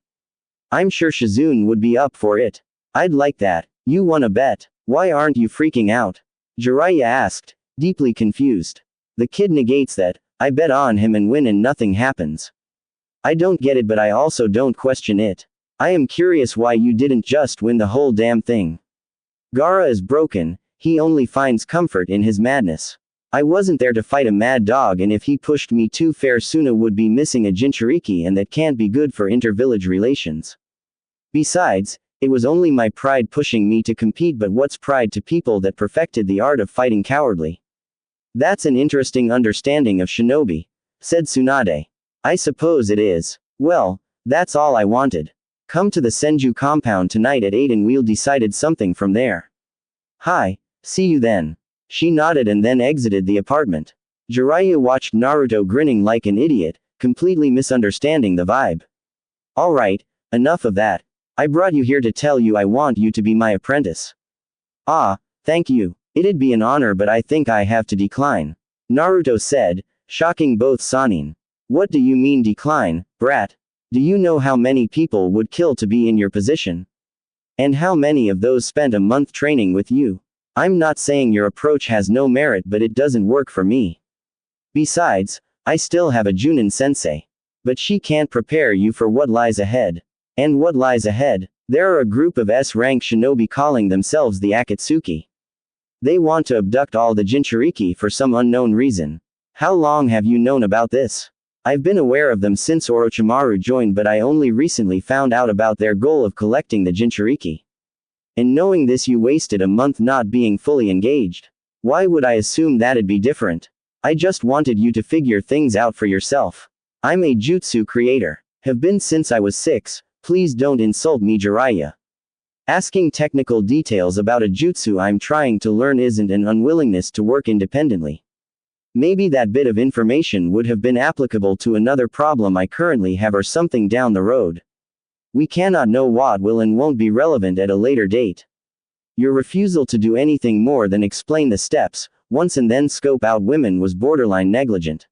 A: I'm sure Shizune would be up for it. I'd like that. You won a bet. Why aren't you freaking out? Jiraiya asked, deeply confused. The kid negates that. I bet on him and win and nothing happens. I don't get it, but I also don't question it. I am curious why you didn't just win the whole damn thing. Gaara is broken, he only finds comfort in his madness. I wasn't there to fight a mad dog, and if he pushed me too far Suna would be missing a Jinchuriki, and that can't be good for inter-village relations. Besides, it was only my pride pushing me to compete, but what's pride to people that perfected the art of fighting cowardly? That's an interesting understanding of shinobi, said Tsunade. I suppose it is. Well, that's all I wanted. Come to the Senju compound tonight at 8 and we'll decide something from there. Hi, see you then. She nodded and then exited the apartment. Jiraiya watched Naruto grinning like an idiot, completely misunderstanding the vibe. Alright, enough of that. I brought you here to tell you I want you to be my apprentice. Ah, thank you. It'd be an honor, but I think I have to decline. Naruto said, shocking both Sannin. What do you mean decline, brat? Do you know how many people would kill to be in your position? And how many of those spent a month training with you? I'm not saying your approach has no merit, but it doesn't work for me. Besides, I still have a Junin sensei. But she can't prepare you for what lies ahead. And what lies ahead? There are a group of S-rank shinobi calling themselves the Akatsuki. They want to abduct all the Jinchuriki for some unknown reason. How long have you known about this? I've been aware of them since Orochimaru joined, but I only recently found out about their goal of collecting the Jinchuriki. And knowing this, you wasted a month not being fully engaged. Why would I assume that'd be different? I just wanted you to figure things out for yourself. I'm a jutsu creator. Have been since I was 6, please don't insult me, Jiraiya. Asking technical details about a jutsu I'm trying to learn isn't an unwillingness to work independently. Maybe that bit of information would have been applicable to another problem I currently have or something down the road. We cannot know what will and won't be relevant at a later date. Your refusal to do anything more than explain the steps, once and then scope out women was borderline negligent.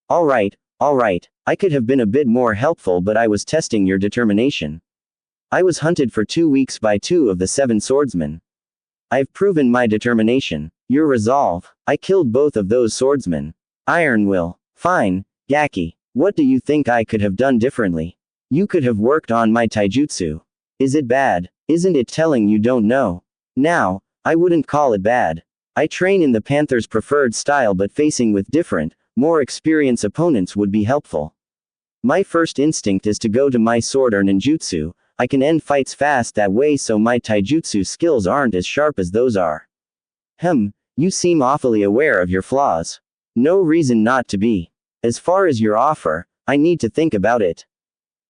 A: Alright, I could have been a bit more helpful, but I was testing your determination. I was hunted for 2 weeks by 2 of the 7 swordsmen. I've proven my determination. Your resolve. I killed both of those swordsmen. Iron will. Fine, Gaki. What do you think I could have done differently? You could have worked on my taijutsu. Is it bad? Isn't it telling you don't know? Now, I wouldn't call it bad. I train in the Panther's preferred style, but facing with different, more experienced opponents would be helpful. My first instinct is to go to my sword or ninjutsu. I can end fights fast that way, so my taijutsu skills aren't as sharp as those are. You seem awfully aware of your flaws. No reason not to be. As far as your offer, I need to think about it.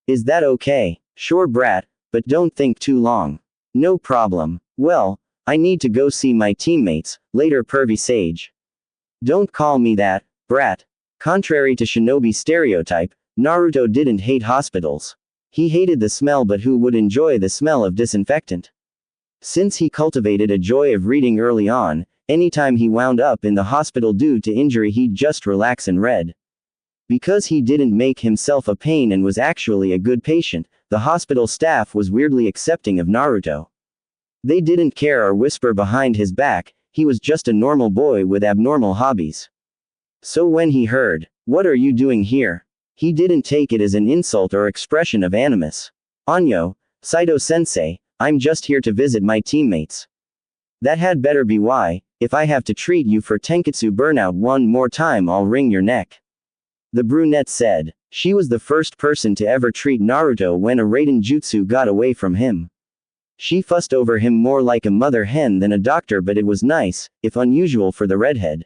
A: Is that okay? Sure, brat, but don't think too long. No problem. Well, I need to go see my teammates, later pervy sage. Don't call me that, brat. Contrary to shinobi stereotype, Naruto didn't hate hospitals. He hated the smell, but who would enjoy the smell of disinfectant? Since he cultivated a joy of reading early on, anytime he wound up in the hospital due to injury he'd just relax and read. Because he didn't make himself a pain and was actually a good patient, the hospital staff was weirdly accepting of Naruto. They didn't care or whisper behind his back, he was just a normal boy with abnormal hobbies. So when he heard, "What are you doing here?" he didn't take it as an insult or expression of animus. "Anyo, Saito-sensei, I'm just here to visit my teammates." That had better be why. If I have to treat you for Tenketsu burnout one more time, I'll wring your neck. The brunette said. She was the first person to ever treat Naruto when a Raiden jutsu got away from him. She fussed over him more like a mother hen than a doctor, but it was nice, if unusual for the redhead.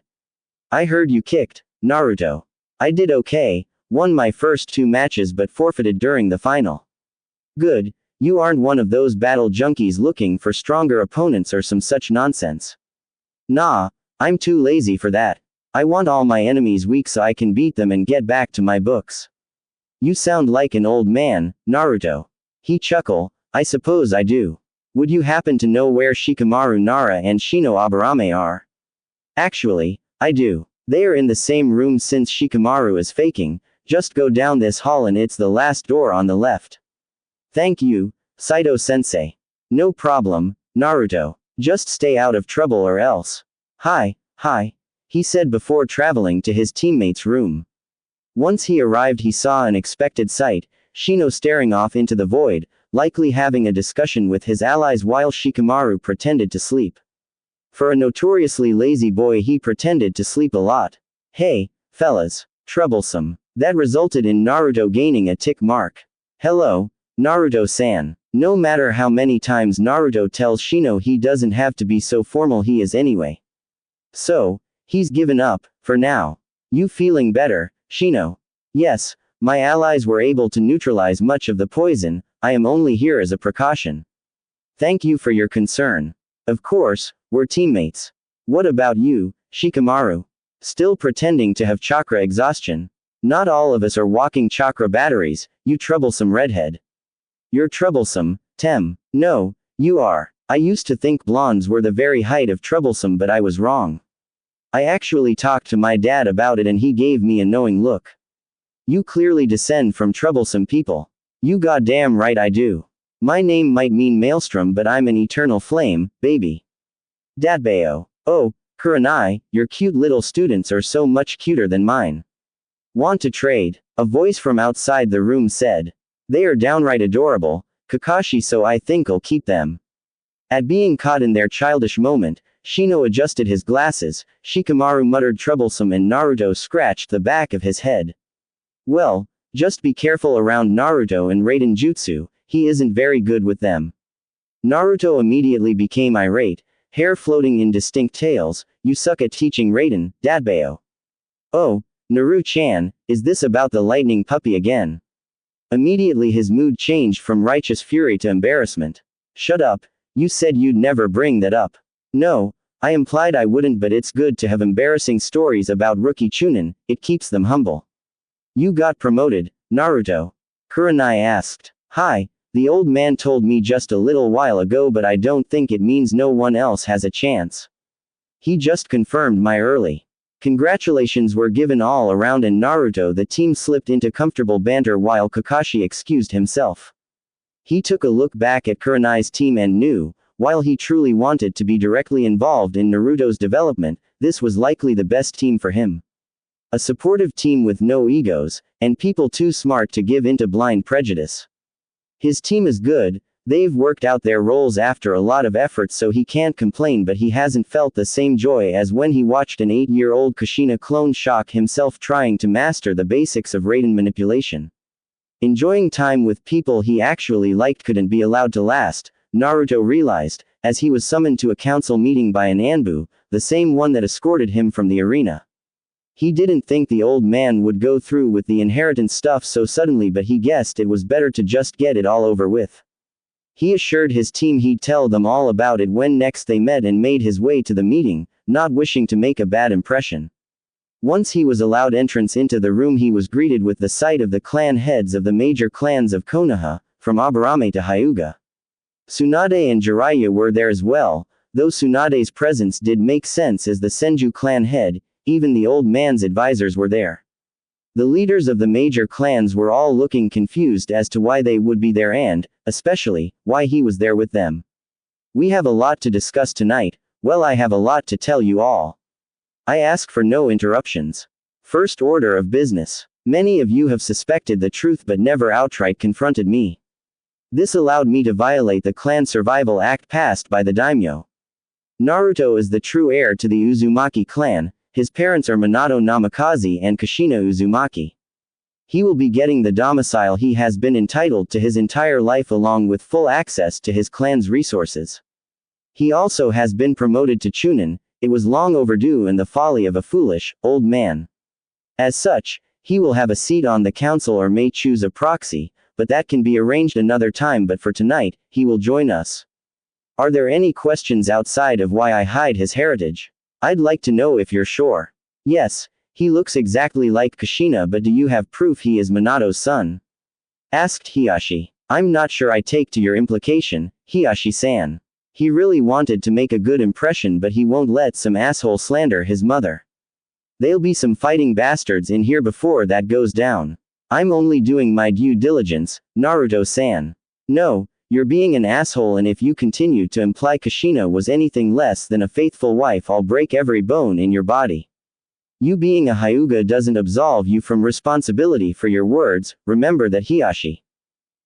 A: "I heard you kicked, Naruto." "I did okay, won my first 2 matches but forfeited during the final." "Good, you aren't one of those battle junkies looking for stronger opponents or some such nonsense." "Nah, I'm too lazy for that. I want all my enemies weak so I can beat them and get back to my books." "You sound like an old man, Naruto." He chuckled. "I suppose I do. Would you happen to know where Shikamaru Nara and Shino Aburame are?" "Actually, I do. They are in the same room since Shikamaru is faking. Just go down this hall and it's the last door on the left." "Thank you, Saito-sensei." "No problem, Naruto. Just stay out of trouble or else." Hi, he said before traveling to his teammate's room. Once he arrived, he saw an unexpected sight, Shino staring off into the void, likely having a discussion with his allies while Shikamaru pretended to sleep. For a notoriously lazy boy, he pretended to sleep a lot. Hey, fellas. Troublesome. That resulted in Naruto gaining a tick mark. Hello, Naruto-san. No matter how many times Naruto tells Shino he doesn't have to be so formal, he is anyway. So, he's given up, for now. You feeling better, Shino? Yes, my allies were able to neutralize much of the poison, I am only here as a precaution. Thank you for your concern. Of course, we're teammates. What about you, Shikamaru? Still pretending to have chakra exhaustion? Not all of us are walking chakra batteries, you troublesome redhead. You're troublesome, Tem. No, you are. I used to think blondes were the very height of troublesome, but I was wrong. I actually talked to my dad about it and he gave me a knowing look. You clearly descend from troublesome people. You goddamn right I do. My name might mean maelstrom, but I'm an eternal flame, baby. Datbeo. Oh, Kurenai, your cute little students are so much cuter than mine. Want to trade? A voice from outside the room said. They are downright adorable, Kakashi, so I think I'll keep them. At being caught in their childish moment, Shino adjusted his glasses, Shikamaru muttered troublesome, and Naruto scratched the back of his head. Well, just be careful around Naruto and Raiden Jutsu, he isn't very good with them. Naruto immediately became irate, hair floating in distinct tails. You suck at teaching Raiden, Datbeo. Oh, Naru-chan, is this about the lightning puppy again? Immediately his mood changed from righteous fury to embarrassment. Shut up, you said you'd never bring that up. No, I implied I wouldn't, but it's good to have embarrassing stories about rookie Chunin, it keeps them humble. You got promoted, Naruto? Kurenai asked. Hi, the old man told me just a little while ago, but I don't think it means no one else has a chance. He just confirmed my early. Congratulations were given all around, and Naruto the team slipped into comfortable banter while Kakashi excused himself. He took a look back at Kurenai's team and knew, while he truly wanted to be directly involved in Naruto's development, this was likely the best team for him. A supportive team with no egos, and people too smart to give into blind prejudice. His team is good, they've worked out their roles after a lot of effort, so he can't complain, but he hasn't felt the same joy as when he watched an 8-year-old Kushina clone shock himself trying to master the basics of Raiden manipulation. Enjoying time with people he actually liked couldn't be allowed to last, Naruto realized, as he was summoned to a council meeting by an Anbu, the same one that escorted him from the arena. He didn't think the old man would go through with the inheritance stuff so suddenly, but he guessed it was better to just get it all over with. He assured his team he'd tell them all about it when next they met and made his way to the meeting, not wishing to make a bad impression. Once he was allowed entrance into the room, he was greeted with the sight of the clan heads of the major clans of Konoha, from Aburame to Hyuga. Tsunade and Jiraiya were there as well, though Tsunade's presence did make sense as the Senju clan head. Even the old man's advisors were there. The leaders of the major clans were all looking confused as to why they would be there and, especially, why he was there with them. We have a lot to discuss tonight. Well, I have a lot to tell you all. I ask for no interruptions. First order of business. Many of you have suspected the truth but never outright confronted me. This allowed me to violate the Clan Survival Act passed by the daimyo. Naruto is the true heir to the Uzumaki clan. His parents are Minato Namikaze and Kushina Uzumaki. He will be getting the domicile he has been entitled to his entire life, along with full access to his clan's resources. He also has been promoted to Chunin. It was long overdue and the folly of a foolish, old man. As such, he will have a seat on the council or may choose a proxy, but that can be arranged another time. But for tonight, he will join us. Are there any questions outside of why I hide his heritage? I'd like to know if you're sure. Yes, he looks exactly like Kushina, but do you have proof he is Minato's son? Asked Hiyashi. I'm not sure I take to your implication, Hiyashi-san. He really wanted to make a good impression, but he won't let some asshole slander his mother. There'll be some fighting bastards in here before that goes down. I'm only doing my due diligence, Naruto-san. No, you're being an asshole, and if you continue to imply Kushina was anything less than a faithful wife, I'll break every bone in your body. You being a Hyuga doesn't absolve you from responsibility for your words, remember that, Hiyashi.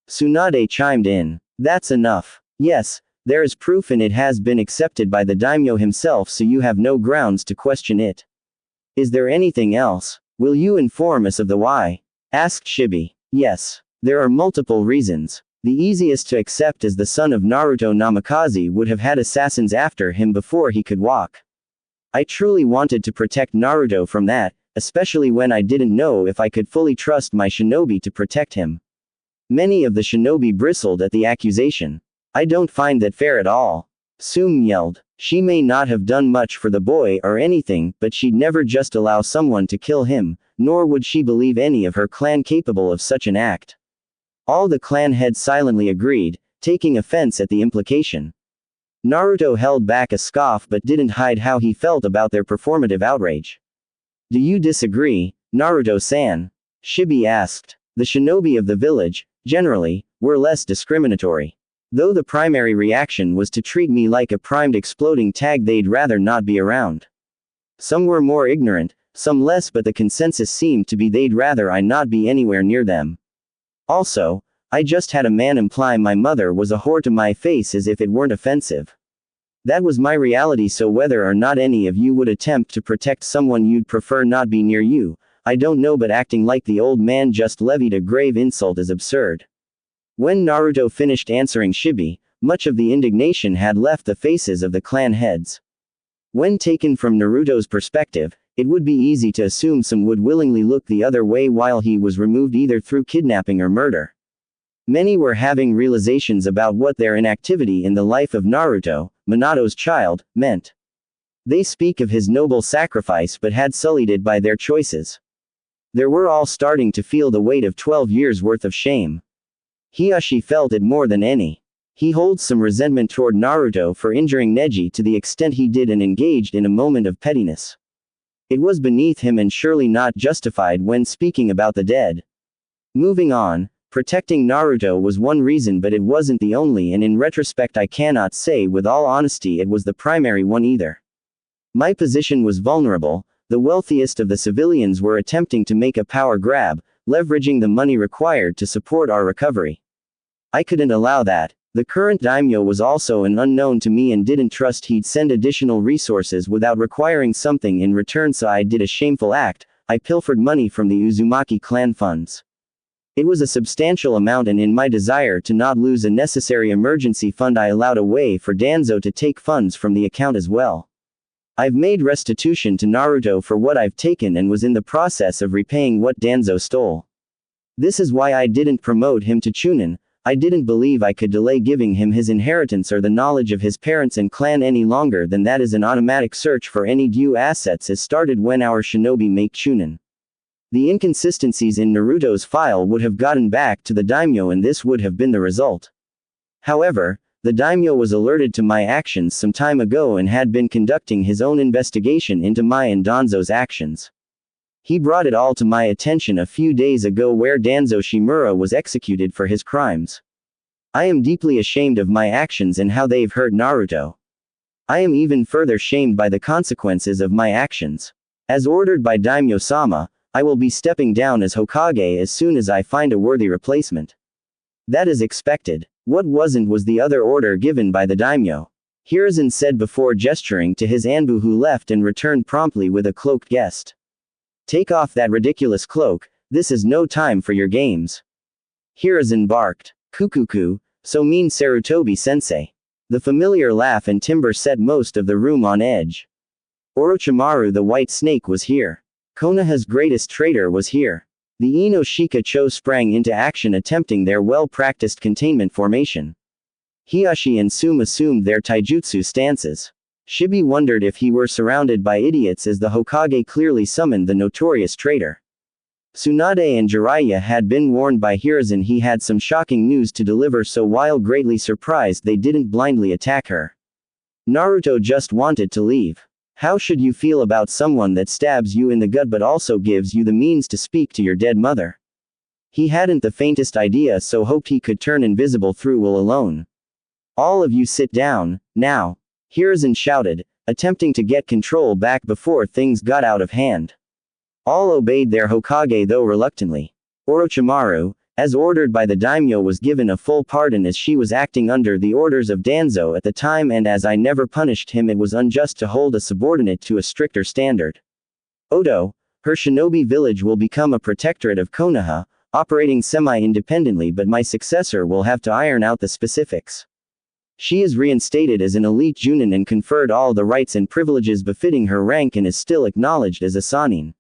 A: Tsunade chimed in. That's enough. Yes, there is proof and it has been accepted by the daimyo himself, so you have no grounds to question it. Is there anything else? Will you inform us of the why? Asked Shibi. Yes. There are multiple reasons. The easiest to accept is the son of Naruto Namikaze would have had assassins after him before he could walk. I truly wanted to protect Naruto from that, especially when I didn't know if I could fully trust my shinobi to protect him. Many of the shinobi bristled at the accusation. I don't find that fair at all. Sum yelled. She may not have done much for the boy or anything, but she'd never just allow someone to kill him, nor would she believe any of her clan capable of such an act. All the clan heads silently agreed, taking offense at the implication. Naruto held back a scoff but didn't hide how he felt about their performative outrage. Do you disagree, Naruto-san? Shibi asked. The shinobi of the village, generally, were less discriminatory. Though the primary reaction was to treat me like a primed exploding tag they'd rather not be around. Some were more ignorant, some less, but the consensus seemed to be they'd rather I not be anywhere near them. Also, I just had a man imply my mother was a whore to my face as if it weren't offensive. That was my reality, so whether or not any of you would attempt to protect someone you'd prefer not be near you, I don't know, but acting like the old man just levied a grave insult is absurd. When Naruto finished answering Shibi, much of the indignation had left the faces of the clan heads. When taken from Naruto's perspective, it would be easy to assume some would willingly look the other way while he was removed either through kidnapping or murder. Many were having realizations about what their inactivity in the life of Naruto, Minato's child, meant. They speak of his noble sacrifice but had sullied it by their choices. They were all starting to feel the weight of 12 years' worth of shame. Hiashi felt it more than any. He holds some resentment toward Naruto for injuring Neji to the extent he did and engaged in a moment of pettiness. It was beneath him and surely not justified when speaking about the dead. Moving on, protecting Naruto was one reason, but it wasn't the only, and in retrospect I cannot say with all honesty it was the primary one either. My position was vulnerable. The wealthiest of the civilians were attempting to make a power grab, leveraging the money required to support our recovery. I couldn't allow that. The current daimyo was also an unknown to me and didn't trust he'd send additional resources without requiring something in return, so I did a shameful act. I pilfered money from the Uzumaki clan funds. It was a substantial amount, and in my desire to not lose a necessary emergency fund I allowed a way for Danzo to take funds from the account as well. I've made restitution to Naruto for what I've taken and was in the process of repaying what Danzo stole. This is why I didn't promote him to Chunin. I didn't believe I could delay giving him his inheritance or the knowledge of his parents and clan any longer than that. Is an automatic search for any due assets is started when our shinobi make Chunin. The inconsistencies in Naruto's file would have gotten back to the daimyo and this would have been the result. However, the daimyo was alerted to my actions some time ago and had been conducting his own investigation into my and Danzo's actions. He brought it all to my attention a few days ago, where Danzo Shimura was executed for his crimes. I am deeply ashamed of my actions and how they've hurt Naruto. I am even further shamed by the consequences of my actions. As ordered by Daimyo-sama, I will be stepping down as Hokage as soon as I find a worthy replacement. That is expected. What wasn't was the other order given by the daimyo. Hiruzen said before gesturing to his Anbu, who left and returned promptly with a cloaked guest. Take off that ridiculous cloak, this is no time for your games. Hiruzen barked. Kukuku, so mean Sarutobi-sensei. The familiar laugh and timbre set most of the room on edge. Orochimaru the White Snake was here. Konoha's greatest traitor was here. The Ino Shika-cho sprang into action, attempting their well-practiced containment formation. Hiashi and Sum assumed their taijutsu stances. Shibi wondered if he were surrounded by idiots, as the Hokage clearly summoned the notorious traitor. Tsunade and Jiraiya had been warned by Hiruzen he had some shocking news to deliver, so while greatly surprised they didn't blindly attack her. Naruto just wanted to leave. How should you feel about someone that stabs you in the gut but also gives you the means to speak to your dead mother? He hadn't the faintest idea, so hoped he could turn invisible through will alone. All of you sit down, now. Hiruzen shouted, attempting to get control back before things got out of hand. All obeyed their Hokage, though reluctantly. Orochimaru, as ordered by the daimyo, was given a full pardon as she was acting under the orders of Danzo at the time, and as I never punished him, it was unjust to hold a subordinate to a stricter standard. Odo, her shinobi village will become a protectorate of Konoha, operating semi-independently, but my successor will have to iron out the specifics. She is reinstated as an elite Junin and conferred all the rights and privileges befitting her rank and is still acknowledged as a Sannin.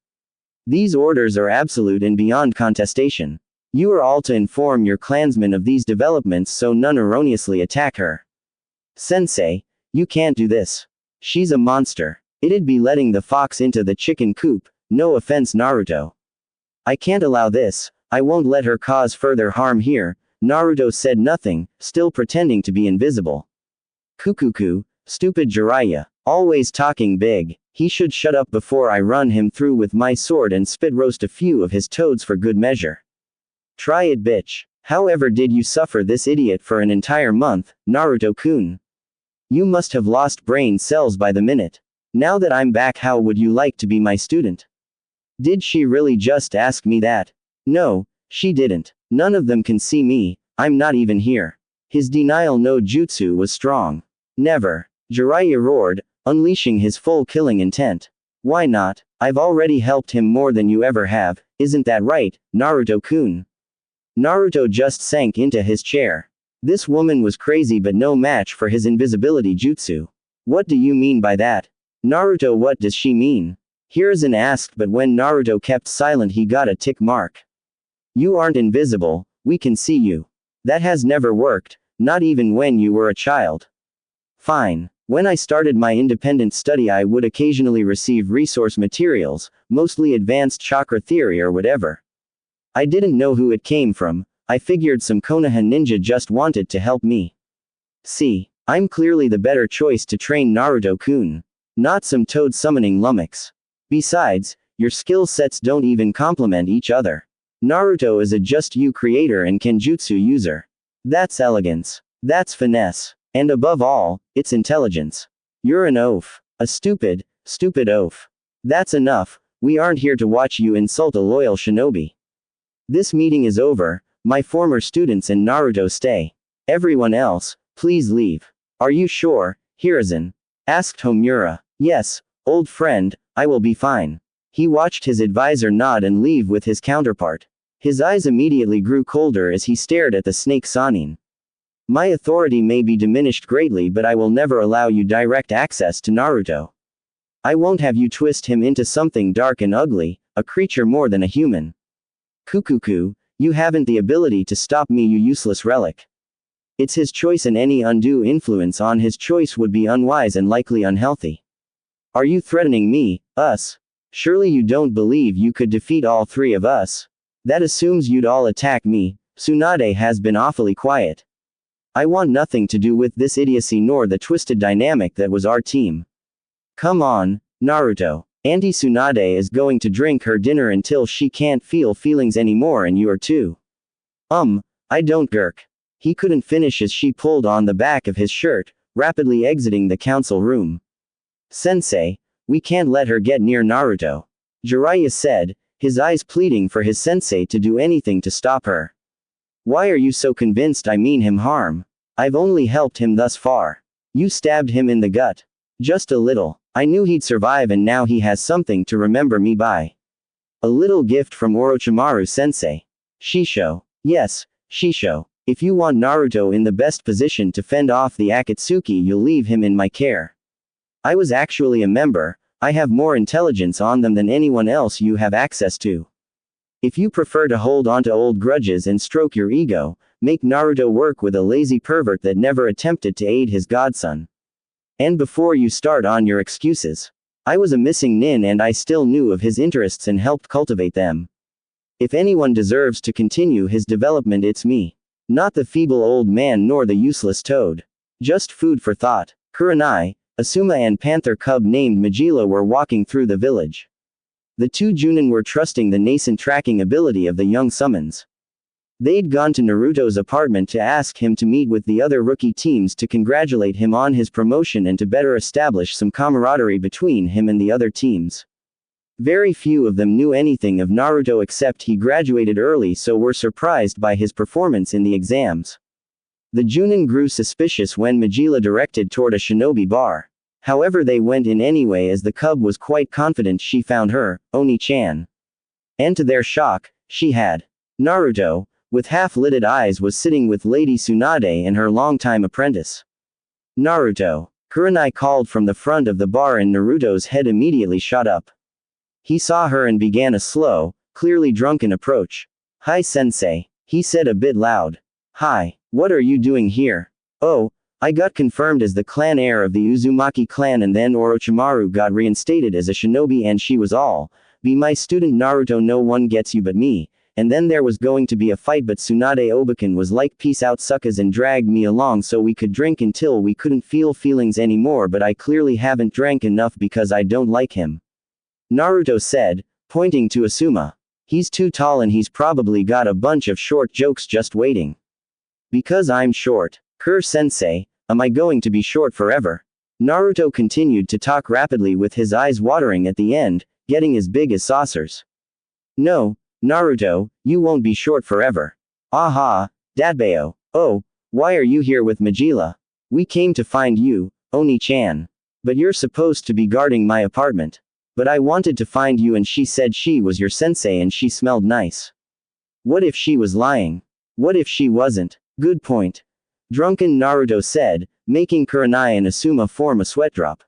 A: These orders are absolute and beyond contestation. You are all to inform your clansmen of these developments so none erroneously attack her. Sensei, you can't do this. She's a monster. It'd be letting the fox into the chicken coop, no offense Naruto. I can't allow this. I won't let her cause further harm here. Naruto said nothing, still pretending to be invisible. Kukuku, stupid Jiraiya, always talking big. He should shut up before I run him through with my sword and spit roast a few of his toads for good measure. Try it, bitch. However did you suffer this idiot for an entire month, Naruto-kun? You must have lost brain cells by the minute. Now that I'm back, how would you like to be my student? Did she really just ask me that? No, she didn't. None of them can see me, I'm not even here. His denial no jutsu was strong. Never. Jiraiya roared, unleashing his full killing intent. Why not? I've already helped him more than you ever have, isn't that right, Naruto-kun? Naruto just sank into his chair. This woman was crazy but no match for his invisibility jutsu. What do you mean by that? Naruto, what does she mean? Hiruzen asked, but when Naruto kept silent he got a tick mark. You aren't invisible, we can see you. That has never worked, not even when you were a child. Fine. When I started my independent study I would occasionally receive resource materials, mostly advanced chakra theory or whatever. I didn't know who it came from, I figured some Konoha ninja just wanted to help me. See, I'm clearly the better choice to train Naruto-kun. Not some toad summoning lummox. Besides, your skill sets don't even complement each other. Naruto is a just you creator and kenjutsu user. That's elegance. That's finesse. And above all, it's intelligence. You're an oaf. A stupid oaf. That's enough, we aren't here to watch you insult a loyal shinobi. This meeting is over, my former students and Naruto stay. Everyone else, please leave. Are you sure, Hiruzen? Asked Homura. Yes, old friend, I will be fine. He watched his advisor nod and leave with his counterpart. His eyes immediately grew colder as he stared at the snake Sannin. My authority may be diminished greatly, but I will never allow you direct access to Naruto. I won't have you twist him into something dark and ugly, a creature more than a human. Kukuku, you haven't the ability to stop me, you useless relic. It's his choice and any undue influence on his choice would be unwise and likely unhealthy. Are you threatening me, us? Surely you don't believe you could defeat all three of us? That assumes you'd all attack me. Tsunade has been awfully quiet. I want nothing to do with this idiocy nor the twisted dynamic that was our team. Come on, Naruto. Auntie Tsunade is going to drink her dinner until she can't feel feelings anymore and you are too. I don't Gurk. He couldn't finish as she pulled on the back of his shirt, rapidly exiting the council room. Sensei, we can't let her get near Naruto. Jiraiya said, his eyes pleading for his sensei to do anything to stop her. Why are you so convinced I mean him harm? I've only helped him thus far. You stabbed him in the gut. Just a little. I knew he'd survive and now he has something to remember me by. A little gift from Orochimaru sensei. Shisho. Yes, Shisho. If you want Naruto in the best position to fend off the Akatsuki, you'll leave him in my care. I was actually a member. I have more intelligence on them than anyone else you have access to. If you prefer to hold on to old grudges and stroke your ego, make Naruto work with a lazy pervert that never attempted to aid his godson. And before you start on your excuses, I was a missing nin and I still knew of his interests and helped cultivate them. If anyone deserves to continue his development, it's me. Not the feeble old man nor the useless toad. Just food for thought. Kurenai, Asuma and Panther Cub named Majila were walking through the village. The two Junin were trusting the nascent tracking ability of the young summons. They'd gone to Naruto's apartment to ask him to meet with the other rookie teams to congratulate him on his promotion and to better establish some camaraderie between him and the other teams. Very few of them knew anything of Naruto except he graduated early, so were surprised by his performance in the exams. The Junin grew suspicious when Majila directed toward a shinobi bar. However, they went in anyway as the cub was quite confident she found her, Oni-chan. And to their shock, she had. Naruto, with half-lidded eyes, was sitting with Lady Tsunade and her longtime apprentice. Naruto. Kurenai called from the front of the bar and Naruto's head immediately shot up. He saw her and began a slow, clearly drunken approach. "Hi sensei," he said a bit loud. "Hi, what are you doing here?" "Oh, I got confirmed as the clan heir of the Uzumaki clan and then Orochimaru got reinstated as a shinobi and she was all, be my student Naruto, no one gets you but me. And then there was going to be a fight but Tsunade Obaken was like peace out suckers and dragged me along so we could drink until we couldn't feel feelings anymore, but I clearly haven't drank enough because I don't like him," Naruto said, pointing to Asuma. "He's too tall and he's probably got a bunch of short jokes just waiting." "Because I'm short. Sensei, am I going to be short forever?" Naruto continued to talk rapidly with his eyes watering at the end, getting as big as saucers. "No, Naruto, you won't be short forever." "Aha, Datbeo. Oh, why are you here with Majila?" "We came to find you, Oni-chan. But you're supposed to be guarding my apartment." "But I wanted to find you and she said she was your sensei and she smelled nice." "What if she was lying? What if she wasn't?" "Good point," drunken Naruto said, making Kurenai and Asuma form a sweat drop.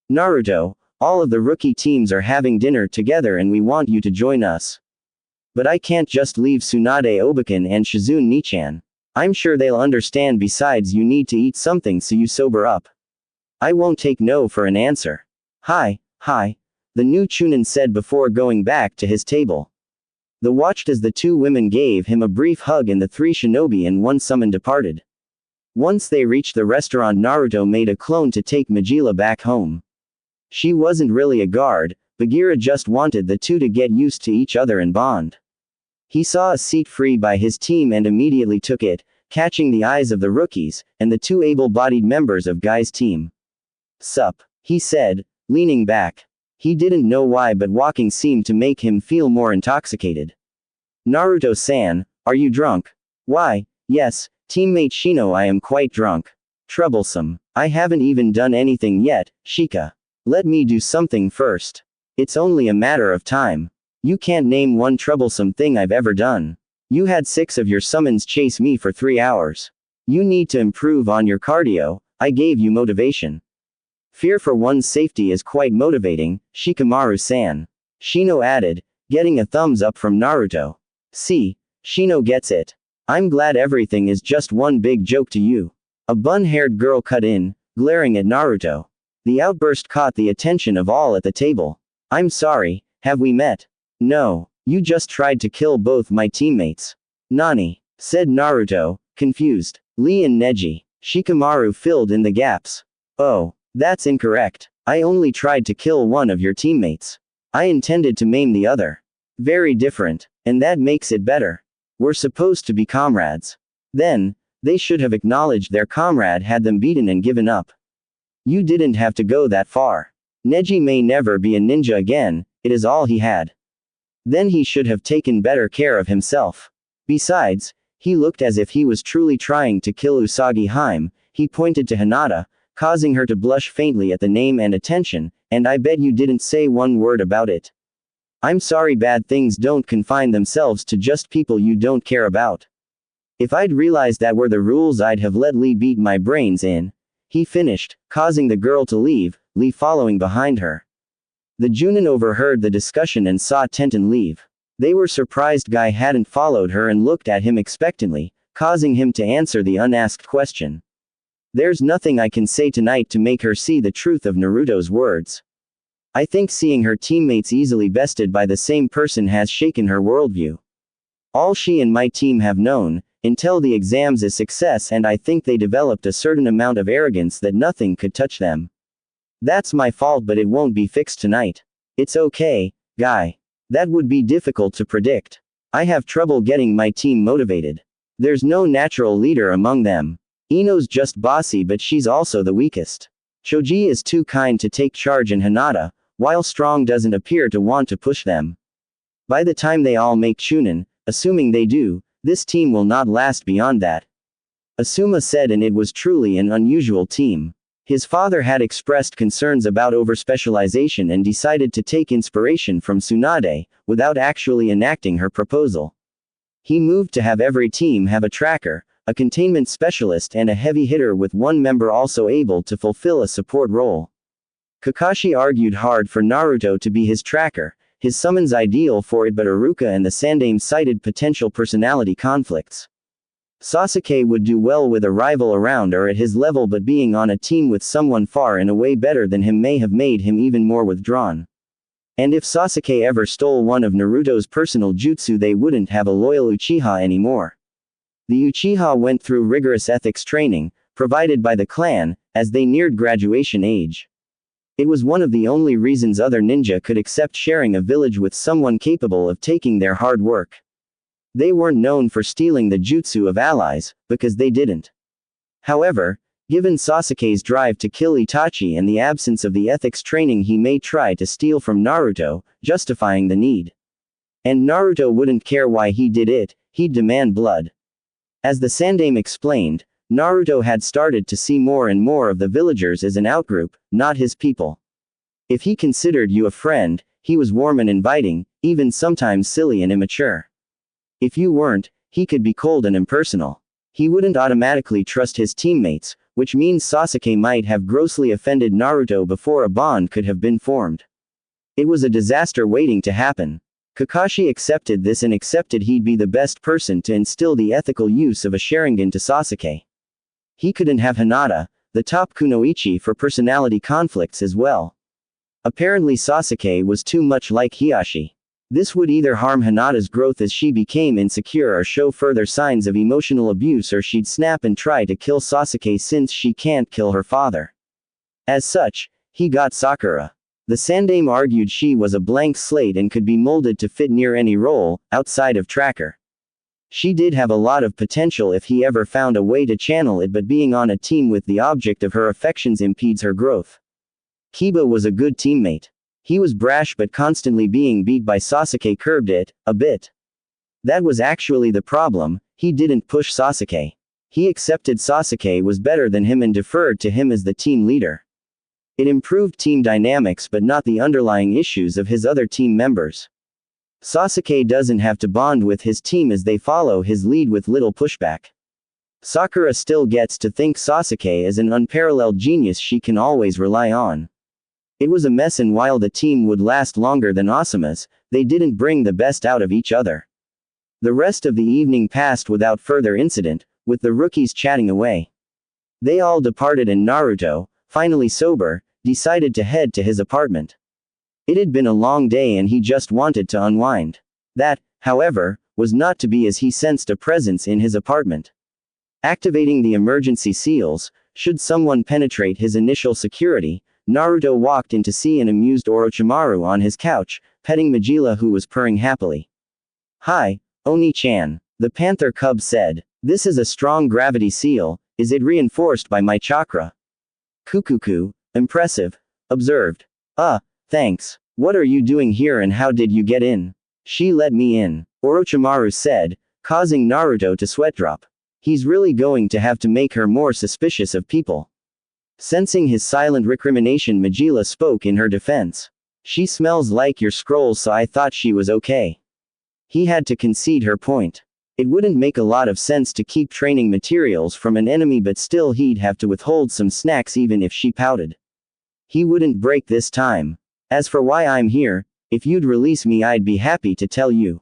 A: "Naruto, all of the rookie teams are having dinner together and we want you to join us." "But I can't just leave Tsunade Obaken and Shizune Nichan. I'm sure they'll understand, besides you need to eat something so you sober up." "I won't take no for an answer." Hi, the new Chunin said before going back to his table. They watched as the two women gave him a brief hug and the three shinobi and one summon departed. Once they reached the restaurant, Naruto made a clone to take Majila back home. She wasn't really a guard, Bagheera just wanted the two to get used to each other and bond. He saw a seat free by his team and immediately took it, catching the eyes of the rookies, and the two able-bodied members of Guy's team. "Sup," he said, leaning back. He didn't know why, but walking seemed to make him feel more intoxicated. "Naruto-san, are you drunk?" "Why, yes, teammate Shino, I am quite drunk." "Troublesome. I haven't even done anything yet, Shika. Let me do something first. It's only a matter of time. You can't name one troublesome thing I've ever done. You had 6 of your summons chase me for 3 hours. You need to improve on your cardio, I gave you motivation. Fear for one's safety is quite motivating, Shikamaru-san." Shino added, getting a thumbs up from Naruto. "See, Shino gets it. I'm glad everything is just one big joke to you." A bun-haired girl cut in, glaring at Naruto. The outburst caught the attention of all at the table. "I'm sorry, have we met?" "No, you just tried to kill both my teammates." "Nani?" said Naruto, confused. "Lee and Neji." Shikamaru filled in the gaps. "Oh, that's incorrect. I only tried to kill one of your teammates. I intended to maim the other." "Very different. And that makes it better. We're supposed to be comrades." Then, they should have acknowledged their comrade had them beaten and given up. You didn't have to go that far. Neji may never be a ninja again, it is all he had. Then he should have taken better care of himself. Besides, he looked as if he was truly trying to kill Usagi Hime. He pointed to Hinata, causing her to blush faintly at the name and attention, and I bet you didn't say one word about it. "I'm sorry, bad things don't confine themselves to just people you don't care about. If I'd realized that were the rules, I'd have let Lee beat my brains in." He finished, causing the girl to leave, Lee following behind her. The Junin overheard the discussion and saw Tenten leave. They were surprised Guy hadn't followed her and looked at him expectantly, causing him to answer the unasked question. "There's nothing I can say tonight to make her see the truth of Naruto's words. I think seeing her teammates easily bested by the same person has shaken her worldview. All she and my team have known, until the exams, is success, and I think they developed a certain amount of arrogance that nothing could touch them. That's my fault, but it won't be fixed tonight. It's okay, Guy. That would be difficult to predict. I have trouble getting my team motivated. There's no natural leader among them. Ino's just bossy, but she's also the weakest. Choji is too kind to take charge, and Hinata, while strong doesn't appear to want to push them. By the time they all make Chunin, assuming they do, this team will not last beyond that. Asuma said, and it was truly an unusual team. His father had expressed concerns about overspecialization and decided to take inspiration from Tsunade, without actually enacting her proposal. He moved to have every team have a tracker, a containment specialist and a heavy hitter, with one member also able to fulfill a support role. Kakashi argued hard for Naruto to be his tracker, his summons ideal for it, but Iruka and the Sandaime cited potential personality conflicts. Sasuke would do well with a rival around or at his level, but being on a team with someone far and away better than him may have made him even more withdrawn. And if Sasuke ever stole one of Naruto's personal jutsu, they wouldn't have a loyal Uchiha anymore. The Uchiha went through rigorous ethics training, provided by the clan, as they neared graduation age. It was one of the only reasons other ninja could accept sharing a village with someone capable of taking their hard work. They weren't known for stealing the jutsu of allies, because they didn't. However, given Sasuke's drive to kill Itachi and the absence of the ethics training, he may try to steal from Naruto, justifying the need. And Naruto wouldn't care why he did it, he'd demand blood. As the Sandaime explained, Naruto had started to see more and more of the villagers as an outgroup, not his people. If he considered you a friend, he was warm and inviting, even sometimes silly and immature. If you weren't, he could be cold and impersonal. He wouldn't automatically trust his teammates, which means Sasuke might have grossly offended Naruto before a bond could have been formed. It was a disaster waiting to happen. Kakashi accepted this and accepted he'd be the best person to instill the ethical use of a Sharingan to Sasuke. He couldn't have Hinata, the top kunoichi, for personality conflicts as well. Apparently Sasuke was too much like Hiashi. This would either harm Hinata's growth as she became insecure or show further signs of emotional abuse, or she'd snap and try to kill Sasuke since she can't kill her father. As such, he got Sakura. The Sandaime argued she was a blank slate and could be molded to fit near any role, outside of tracker. She did have a lot of potential if he ever found a way to channel it, but being on a team with the object of her affections impedes her growth. Kiba was a good teammate. He was brash, but constantly being beat by Sasuke curbed it, a bit. That was actually the problem, he didn't push Sasuke. He accepted Sasuke was better than him and deferred to him as the team leader. It improved team dynamics but not the underlying issues of his other team members. Sasuke doesn't have to bond with his team as they follow his lead with little pushback. Sakura still gets to think Sasuke is an unparalleled genius she can always rely on. It was a mess, and while the team would last longer than Asuma's, they didn't bring the best out of each other. The rest of the evening passed without further incident, with the rookies chatting away. They all departed and Naruto, finally sober, decided to head to his apartment. It had been a long day and he just wanted to unwind. That, however, was not to be, as he sensed a presence in his apartment. Activating the emergency seals, should someone penetrate his initial security, Naruto walked in to see an amused Orochimaru on his couch, petting Majila, who was purring happily. "Hi, Oni-chan," the panther cub said. "This is a strong gravity seal, is it reinforced by my chakra?" Kukuku, impressive, observed. Thanks. What are you doing here and how did you get in?" "She let me in," Orochimaru said, causing Naruto to sweat drop. He's really going to have to make her more suspicious of people. Sensing his silent recrimination, Majila spoke in her defense. "She smells like your scrolls, so I thought she was okay." He had to concede her point. It wouldn't make a lot of sense to keep training materials from an enemy, but still he'd have to withhold some snacks even if she pouted. He wouldn't break this time. "As for why I'm here, if you'd release me I'd be happy to tell you."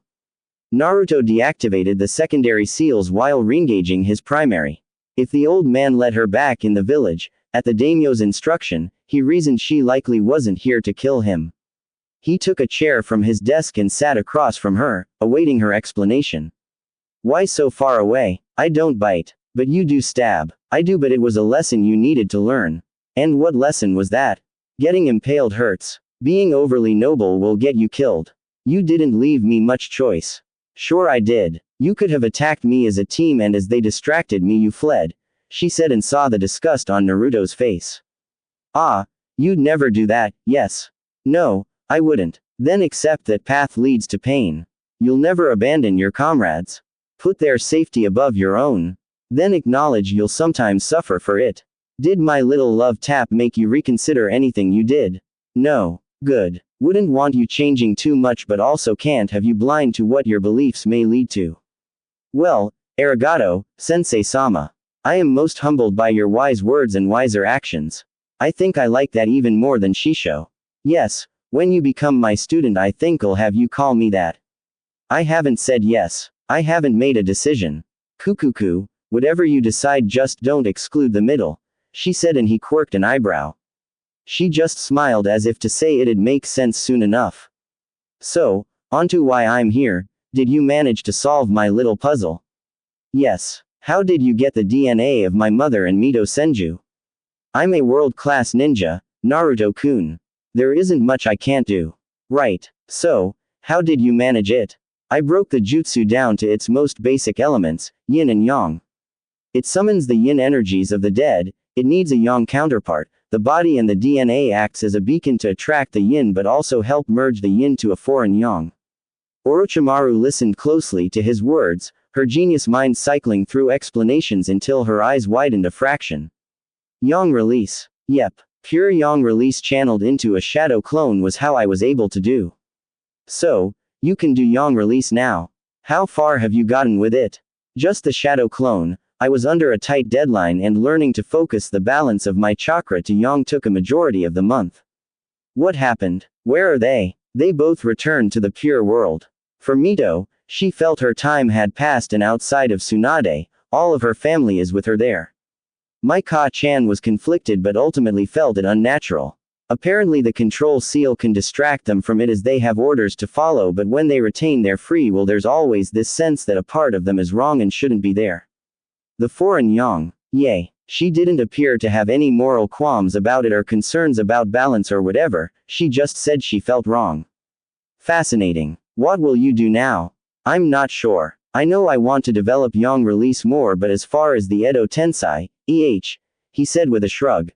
A: Naruto deactivated the secondary seals while reengaging his primary. If the old man let her back in the village, at the daimyo's instruction, he reasoned she likely wasn't here to kill him. He took a chair from his desk and sat across from her, awaiting her explanation. "Why so far away? I don't bite. But you do stab." "I do, but it was a lesson you needed to learn." "And what lesson was that?" "Getting impaled hurts. Being overly noble will get you killed. You didn't leave me much choice." "Sure I did. You could have attacked me as a team, and as they distracted me you fled," she said, and saw the disgust on Naruto's face. "Ah, you'd never do that, yes." No, I wouldn't. Then accept that path leads to pain. You'll never abandon your comrades. Put their safety above your own. Then acknowledge you'll sometimes suffer for it. Did my little love tap make you reconsider anything you did? No. Good. Wouldn't want you changing too much but also can't have you blind to what your beliefs may lead to. Well, arigato, sensei-sama. I am most humbled by your wise words and wiser actions. I think I like that even more than shisho. Yes, when you become my student I think I'll have you call me that. I haven't said yes. I haven't made a decision. Kukuku, whatever you decide just don't exclude the middle, she said and he quirked an eyebrow. She just smiled as if to say it'd make sense soon enough. So, onto why I'm here. Did you manage to solve my little puzzle? Yes. How did you get the DNA of my mother and Mito Senju? I'm a world-class ninja, Naruto-kun. There isn't much I can't do. Right. So, how did you manage it? I broke the jutsu down to its most basic elements, yin and yang. It summons the yin energies of the dead, it needs a yang counterpart, the body and the DNA acts as a beacon to attract the yin but also help merge the yin to a foreign yang. Orochimaru listened closely to his words, her genius mind cycling through explanations until her eyes widened a fraction. Yang release. Yep. Pure yang release channeled into a shadow clone was how I was able to do. So, you can do yang release now. How far have you gotten with it? Just the shadow clone. I was under a tight deadline and learning to focus the balance of my chakra to yang took a majority of the month. What happened? Where are they? They both returned to the pure world. For Mito, she felt her time had passed and outside of Tsunade, all of her family is with her there. Mai Ka-chan was conflicted but ultimately felt it unnatural. Apparently the control seal can distract them from it as they have orders to follow but when they retain their free will there's always this sense that a part of them is wrong and shouldn't be there. The foreign yang. Yay. She didn't appear to have any moral qualms about it or concerns about balance or whatever, she just said she felt wrong. Fascinating. What will you do now? I'm not sure. I know I want to develop yang release more but as far as the Edo Tensei, he said with a shrug.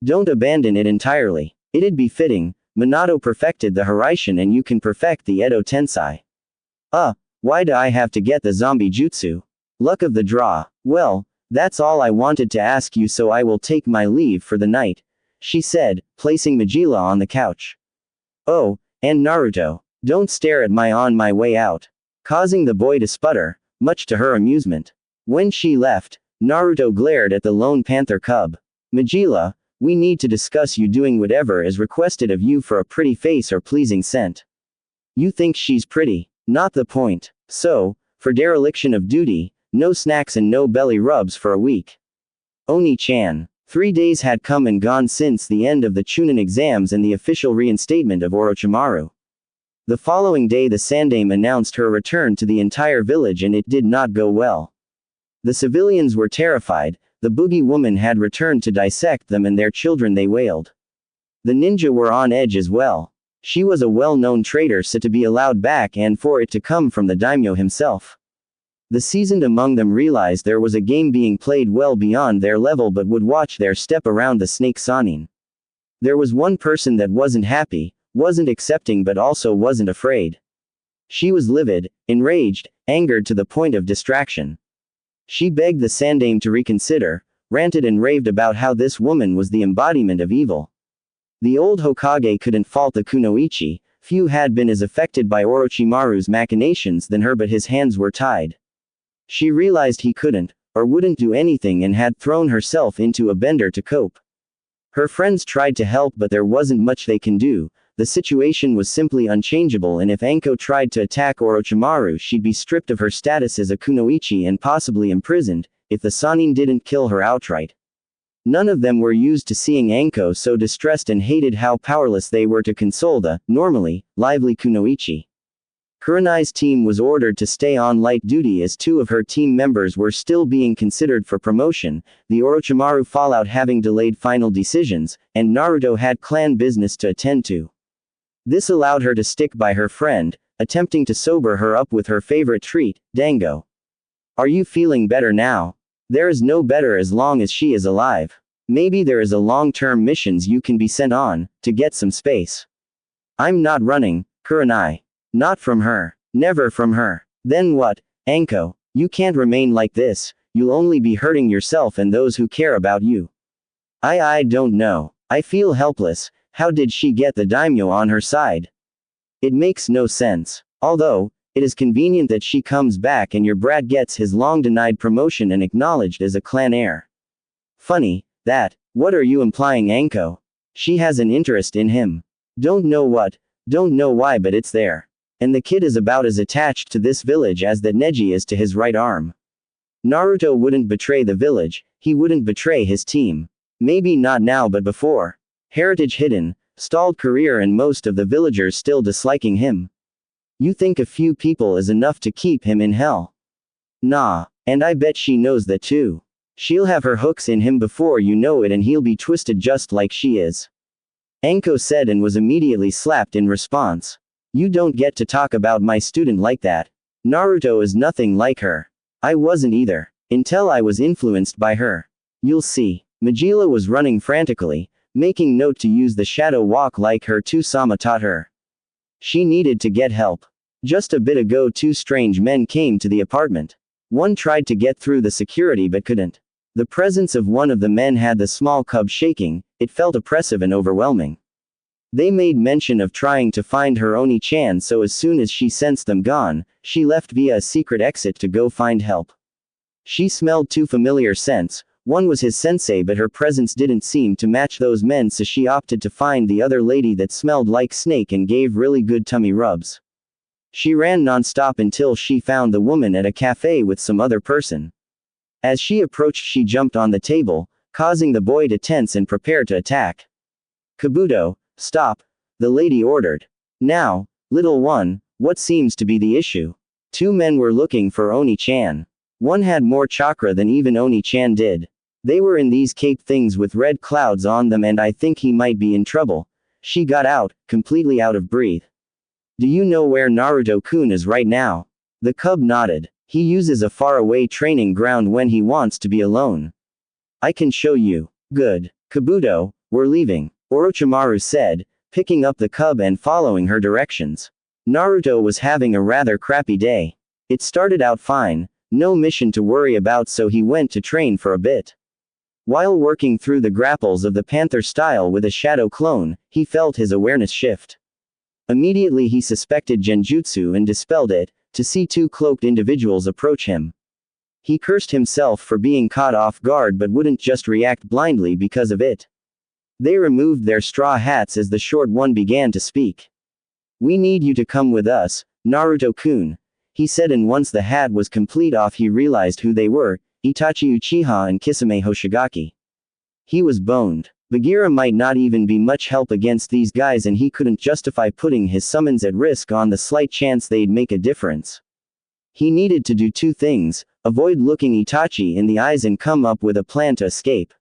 A: Don't abandon it entirely. It'd be fitting, Minato perfected the Hiraishin and you can perfect the Edo Tensei. Why do I have to get the zombie jutsu? Luck of the draw. Well, that's all I wanted to ask you so I will take my leave for the night, she said, placing Majila on the couch. Oh, and Naruto. Don't stare at my on my way out. Causing the boy to sputter, much to her amusement. When she left, Naruto glared at the lone panther cub. Majila, we need to discuss you doing whatever is requested of you for a pretty face or pleasing scent. You think she's pretty? Not the point. So, for dereliction of duty, no snacks and no belly rubs for a week. Oni-chan. 3 days had come and gone since the end of the Chunin exams and the official reinstatement of Orochimaru. The following day the Sandaime announced her return to the entire village and it did not go well. The civilians were terrified, the boogie woman had returned to dissect them and their children they wailed. The ninja were on edge as well. She was a well-known traitor so to be allowed back and for it to come from the daimyo himself. The seasoned among them realized there was a game being played well beyond their level but would watch their step around the snake Sanin. There was one person that wasn't happy, wasn't accepting but also wasn't afraid. She was livid, enraged, angered to the point of distraction. She begged the Sandaime to reconsider, ranted and raved about how this woman was the embodiment of evil. The old Hokage couldn't fault the Kunoichi, few had been as affected by Orochimaru's machinations than her but his hands were tied. She realized he couldn't, or wouldn't do anything and had thrown herself into a bender to cope. Her friends tried to help but there wasn't much they can do. The situation was simply unchangeable and if Anko tried to attack Orochimaru she'd be stripped of her status as a kunoichi and possibly imprisoned, if the Sanin didn't kill her outright. None of them were used to seeing Anko so distressed and hated how powerless they were to console the, normally, lively kunoichi. Kurenai's team was ordered to stay on light duty as 2 of her team members were still being considered for promotion, the Orochimaru fallout having delayed final decisions, and Naruto had clan business to attend to. This allowed her to stick by her friend, attempting to sober her up with her favorite treat, dango. Are you feeling better now? There is no better as long as she is alive. Maybe there is a long-term missions you can be sent on, to get some space. I'm not running, Kurenai. Not from her. Never from her. Then what, Anko? You can't remain like this, you'll only be hurting yourself and those who care about you. I don't know. I feel helpless. How did she get the daimyo on her side? It makes no sense. Although, it is convenient that she comes back and your brat gets his long-denied promotion and acknowledged as a clan heir. Funny, that. What are you implying, Anko? She has an interest in him. Don't know what, don't know why, but it's there. And the kid is about as attached to this village as that Neji is to his right arm. Naruto wouldn't betray the village, he wouldn't betray his team. Maybe not now but before. Heritage hidden, stalled career and most of the villagers still disliking him. You think a few people is enough to keep him in hell? Nah, and I bet she knows that too. She'll have her hooks in him before you know it and he'll be twisted just like she is. Anko said and was immediately slapped in response. You don't get to talk about my student like that. Naruto is nothing like her. I wasn't either. Until I was influenced by her. You'll see. Majila was running frantically, making note to use the shadow walk like her Sama taught her. She needed to get help. Just a bit ago 2 strange men came to the apartment. One tried to get through the security but couldn't. The presence of one of the men had the small cub shaking, it felt oppressive and overwhelming. They made mention of trying to find her Oni-chan, so as soon as she sensed them gone, she left via a secret exit to go find help. She smelled 2 familiar scents, one was his sensei but her presence didn't seem to match those men, so she opted to find the other lady that smelled like snake and gave really good tummy rubs. She ran non-stop until she found the woman at a cafe with some other person. As she approached she jumped on the table, causing the boy to tense and prepare to attack. Kabuto, stop, the lady ordered. Now, little one, what seems to be the issue? 2 men were looking for Oni-chan. One had more chakra than even Oni-chan did. They were in these cape things with red clouds on them and I think he might be in trouble. She got out, completely out of breath. Do you know where Naruto-kun is right now? The cub nodded. He uses a faraway training ground when he wants to be alone. I can show you. Good. Kabuto, we're leaving, Orochimaru said, picking up the cub and following her directions. Naruto was having a rather crappy day. It started out fine, no mission to worry about, so he went to train for a bit. While working through the grapples of the panther style with a shadow clone, he felt his awareness shift. Immediately he suspected genjutsu and dispelled it, to see 2 cloaked individuals approach him. He cursed himself for being caught off guard but wouldn't just react blindly because of it. They removed their straw hats as the short one began to speak. We need you to come with us, Naruto-kun, he said, and once the hat was complete off he realized who they were, Itachi Uchiha and Kisame Hoshigaki. He was boned. Bagheera might not even be much help against these guys and he couldn't justify putting his summons at risk on the slight chance they'd make a difference. He needed to do 2 things, avoid looking Itachi in the eyes and come up with a plan to escape.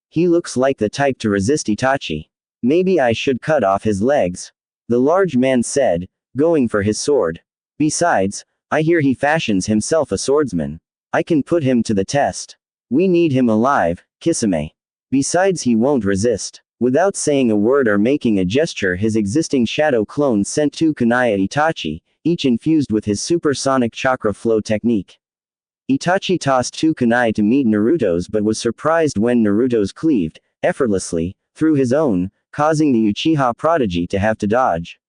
A: He looks like the type to resist Itachi. Maybe I should cut off his legs, the large man said, going for his sword. Besides, I hear he fashions himself a swordsman. I can put him to the test. We need him alive, Kisame. Besides, he won't resist. Without saying a word or making a gesture, his existing shadow clone sent 2 kunai at Itachi, each infused with his supersonic chakra flow technique. Itachi tossed 2 kunai to meet Naruto's but was surprised when Naruto's cleaved, effortlessly, through his own, causing the Uchiha prodigy to have to dodge.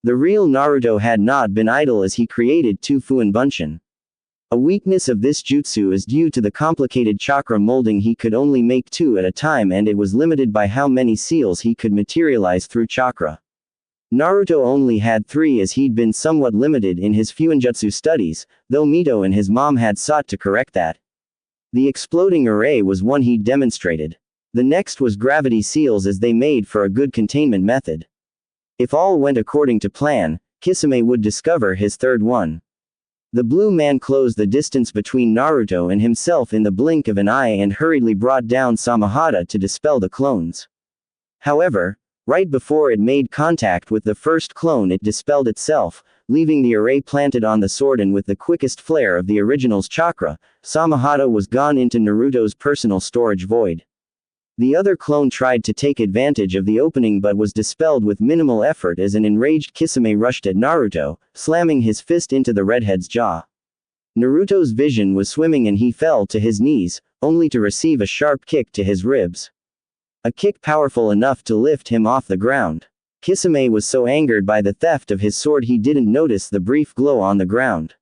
A: The real Naruto had not been idle as he created 2 Fuinbunshin. A weakness of this jutsu is due to the complicated chakra molding. He could only make 2 at a time and it was limited by how many seals he could materialize through chakra. Naruto only had 3 as he'd been somewhat limited in his Fuinjutsu studies, though Mito and his mom had sought to correct that. The exploding array was one he'd demonstrated. The next was gravity seals, as they made for a good containment method. If all went according to plan, Kisame would discover his 3rd one. The blue man closed the distance between Naruto and himself in the blink of an eye and hurriedly brought down Samahata to dispel the clones. However, right before it made contact with the first clone, it dispelled itself, leaving the array planted on the sword, and with the quickest flare of the original's chakra, Samahata was gone into Naruto's personal storage void. The other clone tried to take advantage of the opening but was dispelled with minimal effort as an enraged Kisame rushed at Naruto, slamming his fist into the redhead's jaw. Naruto's vision was swimming and he fell to his knees, only to receive a sharp kick to his ribs. A kick powerful enough to lift him off the ground. Kisame was so angered by the theft of his sword he didn't notice the brief glow on the ground.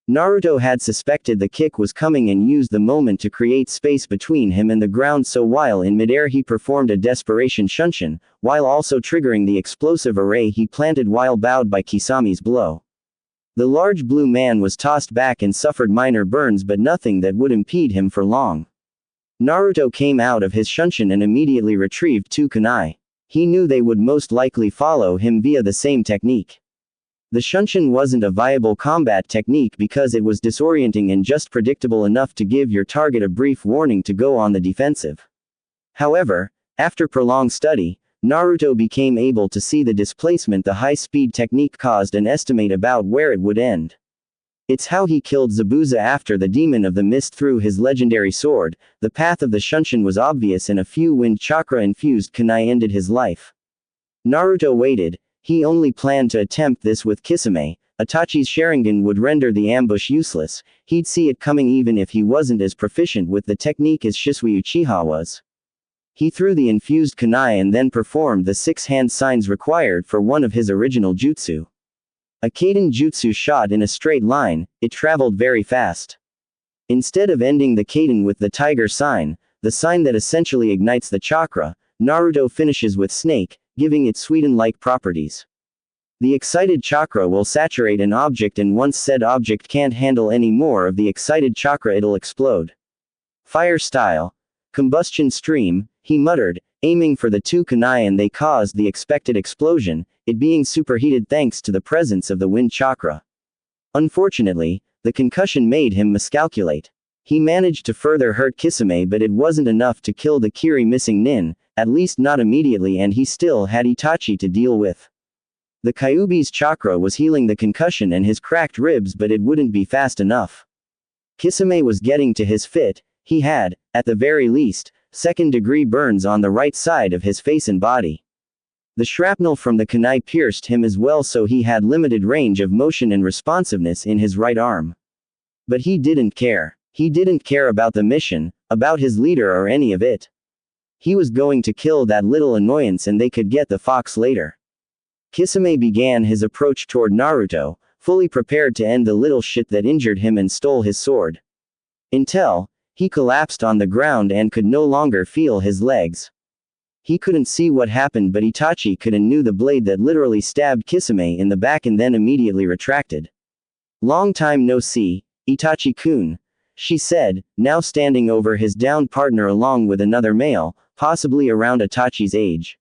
A: Naruto had suspected the kick was coming and used the moment to create space between him and the ground, so while in midair he performed a desperation shunshin, while also triggering the explosive array he planted while bowed by Kisame's blow. The large blue man was tossed back and suffered minor burns but nothing that would impede him for long. Naruto came out of his shunshin and immediately retrieved two kunai. He knew they would most likely follow him via the same technique. The shunshin wasn't a viable combat technique because it was disorienting and just predictable enough to give your target a brief warning to go on the defensive. However, after prolonged study, Naruto became able to see the displacement the high-speed technique caused and estimate about where it would end. It's how he killed Zabuza after the Demon of the Mist threw his legendary sword. The path of the shunshin was obvious and a few wind chakra-infused kunai ended his life. Naruto waited. He only planned to attempt this with Kisame. Itachi's Sharingan would render the ambush useless. He'd see it coming even if he wasn't as proficient with the technique as Shisui Uchiha was. He threw the infused kunai and then performed the 6 hand signs required for one of his original jutsu. A Kaiden jutsu shot in a straight line, it traveled very fast. Instead of ending the Kaiden with the tiger sign, the sign that essentially ignites the chakra, Naruto finishes with snake, giving it Suiden-like properties. The excited chakra will saturate an object and once said object can't handle any more of the excited chakra it'll explode. Fire style. Combustion stream, he muttered, aiming for the two kunai and they caused the expected explosion, it being superheated thanks to the presence of the wind chakra. Unfortunately, the concussion made him miscalculate. He managed to further hurt Kisame but it wasn't enough to kill the Kiri missing nin, at least not immediately, and he still had Itachi to deal with. The Kyuubi's chakra was healing the concussion and his cracked ribs but it wouldn't be fast enough. Kisame was getting to his fit. He had, at the very least, second-degree burns on the right side of his face and body. The shrapnel from the kunai pierced him as well, so he had limited range of motion and responsiveness in his right arm. But he didn't care. He didn't care about the mission, about his leader or any of it. He was going to kill that little annoyance and they could get the fox later. Kisame began his approach toward Naruto, fully prepared to end the little shit that injured him and stole his sword. Until he collapsed on the ground and could no longer feel his legs. He couldn't see what happened but Itachi could and knew the blade that literally stabbed Kisame in the back and then immediately retracted. "Long time no see, Itachi-kun," she said, now standing over his downed partner along with another male, possibly around Itachi's age.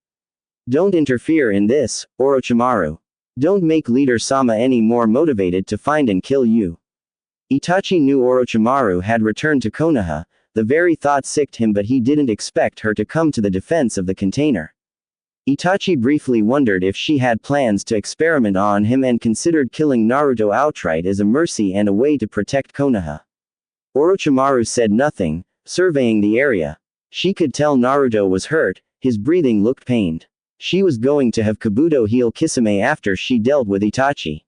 A: "Don't interfere in this, Orochimaru. Don't make Leader Sama any more motivated to find and kill you." Itachi knew Orochimaru had returned to Konoha. The very thought sicked him but he didn't expect her to come to the defense of the container. Itachi briefly wondered if she had plans to experiment on him and considered killing Naruto outright as a mercy and a way to protect Konoha. Orochimaru said nothing, surveying the area. She could tell Naruto was hurt, his breathing looked pained. She was going to have Kabuto heal Kisame after she dealt with Itachi.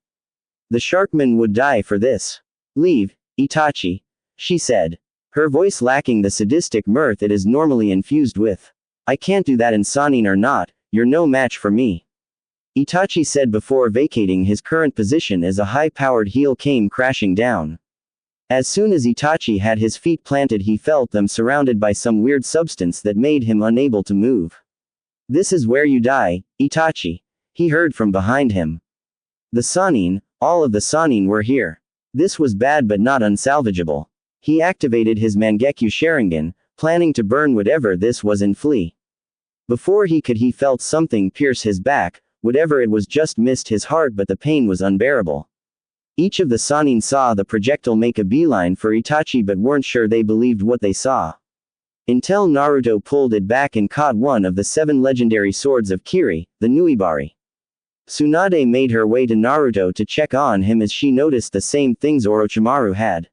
A: The Sharkman would die for this. "Leave, Itachi," she said. Her voice lacking the sadistic mirth it is normally infused with. "I can't do that, and Sannin or not, you're no match for me," Itachi said before vacating his current position as a high-powered heel came crashing down. As soon as Itachi had his feet planted he felt them surrounded by some weird substance that made him unable to move. "This is where you die, Itachi," he heard from behind him. The Sannin, all of the Sannin were here. This was bad but not unsalvageable. He activated his Mangekyo Sharingan, planning to burn whatever this was and flee. Before he felt something pierce his back. Whatever it was just missed his heart but the pain was unbearable. Each of the Sannin saw the projectile make a beeline for Itachi but weren't sure they believed what they saw. Until Naruto pulled it back and caught one of the 7 legendary swords of Kiri, the Nuibari. Tsunade made her way to Naruto to check on him as she noticed the same things Orochimaru had.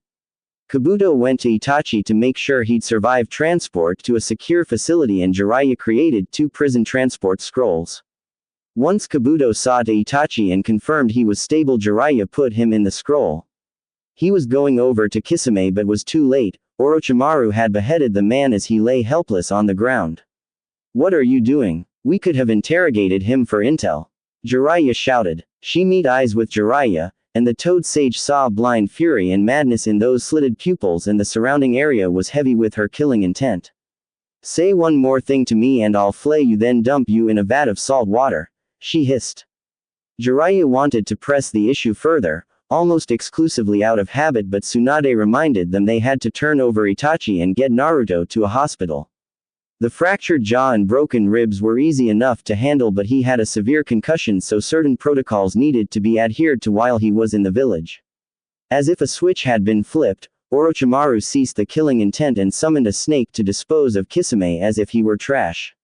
A: Kabuto went to Itachi to make sure he'd survive transport to a secure facility, and Jiraiya created 2 prison transport scrolls. Once Kabuto saw to Itachi and confirmed he was stable, Jiraiya put him in the scroll. He was going over to Kisame but was too late. Orochimaru had beheaded the man as he lay helpless on the ground. "What are you doing? We could have interrogated him for intel," Jiraiya shouted. She met eyes with Jiraiya, and the Toad Sage saw blind fury and madness in those slitted pupils, and the surrounding area was heavy with her killing intent. "Say one more thing to me and I'll flay you, then dump you in a vat of salt water," she hissed. Jiraiya wanted to press the issue further, almost exclusively out of habit, but Tsunade reminded them they had to turn over Itachi and get Naruto to a hospital. The fractured jaw and broken ribs were easy enough to handle, but he had a severe concussion, so certain protocols needed to be adhered to while he was in the village. As if a switch had been flipped, Orochimaru ceased the killing intent and summoned a snake to dispose of Kisame as if he were trash.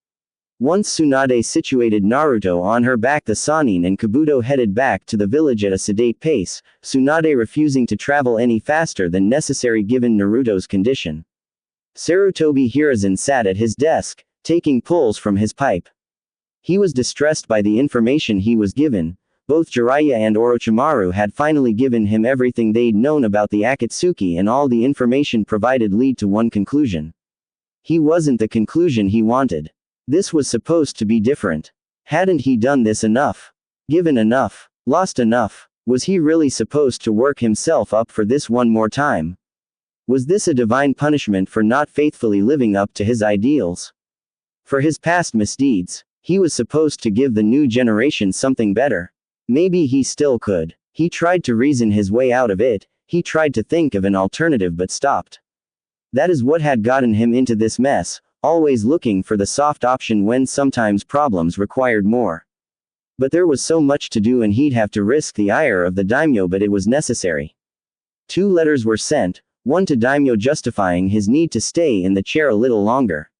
A: Once Tsunade situated Naruto on her back, the Sannin and Kabuto headed back to the village at a sedate pace, Tsunade refusing to travel any faster than necessary given Naruto's condition. Sarutobi Hiruzen sat at his desk, taking pulls from his pipe. He was distressed by the information he was given. Both Jiraiya and Orochimaru had finally given him everything they'd known about the Akatsuki, and all the information provided lead to one conclusion. He wasn't the conclusion he wanted. This was supposed to be different. Hadn't he done this enough? Given enough? Lost enough? Was he really supposed to work himself up for this one more time? Was this a divine punishment for not faithfully living up to his ideals? For his past misdeeds, he was supposed to give the new generation something better. Maybe he still could. He tried to reason his way out of it, he tried to think of an alternative but stopped. That is what had gotten him into this mess, always looking for the soft option when sometimes problems required more. But there was so much to do and he'd have to risk the ire of the daimyo, but it was necessary. 2 letters were sent, one to daimyo justifying his need to stay in the chair a little longer.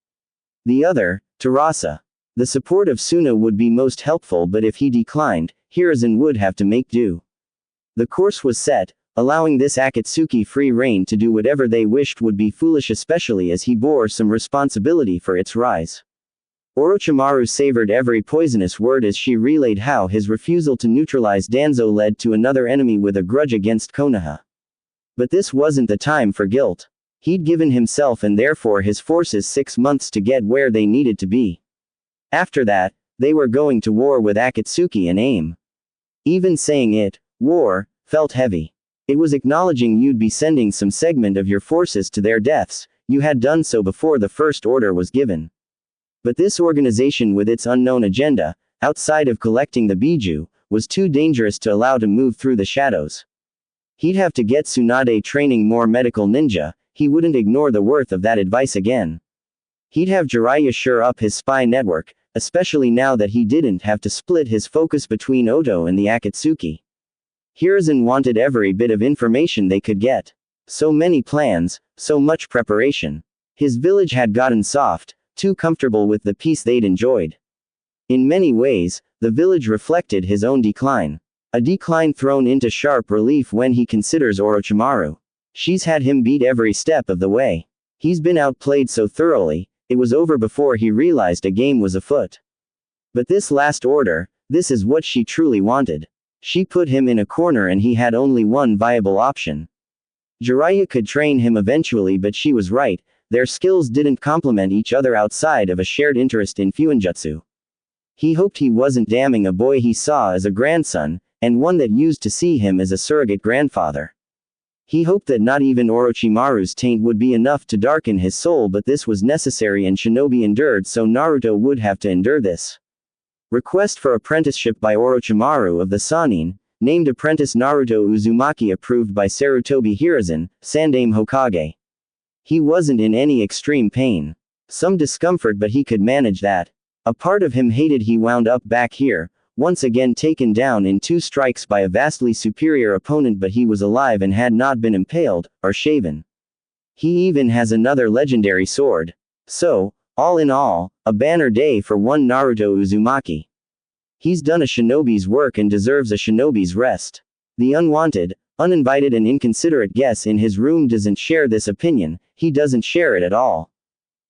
A: The other, to Rasa. The support of Suna would be most helpful, but if he declined, Hiruzen would have to make do. The course was set. Allowing this Akatsuki free rein to do whatever they wished would be foolish, especially as he bore some responsibility for its rise. Orochimaru savored every poisonous word as she relayed how his refusal to neutralize Danzo led to another enemy with a grudge against Konoha. But this wasn't the time for guilt. He'd given himself and therefore his forces 6 months to get where they needed to be. After that, they were going to war with Akatsuki and AIM. Even saying it, war, felt heavy. It was acknowledging you'd be sending some segment of your forces to their deaths. You had done so before the first order was given. But this organization with its unknown agenda, outside of collecting the Biju, was too dangerous to allow to move through the shadows. He'd have to get Tsunade training more medical ninja. He wouldn't ignore the worth of that advice again. He'd have Jiraiya shore up his spy network, especially now that he didn't have to split his focus between Oto and the Akatsuki. Hiruzen wanted every bit of information they could get. So many plans, so much preparation. His village had gotten soft, too comfortable with the peace they'd enjoyed. In many ways, the village reflected his own decline. A decline thrown into sharp relief when he considers Orochimaru. She's had him beat every step of the way. He's been outplayed so thoroughly, it was over before he realized a game was afoot. But this last order, this is what she truly wanted. She put him in a corner and he had only one viable option. Jiraiya could train him eventually, but she was right, their skills didn't complement each other outside of a shared interest in Fuinjutsu. He hoped he wasn't damning a boy he saw as a grandson, and one that used to see him as a surrogate grandfather. He hoped that not even Orochimaru's taint would be enough to darken his soul, but this was necessary and Shinobi endured, so Naruto would have to endure this. Request for apprenticeship by Orochimaru of the Sannin, named apprentice Naruto Uzumaki, approved by Sarutobi Hiruzen, Sandaime Hokage. He wasn't in any extreme pain. Some discomfort, but he could manage that. A part of him hated he wound up back here, once again taken down in 2 strikes by a vastly superior opponent, but he was alive and had not been impaled, or shaven. He even has another legendary sword. So, all in all, a banner day for one Naruto Uzumaki. He's done a shinobi's work and deserves a shinobi's rest. The unwanted, Uninvited and inconsiderate guest in his room doesn't share this opinion, he doesn't share it at all.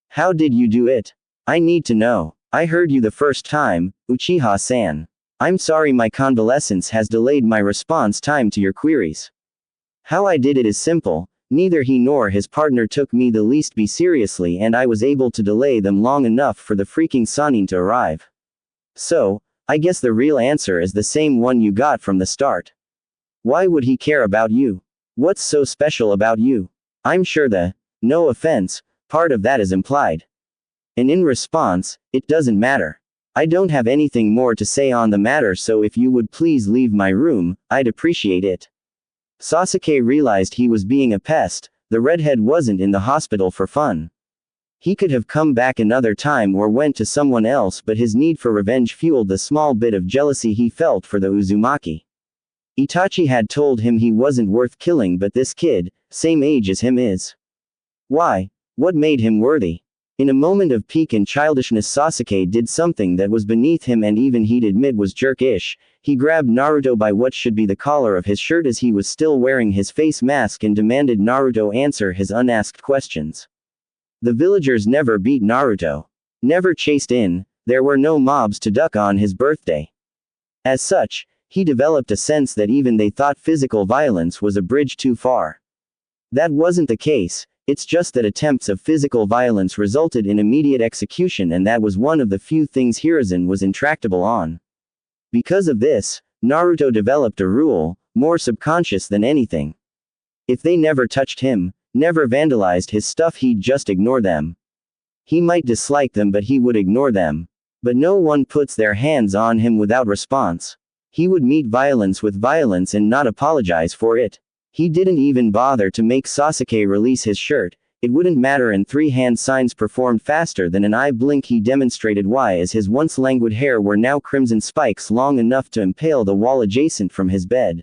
A: How did you do it? I need to know. I heard you the first time, Uchiha-san. I'm sorry my convalescence has delayed my response time to your queries. How I did it is simple, neither he nor his partner took me the least bit seriously and I was able to delay them long enough for the freaking Sanin to arrive. So, I guess the real answer is the same one you got from the start. Why would he care about you? What's so special about you? I'm sure the, no offense, part of that is implied. And in response, it doesn't matter. I don't have anything more to say on the matter, so if you would please leave my room, I'd appreciate it. Sasuke realized he was being a pest, the redhead wasn't in the hospital for fun. He could have come back another time or went to someone else, but his need for revenge fueled the small bit of jealousy he felt for the Uzumaki. Itachi had told him he wasn't worth killing, but this kid, same age as him, is. Why? What made him worthy? In a moment of pique and childishness, Sasuke did something that was beneath him and even he'd admit was jerkish. He grabbed Naruto by what should be the collar of his shirt as he was still wearing his face mask and demanded Naruto answer his unasked questions. The villagers never beat Naruto. Never chased in, there were no mobs to duck on his birthday. As such, he developed a sense that even they thought physical violence was a bridge too far. That wasn't the case, it's just that attempts of physical violence resulted in immediate execution, and that was one of the few things Hiruzen was intractable on. Because of this, Naruto developed a rule, more subconscious than anything. If they never touched him, never vandalized his stuff, he'd just ignore them. He might dislike them, but he would ignore them. But no one puts their hands on him without response. He would meet violence with violence and not apologize for it. He didn't even bother to make Sasuke release his shirt, it wouldn't matter, and 3 hand signs performed faster than an eye blink. He demonstrated why, as his once languid hair were now crimson spikes long enough to impale the wall adjacent from his bed.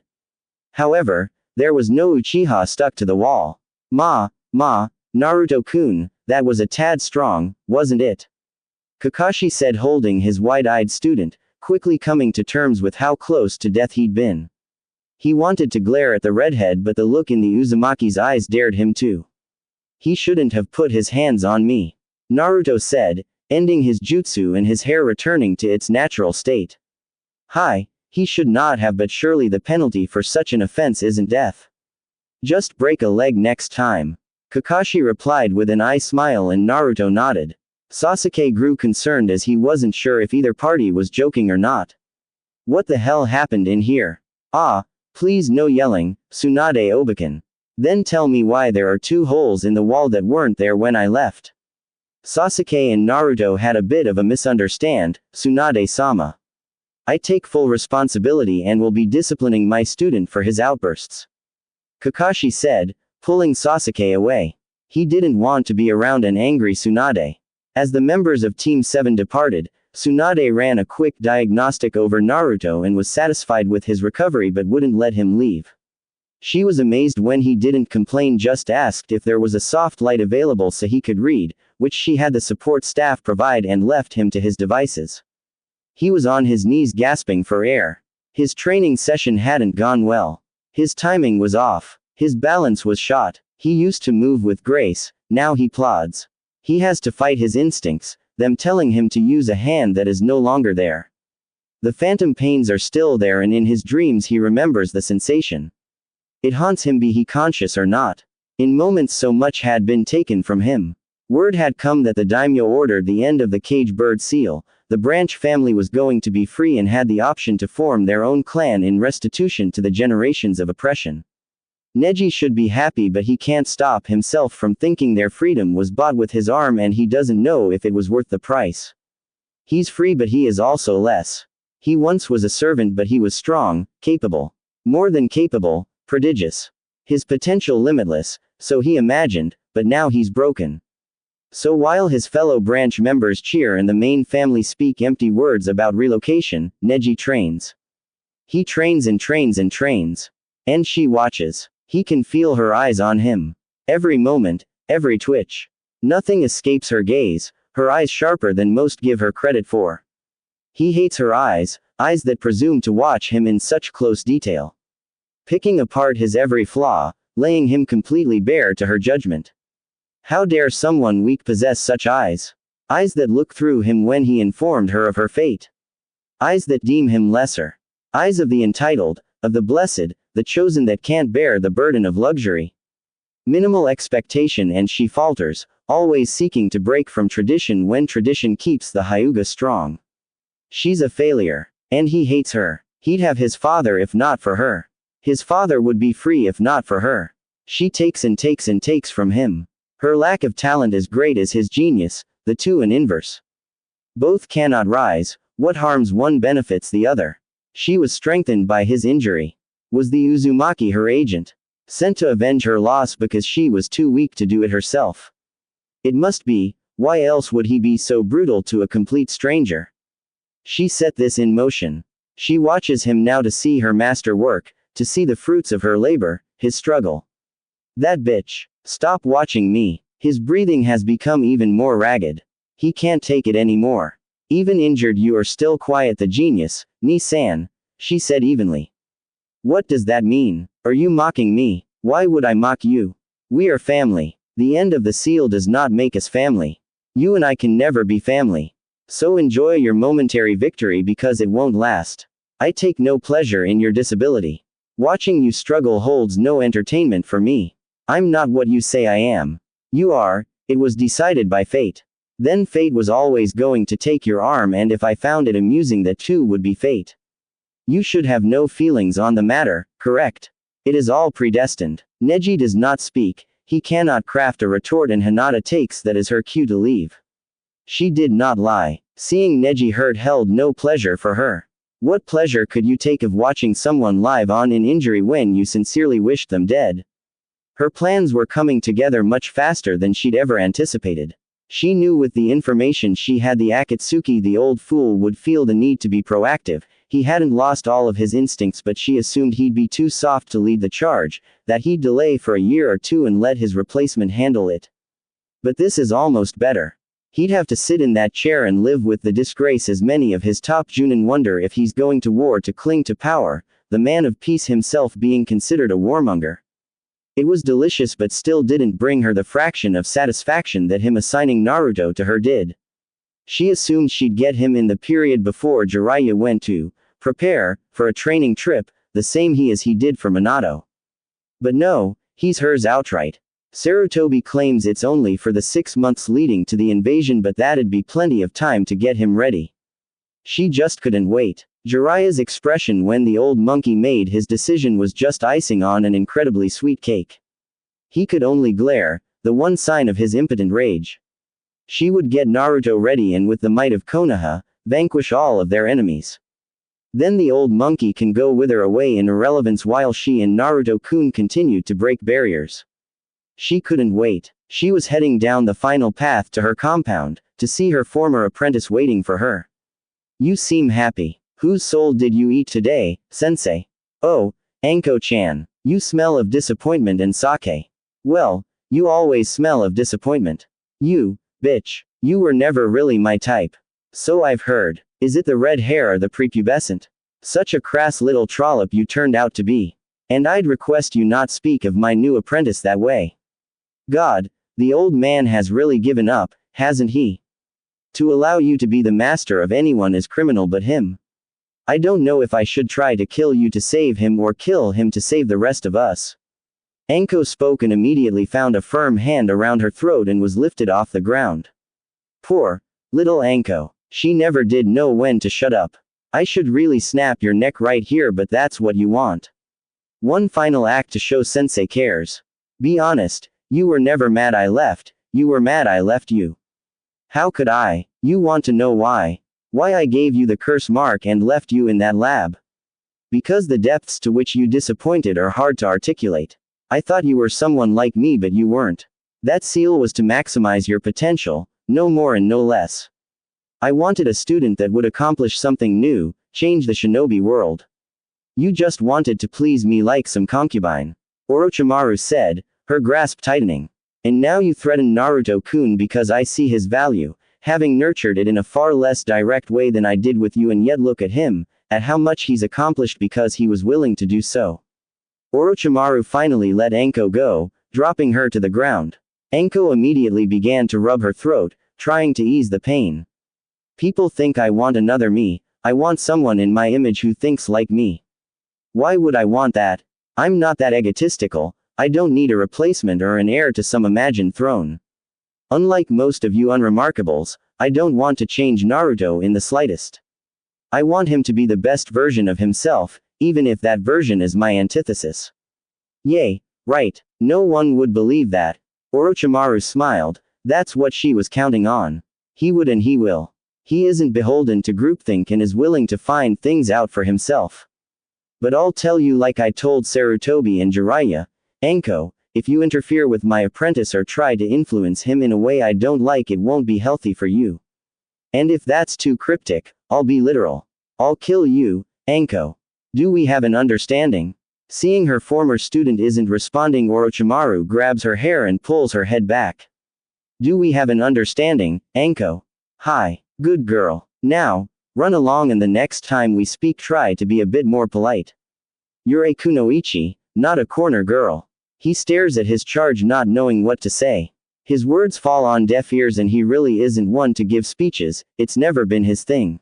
A: However, there was no Uchiha stuck to the wall. Naruto-kun, that was a tad strong, wasn't it? Kakashi said, holding his wide-eyed student, quickly coming to terms with how close to death he'd been. He wanted to glare at the redhead, but the look in the Uzumaki's eyes dared him to. He shouldn't have put his hands on me, Naruto said, ending his jutsu and his hair returning to its natural state. Hi, he should not have, but surely the penalty for such an offense isn't death. Just break a leg next time, Kakashi replied with an eye smile, and Naruto nodded. Sasuke grew concerned as he wasn't sure if either party was joking or not. What the hell happened in here? Please no yelling, Tsunade Obeken. Then tell me why there are 2 holes in the wall that weren't there when I left. Sasuke and Naruto had a bit of a misunderstand, Tsunade-sama. I take full responsibility and will be disciplining my student for his outbursts, Kakashi said, pulling Sasuke away. He didn't want to be around an angry Tsunade. As the members of Team 7 departed, Tsunade ran a quick diagnostic over Naruto and was satisfied with his recovery but wouldn't let him leave. She was amazed when he didn't complain, just asked if there was a soft light available so he could read, which she had the support staff provide, and left him to his devices. He was on his knees gasping for air. His training session hadn't gone well. His timing was off. His balance was shot. He used to move with grace, now he plods. He has to fight his instincts, them telling him to use a hand that is no longer there. The phantom pains are still there, and in his dreams he remembers the sensation. It haunts him, be he conscious or not. In moments so much had been taken from him. Word had come that the daimyo ordered the end of the cage bird seal. The branch family was going to be free and had the option to form their own clan in restitution to the generations of oppression. Neji should be happy, but he can't stop himself from thinking their freedom was bought with his arm, and he doesn't know if it was worth the price. He's free, but he is also less. He once was a servant, but he was strong, capable. More than capable, prodigious. His potential limitless, so he imagined, but now he's broken. So while his fellow branch members cheer and the main family speak empty words about relocation, Neji trains. He trains and trains and trains. And she watches. He can feel her eyes on him. Every moment, every twitch. Nothing escapes her gaze, her eyes sharper than most give her credit for. He hates her eyes, eyes that presume to watch him in such close detail. picking apart his every flaw, laying him completely bare to her judgment. How dare someone weak possess such eyes? Eyes that look through him when he informed her of her fate. Eyes that deem him lesser. Eyes of the entitled, of the blessed, the chosen that can't bear the burden of luxury. Minimal expectation and she falters, always seeking to break from tradition when tradition keeps the Hyuga strong. She's a failure. And he hates her. He'd have his father if not for her. His father would be free if not for her. She takes and takes and takes from him. Her lack of talent as great as his genius, the two an inverse. Both cannot rise, what harms one benefits the other. She was strengthened by his injury. Was the Uzumaki her agent? Sent to avenge her loss because she was too weak to do it herself? It must be, why else would he be so brutal to a complete stranger? She set this in motion. She watches him now to see her master work, to see the fruits of her labor, his struggle. That bitch. Stop watching me. His breathing has become even more ragged. He can't take it anymore. Even injured you are still quiet, the genius, Ni-san, she said evenly. What does that mean? Are you mocking me? Why would I mock you? We are family. The end of the seal does not make us family. You and I can never be family. So enjoy your momentary victory because it won't last. I take no pleasure in your disability. Watching you struggle holds no entertainment for me. I'm not what you say I am. You are. It was decided by fate. Then fate was always going to take your arm, and if I found it amusing, that too would be fate. You should have no feelings on the matter, correct? It is all predestined. Neji does not speak. He cannot craft a retort, and Hinata takes that as her cue to leave. She did not lie. Seeing Neji hurt held no pleasure for her. What pleasure could you take of watching someone live on in injury when you sincerely wished them dead? Her plans were coming together much faster than she'd ever anticipated. She knew with the information she had the Akatsuki, the old fool, would feel the need to be proactive. He hadn't lost all of his instincts, but she assumed he'd be too soft to lead the charge, that he'd delay for a year or two and let his replacement handle it. But this is almost better. He'd have to sit in that chair and live with the disgrace, as many of his top Junin wonder if he's going to war to cling to power, the man of peace himself being considered a warmonger. It was delicious, but still didn't bring her the fraction of satisfaction that him assigning Naruto to her did. She assumed she'd get him in the period before Jiraiya went to prepare for a training trip, the same he did for Minato. But no, he's hers outright. Sarutobi claims it's only for the 6 months leading to the invasion, but that'd be plenty of time to get him ready. She just couldn't wait. Jiraiya's expression when the old monkey made his decision was just icing on an incredibly sweet cake. He could only glare, the one sign of his impotent rage. She would get Naruto ready and with the might of Konoha, vanquish all of their enemies. Then the old monkey can go wither away in irrelevance while she and Naruto-kun continued to break barriers. She couldn't wait. She was heading down the final path to her compound, to see her former apprentice waiting for her. You seem happy. Whose soul did you eat today, sensei? Oh, Anko-chan. You smell of disappointment and sake. Well, you always smell of disappointment. You, bitch. You were never really my type. So I've heard. Is it the red hair or the prepubescent? Such a crass little trollop you turned out to be. And I'd request you not speak of my new apprentice that way. God, the old man has really given up, hasn't he? To allow you to be the master of anyone is criminal but him. I don't know if I should try to kill you to save him or kill him to save the rest of us. Anko spoke and immediately found a firm hand around her throat and was lifted off the ground. Poor little Anko. She never did know when to shut up. I should really snap your neck right here, but that's what you want. One final act to show sensei cares. Be honest, you were never mad I left, you were mad I left you. How could I? You want to know why? Why I gave you the curse mark and left you in that lab? Because the depths to which you disappointed are hard to articulate. I thought you were someone like me, but you weren't. That seal was to maximize your potential, no more and no less. I wanted a student that would accomplish something new, change the shinobi world. You just wanted to please me like some concubine. Orochimaru said, her grasp tightening. And now you threaten Naruto-kun because I see his value, having nurtured it in a far less direct way than I did with you, and yet look at him, at how much he's accomplished because he was willing to do so. Orochimaru finally let Anko go, dropping her to the ground. Anko immediately began to rub her throat, trying to ease the pain. People think I want another me. I want someone in my image who thinks like me. Why would I want that? I'm not that egotistical. I don't need a replacement or an heir to some imagined throne. Unlike most of you unremarkables, I don't want to change Naruto in the slightest. I want him to be the best version of himself, even if that version is my antithesis. Yay, right. No one would believe that. Orochimaru smiled. That's what she was counting on. He would and he will. He isn't beholden to groupthink and is willing to find things out for himself. But I'll tell you like I told Sarutobi and Jiraiya, Anko, if you interfere with my apprentice or try to influence him in a way I don't like, it won't be healthy for you. And if that's too cryptic, I'll be literal. I'll kill you, Anko. Do we have an understanding? Seeing her former student isn't responding, Orochimaru grabs her hair and pulls her head back. Do we have an understanding, Anko? Hi, good girl. Now, run along and the next time we speak try to be a bit more polite. You're a kunoichi, not a corner girl. He stares at his charge not knowing what to say. His words fall on deaf ears and he really isn't one to give speeches, it's never been his thing.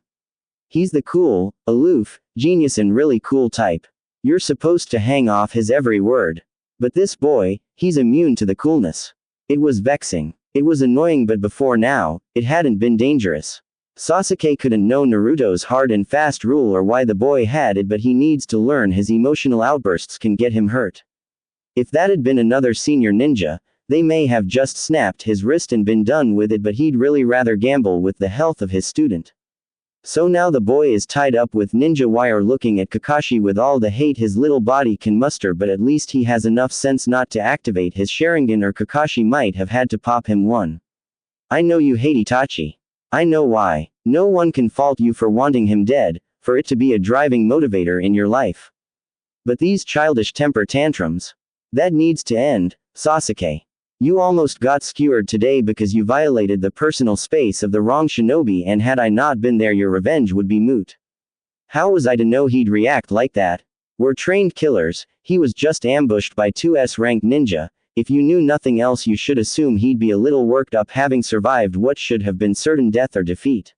A: He's the cool, aloof, genius and really cool type. You're supposed to hang off his every word. But this boy, he's immune to the coolness. It was vexing. It was annoying, but before now, it hadn't been dangerous. Sasuke couldn't know Naruto's hard and fast rule or why the boy had it, but he needs to learn his emotional outbursts can get him hurt. If that had been another senior ninja, they may have just snapped his wrist and been done with it, but he'd really rather gamble with the health of his student. So now the boy is tied up with ninja wire looking at Kakashi with all the hate his little body can muster, but at least he has enough sense not to activate his Sharingan or Kakashi might have had to pop him one. I know you hate Itachi. I know why. No one can fault you for wanting him dead, for it to be a driving motivator in your life. But these childish temper tantrums. That needs to end, Sasuke. You almost got skewered today because you violated the personal space of the wrong shinobi, and had I not been there your revenge would be moot. How was I to know he'd react like that? We're trained killers, he was just ambushed by two S-rank ninja. If you knew nothing else you should assume he'd be a little worked up having survived what should have been certain death or defeat.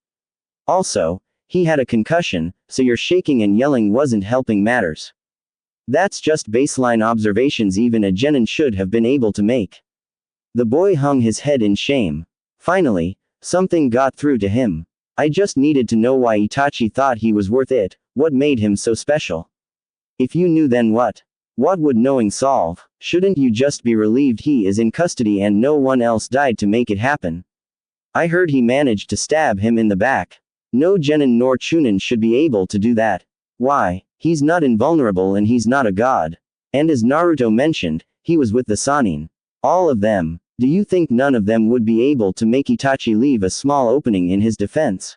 A: Also, he had a concussion, so your shaking and yelling wasn't helping matters. That's just baseline observations even a genin should have been able to make. The boy hung his head in shame. Finally, something got through to him. I just needed to know why Itachi thought he was worth it, what made him so special. If you knew, then what? What would knowing solve? Shouldn't you just be relieved he is in custody and no one else died to make it happen? I heard he managed to stab him in the back. No genin nor chunin should be able to do that. Why? He's not invulnerable and he's not a god. And as Naruto mentioned, he was with the Sannin. All of them. Do you think none of them would be able to make Itachi leave a small opening in his defense?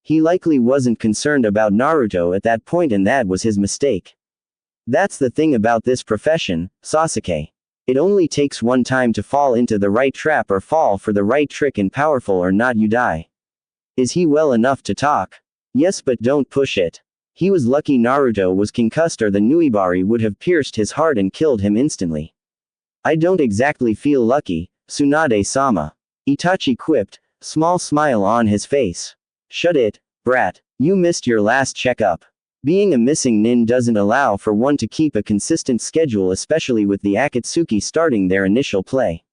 A: He likely wasn't concerned about Naruto at that point, and that was his mistake. That's the thing about this profession, Sasuke. It only takes one time to fall into the right trap or fall for the right trick, and powerful or not you die. Is he well enough to talk? Yes, but don't push it. He was lucky Naruto was concussed, or the Nuibari would have pierced his heart and killed him instantly. I don't exactly feel lucky, Tsunade-sama. Itachi quipped, small smile on his face. Shut it, brat. You missed your last checkup. Being a missing nin doesn't allow for one to keep a consistent schedule, especially with the Akatsuki starting their initial play.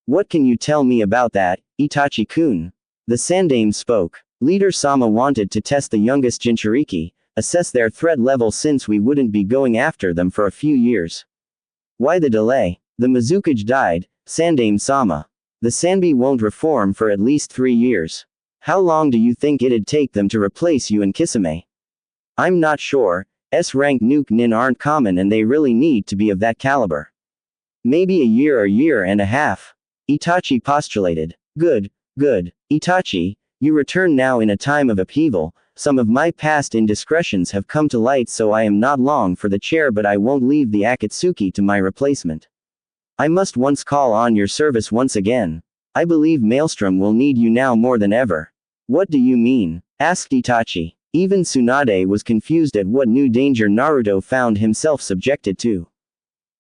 A: What can you tell me about that, Itachi-kun? The Sandaime spoke. Leader Sama wanted to test the youngest Jinchuriki, assess their threat level since we wouldn't be going after them for a few years. Why the delay? The Mizukage died, Sandaime-sama. The Sanbi won't reform for at least 3 years. How long do you think it'd take them to replace you and Kisame? I'm not sure. S-rank nuke nin aren't common and they really need to be of that caliber. Maybe a year or year and a half. Itachi postulated. Good, good. Itachi, you return now in a time of upheaval. Some of my past indiscretions have come to light, so I am not long for the chair, but I won't leave the Akatsuki to my replacement. I must once call on your service once again. I believe Maelstrom will need you now more than ever. What do you mean? Asked Itachi. Even Tsunade was confused at what new danger Naruto found himself subjected to.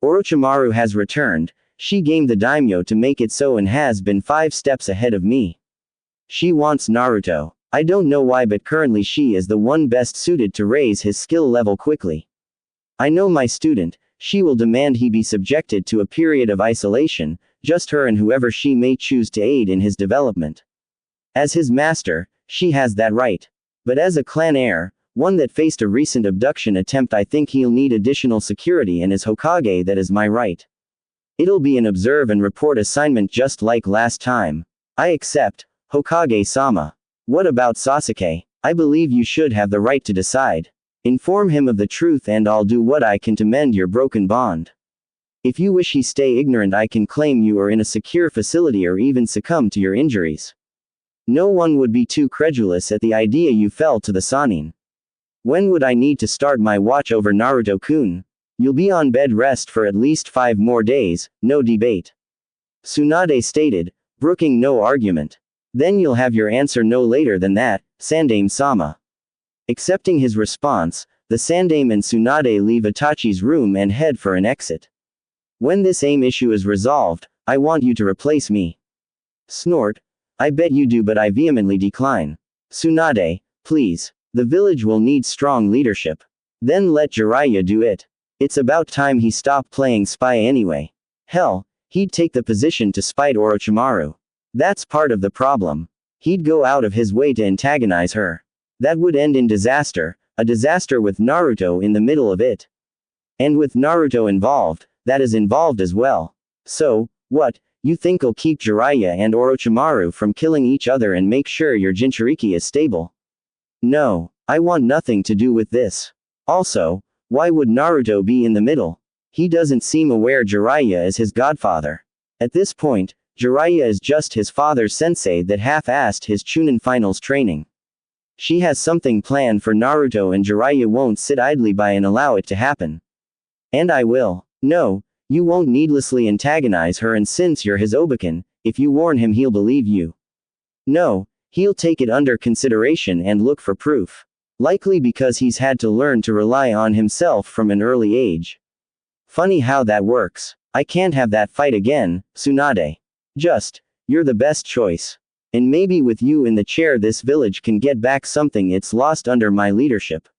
A: Orochimaru has returned. She gamed the daimyo to make it so and has been 5 steps ahead of me. She wants Naruto. I don't know why, but currently she is the one best suited to raise his skill level quickly. I know my student, she will demand he be subjected to a period of isolation, just her and whoever she may choose to aid in his development. As his master, she has that right. But as a clan heir, one that faced a recent abduction attempt, I think he'll need additional security, and as Hokage that is my right. It'll be an observe and report assignment just like last time. I accept, Hokage-sama. What about Sasuke? I believe you should have the right to decide. Inform him of the truth and I'll do what I can to mend your broken bond. If you wish he stay ignorant, I can claim you are in a secure facility or even succumb to your injuries. No one would be too credulous at the idea you fell to the Sannin. When would I need to start my watch over Naruto-kun? You'll be on bed rest for at least 5 more days, no debate. Tsunade stated, brooking no argument. Then you'll have your answer no later than that, Sandame-sama. Accepting his response, the Sandame and Tsunade leave Itachi's room and head for an exit. When this aim issue is resolved, I want you to replace me. Snort. I bet you do, but I vehemently decline. Tsunade, please. The village will need strong leadership. Then let Jiraiya do it. It's about time he stopped playing spy anyway. Hell, he'd take the position to spite Orochimaru. That's part of the problem. He'd go out of his way to antagonize her. That would end in disaster, a disaster with Naruto in the middle of it. And with Naruto involved, that is involved as well. So, what, you think'll keep Jiraiya and Orochimaru from killing each other and make sure your Jinchuriki is stable? No, I want nothing to do with this. Also, why would Naruto be in the middle? He doesn't seem aware Jiraiya is his godfather. At this point, Jiraiya is just his father's sensei that half-assed his Chunin finals training. She has something planned for Naruto and Jiraiya won't sit idly by and allow it to happen. And I will. No, you won't needlessly antagonize her, and since you're his Obake, if you warn him he'll believe you. No, he'll take it under consideration and look for proof. Likely because he's had to learn to rely on himself from an early age. Funny how that works. I can't have that fight again, Tsunade. You're the best choice. And maybe with you in the chair this village can get back something it's lost under my leadership.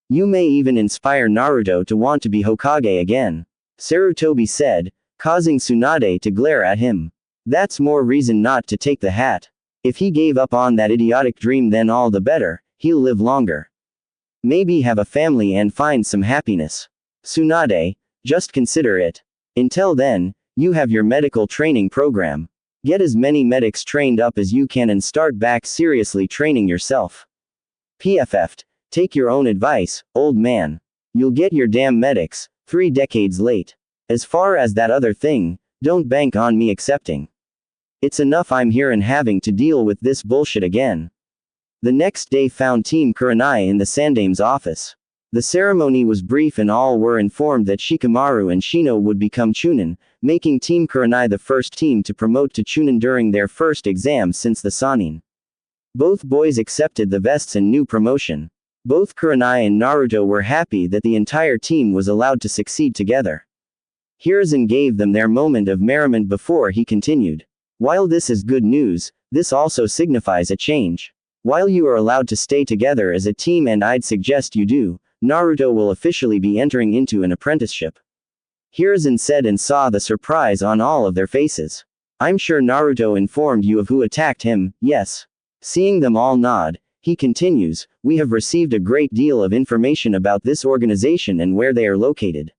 A: You may even inspire Naruto to want to be Hokage again. Sarutobi said, causing Tsunade to glare at him. That's more reason not to take the hat. If he gave up on that idiotic dream, then all the better, he'll live longer. Maybe have a family and find some happiness. Tsunade, just consider it. Until then, you have your medical training program. Get as many medics trained up as you can and start back seriously training yourself. PFF'd, take your own advice, old man. You'll get your damn medics, 3 decades late. As far as that other thing, don't bank on me accepting. It's enough I'm here and having to deal with this bullshit again. The next day found Team Kurenai in the Sandame's office. The ceremony was brief and all were informed that Shikamaru and Shino would become Chunin, making Team Kurenai the first team to promote to Chunin during their first exam since the Sannin. Both boys accepted the vests and new promotion. Both Kurenai and Naruto were happy that the entire team was allowed to succeed together. Hiruzen gave them their moment of merriment before he continued. While this is good news, this also signifies a change. While you are allowed to stay together as a team, and I'd suggest you do, Naruto will officially be entering into an apprenticeship. Hiruzen said and saw the surprise on all of their faces. I'm sure Naruto informed you of who attacked him, yes. Seeing them all nod, he continues, we have received a great deal of information about this organization and where they are located.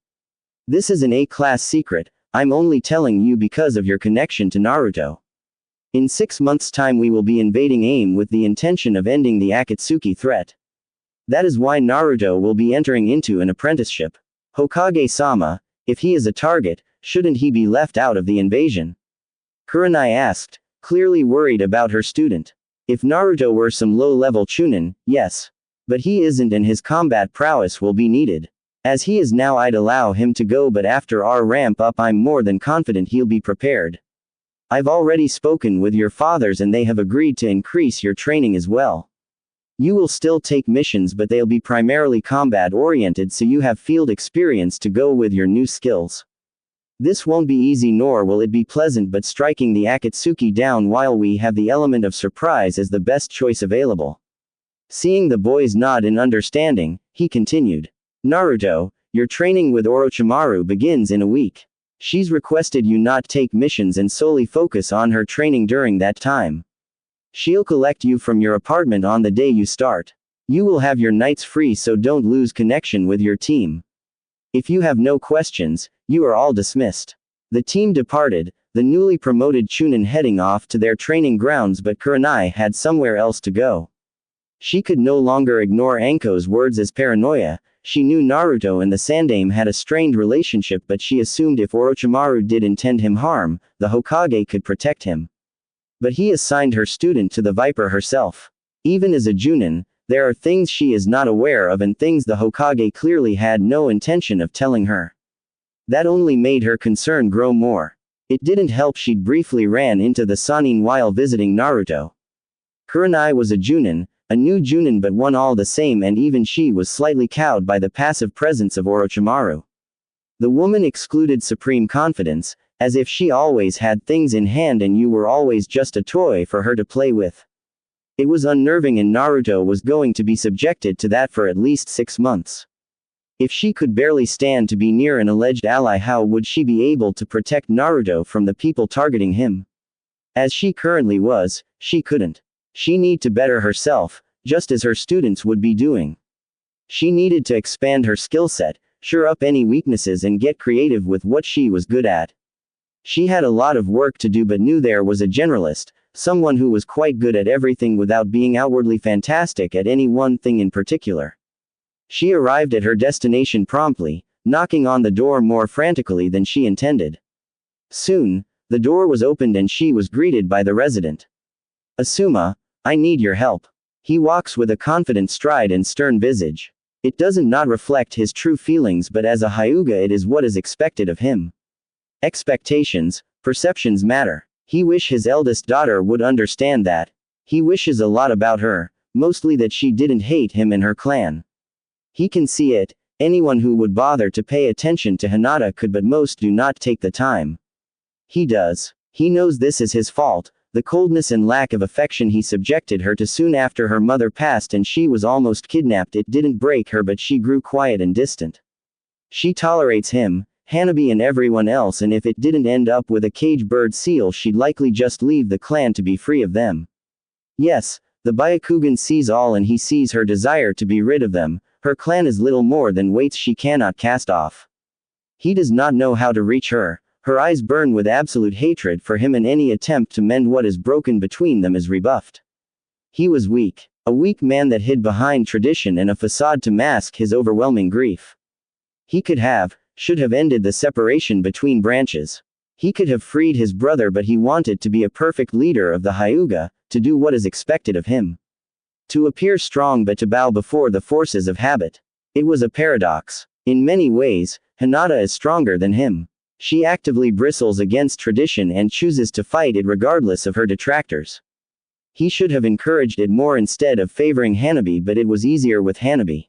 A: This is an A-class secret, I'm only telling you because of your connection to Naruto. In 6 months' time we will be invading AIM with the intention of ending the Akatsuki threat. That is why Naruto will be entering into an apprenticeship. Hokage-sama, if he is a target, shouldn't he be left out of the invasion? Kurenai asked, clearly worried about her student. If Naruto were some low-level Chunin, yes. But he isn't, and his combat prowess will be needed. As he is now, I'd allow him to go, but after our ramp up I'm more than confident he'll be prepared. I've already spoken with your fathers and they have agreed to increase your training as well. You will still take missions, but they'll be primarily combat oriented, so you have field experience to go with your new skills. This won't be easy nor will it be pleasant, but striking the Akatsuki down while we have the element of surprise is the best choice available. Seeing the boy's nod in understanding, he continued. Naruto, your training with Orochimaru begins in a week. She's requested you not take missions and solely focus on her training during that time. She'll collect you from your apartment on the day you start. You will have your nights free, so don't lose connection with your team. If you have no questions, you are all dismissed. The team departed, the newly promoted Chunin heading off to their training grounds, but Kurenai had somewhere else to go. She could no longer ignore Anko's words as paranoia. She knew Naruto and the Sandaime had a strained relationship, but she assumed if Orochimaru did intend him harm, the Hokage could protect him. But he assigned her student to the Viper herself. Even as a Junin, there are things she is not aware of and things the Hokage clearly had no intention of telling her. That only made her concern grow more. It didn't help she'd briefly ran into the Sannin while visiting Naruto. Kurenai was a Junin, a new Junin, but one all the same, and even she was slightly cowed by the passive presence of Orochimaru. The woman excluded supreme confidence, as if she always had things in hand and you were always just a toy for her to play with. It was unnerving, and Naruto was going to be subjected to that for at least 6 months. If she could barely stand to be near an alleged ally, how would she be able to protect Naruto from the people targeting him? As she currently was, she couldn't. She needed to better herself, just as her students would be doing. She needed to expand her skill set, shore up any weaknesses, and get creative with what she was good at. She had a lot of work to do, but knew there was a generalist, someone who was quite good at everything without being outwardly fantastic at any one thing in particular. She arrived at her destination promptly, knocking on the door more frantically than she intended. Soon, the door was opened and she was greeted by the resident. Asuma, I need your help. He walks with a confident stride and stern visage. It doesn't not reflect his true feelings, but as a Hyuga it is what is expected of him. Expectations, perceptions matter. He wishes his eldest daughter would understand that. He wishes a lot about her, mostly that she didn't hate him and her clan. He can see it. Anyone who would bother to pay attention to Hinata could, but most do not take the time. He does. He knows this is his fault. The coldness and lack of affection he subjected her to soon after her mother passed and she was almost kidnapped, it didn't break her, but she grew quiet and distant. She tolerates him, Hanabi and everyone else, and if it didn't end up with a cage bird seal, she'd likely just leave the clan to be free of them. Yes, the Byakugan sees all and he sees her desire to be rid of them. Her clan is little more than weights she cannot cast off. He does not know how to reach her. Her eyes burn with absolute hatred for him, and any attempt to mend what is broken between them is rebuffed. He was weak. A weak man that hid behind tradition and a facade to mask his overwhelming grief. He should have ended the separation between branches. He could have freed his brother, but he wanted to be a perfect leader of the Hyuga, to do what is expected of him. To appear strong but to bow before the forces of habit. It was a paradox. In many ways, Hinata is stronger than him. She actively bristles against tradition and chooses to fight it regardless of her detractors. He should have encouraged it more instead of favoring Hanabi, but it was easier with Hanabi.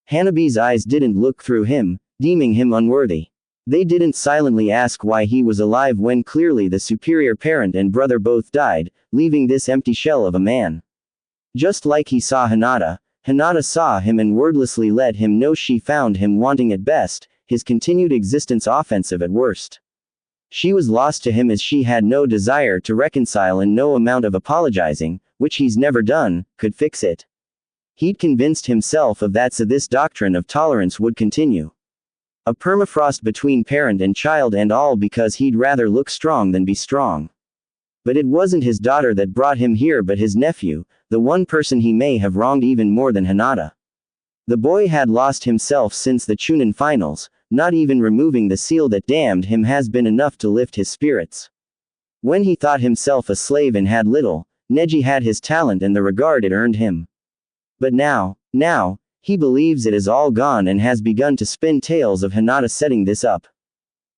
A: Hanabi's eyes didn't look through him, deeming him unworthy. They didn't silently ask why he was alive when clearly the superior parent and brother both died, leaving this empty shell of a man. Just like he saw Hinata, Hinata saw him and wordlessly let him know she found him wanting at best, his continued existence offensive at worst. She was lost to him as she had no desire to reconcile, and no amount of apologizing, which he's never done, could fix it. He'd convinced himself of that, so this doctrine of tolerance would continue. A permafrost between parent and child, and all because he'd rather look strong than be strong. But it wasn't his daughter that brought him here, but his nephew, the one person he may have wronged even more than Hinata. The boy had lost himself since the Chunin finals. Not even removing the seal that damned him has been enough to lift his spirits. When he thought himself a slave and had little, Neji had his talent and the regard it earned him. But now, he believes it is all gone and has begun to spin tales of Hinata setting this up.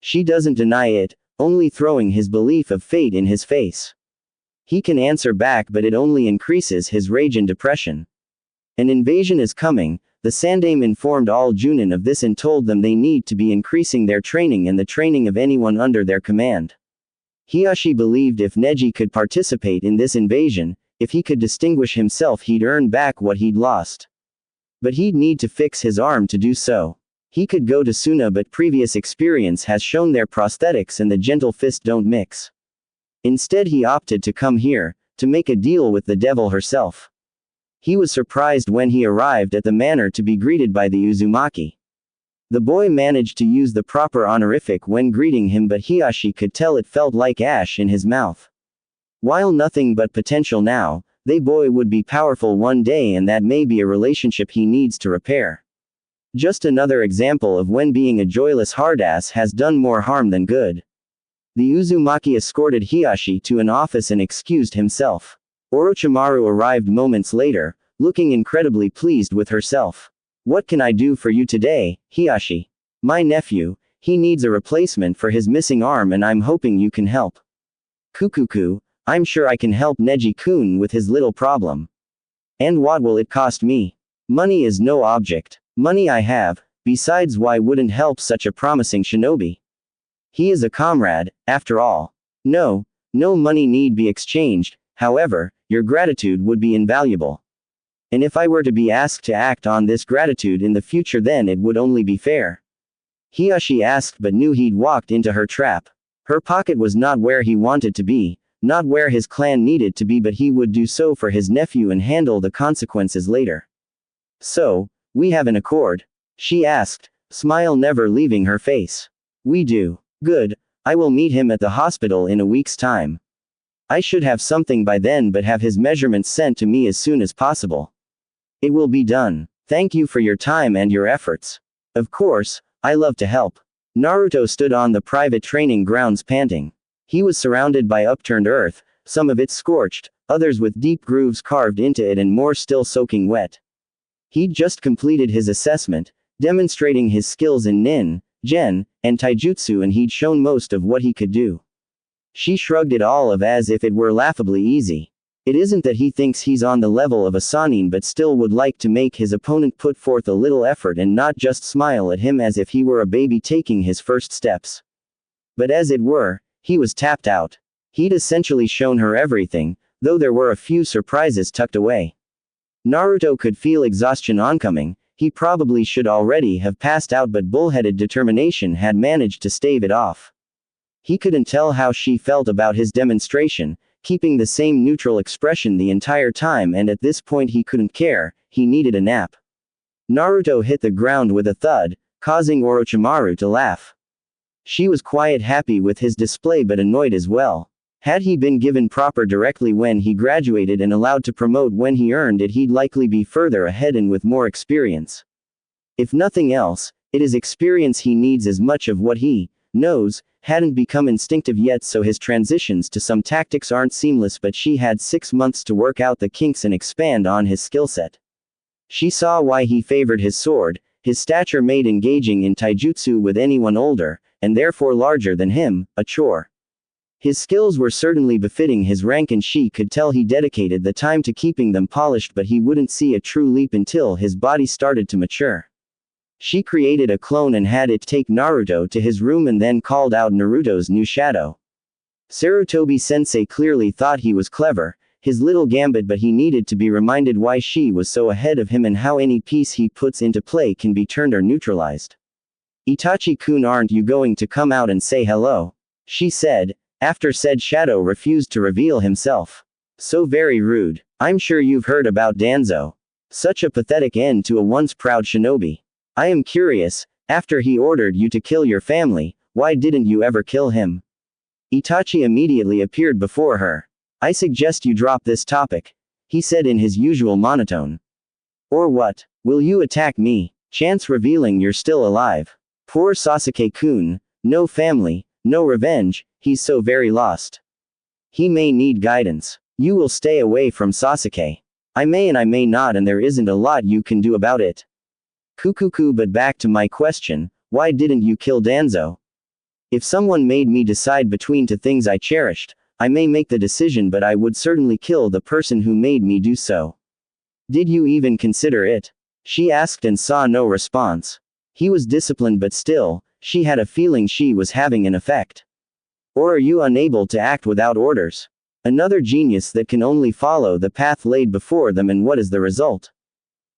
A: She doesn't deny it, only throwing his belief of fate in his face. He can answer back, but it only increases his rage and depression. An invasion is coming. the Sandaime informed all Junin of this and told them they need to be increasing their training and the training of anyone under their command. Hiashi believed if Neji could participate in this invasion, if he could distinguish himself he'd earn back what he'd lost. But he'd need to fix his arm to do so. He could go to Suna, but previous experience has shown their prosthetics and the gentle fist don't mix. Instead he opted to come here, to make a deal with the devil herself. He was surprised when he arrived at the manor to be greeted by the Uzumaki. The boy managed to use the proper honorific when greeting him, but Hiashi could tell it felt like ash in his mouth. While nothing but potential now, they boy would be powerful one day, and that may be a relationship he needs to repair. Just another example of when being a joyless hardass has done more harm than good. The Uzumaki escorted Hiashi to an office and excused himself. Orochimaru arrived moments later, looking incredibly pleased with herself. "What can I do for you today, Hiashi?" "My nephew, he needs a replacement for his missing arm and I'm hoping you can help." "Kukuku, I'm sure I can help Neji-kun with his little problem." "And what will it cost me?" "Money is no object. Money I have, besides why wouldn't help such a promising shinobi? He is a comrade, after all." No money need be exchanged, however, your gratitude would be invaluable. And if I were to be asked to act on this gratitude in the future, then it would only be fair. Hiashi asked but knew he'd walked into her trap. Her pocket was not where he wanted to be, not where his clan needed to be, but he would do so for his nephew and handle the consequences later. "So, we have an accord?" she asked, smile never leaving her face. "We do. Good. I will meet him at the hospital in a week's time. I should have something by then, but have his measurements sent to me as soon as possible." "It will be done. Thank you for your time and your efforts." "Of course, I love to help." Naruto stood on the private training grounds panting. He was surrounded by upturned earth, some of it scorched, others with deep grooves carved into it and more still soaking wet. He'd just completed his assessment, demonstrating his skills in nin, gen, and taijutsu, and he'd shown most of what he could do. She shrugged it all off as if it were laughably easy. It isn't that he thinks he's on the level of a Sannin, but still would like to make his opponent put forth a little effort and not just smile at him as if he were a baby taking his first steps. But as it were, he was tapped out. He'd essentially shown her everything, though there were a few surprises tucked away. Naruto could feel exhaustion oncoming. He probably should already have passed out, but bullheaded determination had managed to stave it off. He couldn't tell how she felt about his demonstration, keeping the same neutral expression the entire time, and at this point he couldn't care, he needed a nap. Naruto hit the ground with a thud, causing Orochimaru to laugh. She was quite happy with his display but annoyed as well. Had he been given proper directly when he graduated and allowed to promote when he earned it, he'd likely be further ahead and with more experience. If nothing else, it is experience he needs as much of what he knows hadn't become instinctive yet, so his transitions to some tactics aren't seamless, but she had 6 months to work out the kinks and expand on his skill set. She saw why he favored his sword. His stature made engaging in taijutsu with anyone older, and therefore larger than him, a chore. His skills were certainly befitting his rank, and she could tell he dedicated the time to keeping them polished, but he wouldn't see a true leap until his body started to mature. She created a clone and had it take Naruto to his room and then called out Naruto's new shadow. Sarutobi-sensei clearly thought he was clever, his little gambit, but he needed to be reminded why she was so ahead of him and how any piece he puts into play can be turned or neutralized. "Itachi-kun, aren't you going to come out and say hello?" she said, after said shadow refused to reveal himself. "So very rude. I'm sure you've heard about Danzo. Such a pathetic end to a once proud shinobi. I am curious, after he ordered you to kill your family, why didn't you ever kill him?" Itachi immediately appeared before her. "I suggest you drop this topic," he said in his usual monotone. "Or what? Will you attack me? Chance revealing you're still alive. Poor Sasuke-kun, no family, no revenge, he's so very lost. He may need guidance. You will stay away from Sasuke. I may and I may not, and there isn't a lot you can do about it." "Kukuku, but back to my question, why didn't you kill Danzo?" "If someone made me decide between two things I cherished, I may make the decision, but I would certainly kill the person who made me do so." "Did you even consider it?" She asked and saw no response. He was disciplined but still, she had a feeling she was having an effect. Or are you unable to act without orders? Another genius that can only follow the path laid before them, and what is the result?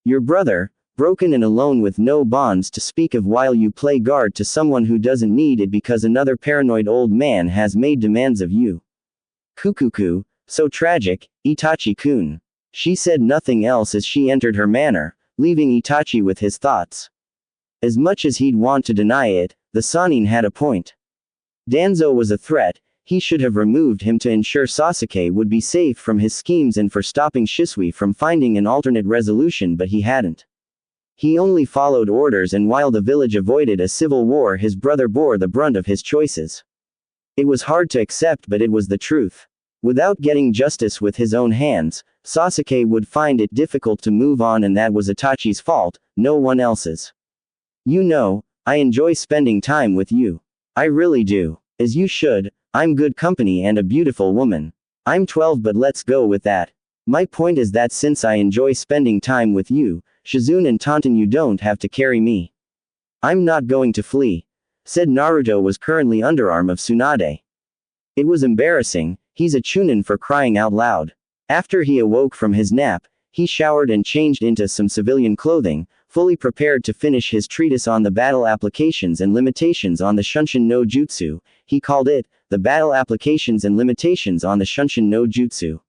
A: Your brother, broken and alone with no bonds to speak of, while you play guard to someone who doesn't need it because another paranoid old man has made demands of you. Kukuku, so tragic, Itachi-kun. She said nothing else as she entered her manor, leaving Itachi with his thoughts. As much as he'd want to deny it, the Sannin had a point. Danzo was a threat. He should have removed him to ensure Sasuke would be safe from his schemes and for stopping Shisui from finding an alternate resolution, but he hadn't. He only followed orders, and while the village avoided a civil war, his brother bore the brunt of his choices. It was hard to accept, but it was the truth. Without getting justice with his own hands, Sasuke would find it difficult to move on, and that was Itachi's fault, no one else's. You know, I enjoy spending time with you. I really do. As you should. I'm good company and a beautiful woman. I'm 12, but let's go with that. My point is that since I enjoy spending time with you, Shizune and Tonton, you don't have to carry me. I'm not going to flee. Said Naruto was currently underarm of Tsunade. It was embarrassing. He's a chunin for crying out loud. After he awoke from his nap, he showered and changed into some civilian clothing, fully prepared to finish his treatise on the battle applications and limitations on the Shunshin no Jutsu. He called it, the battle applications and limitations on the Shunshin no Jutsu.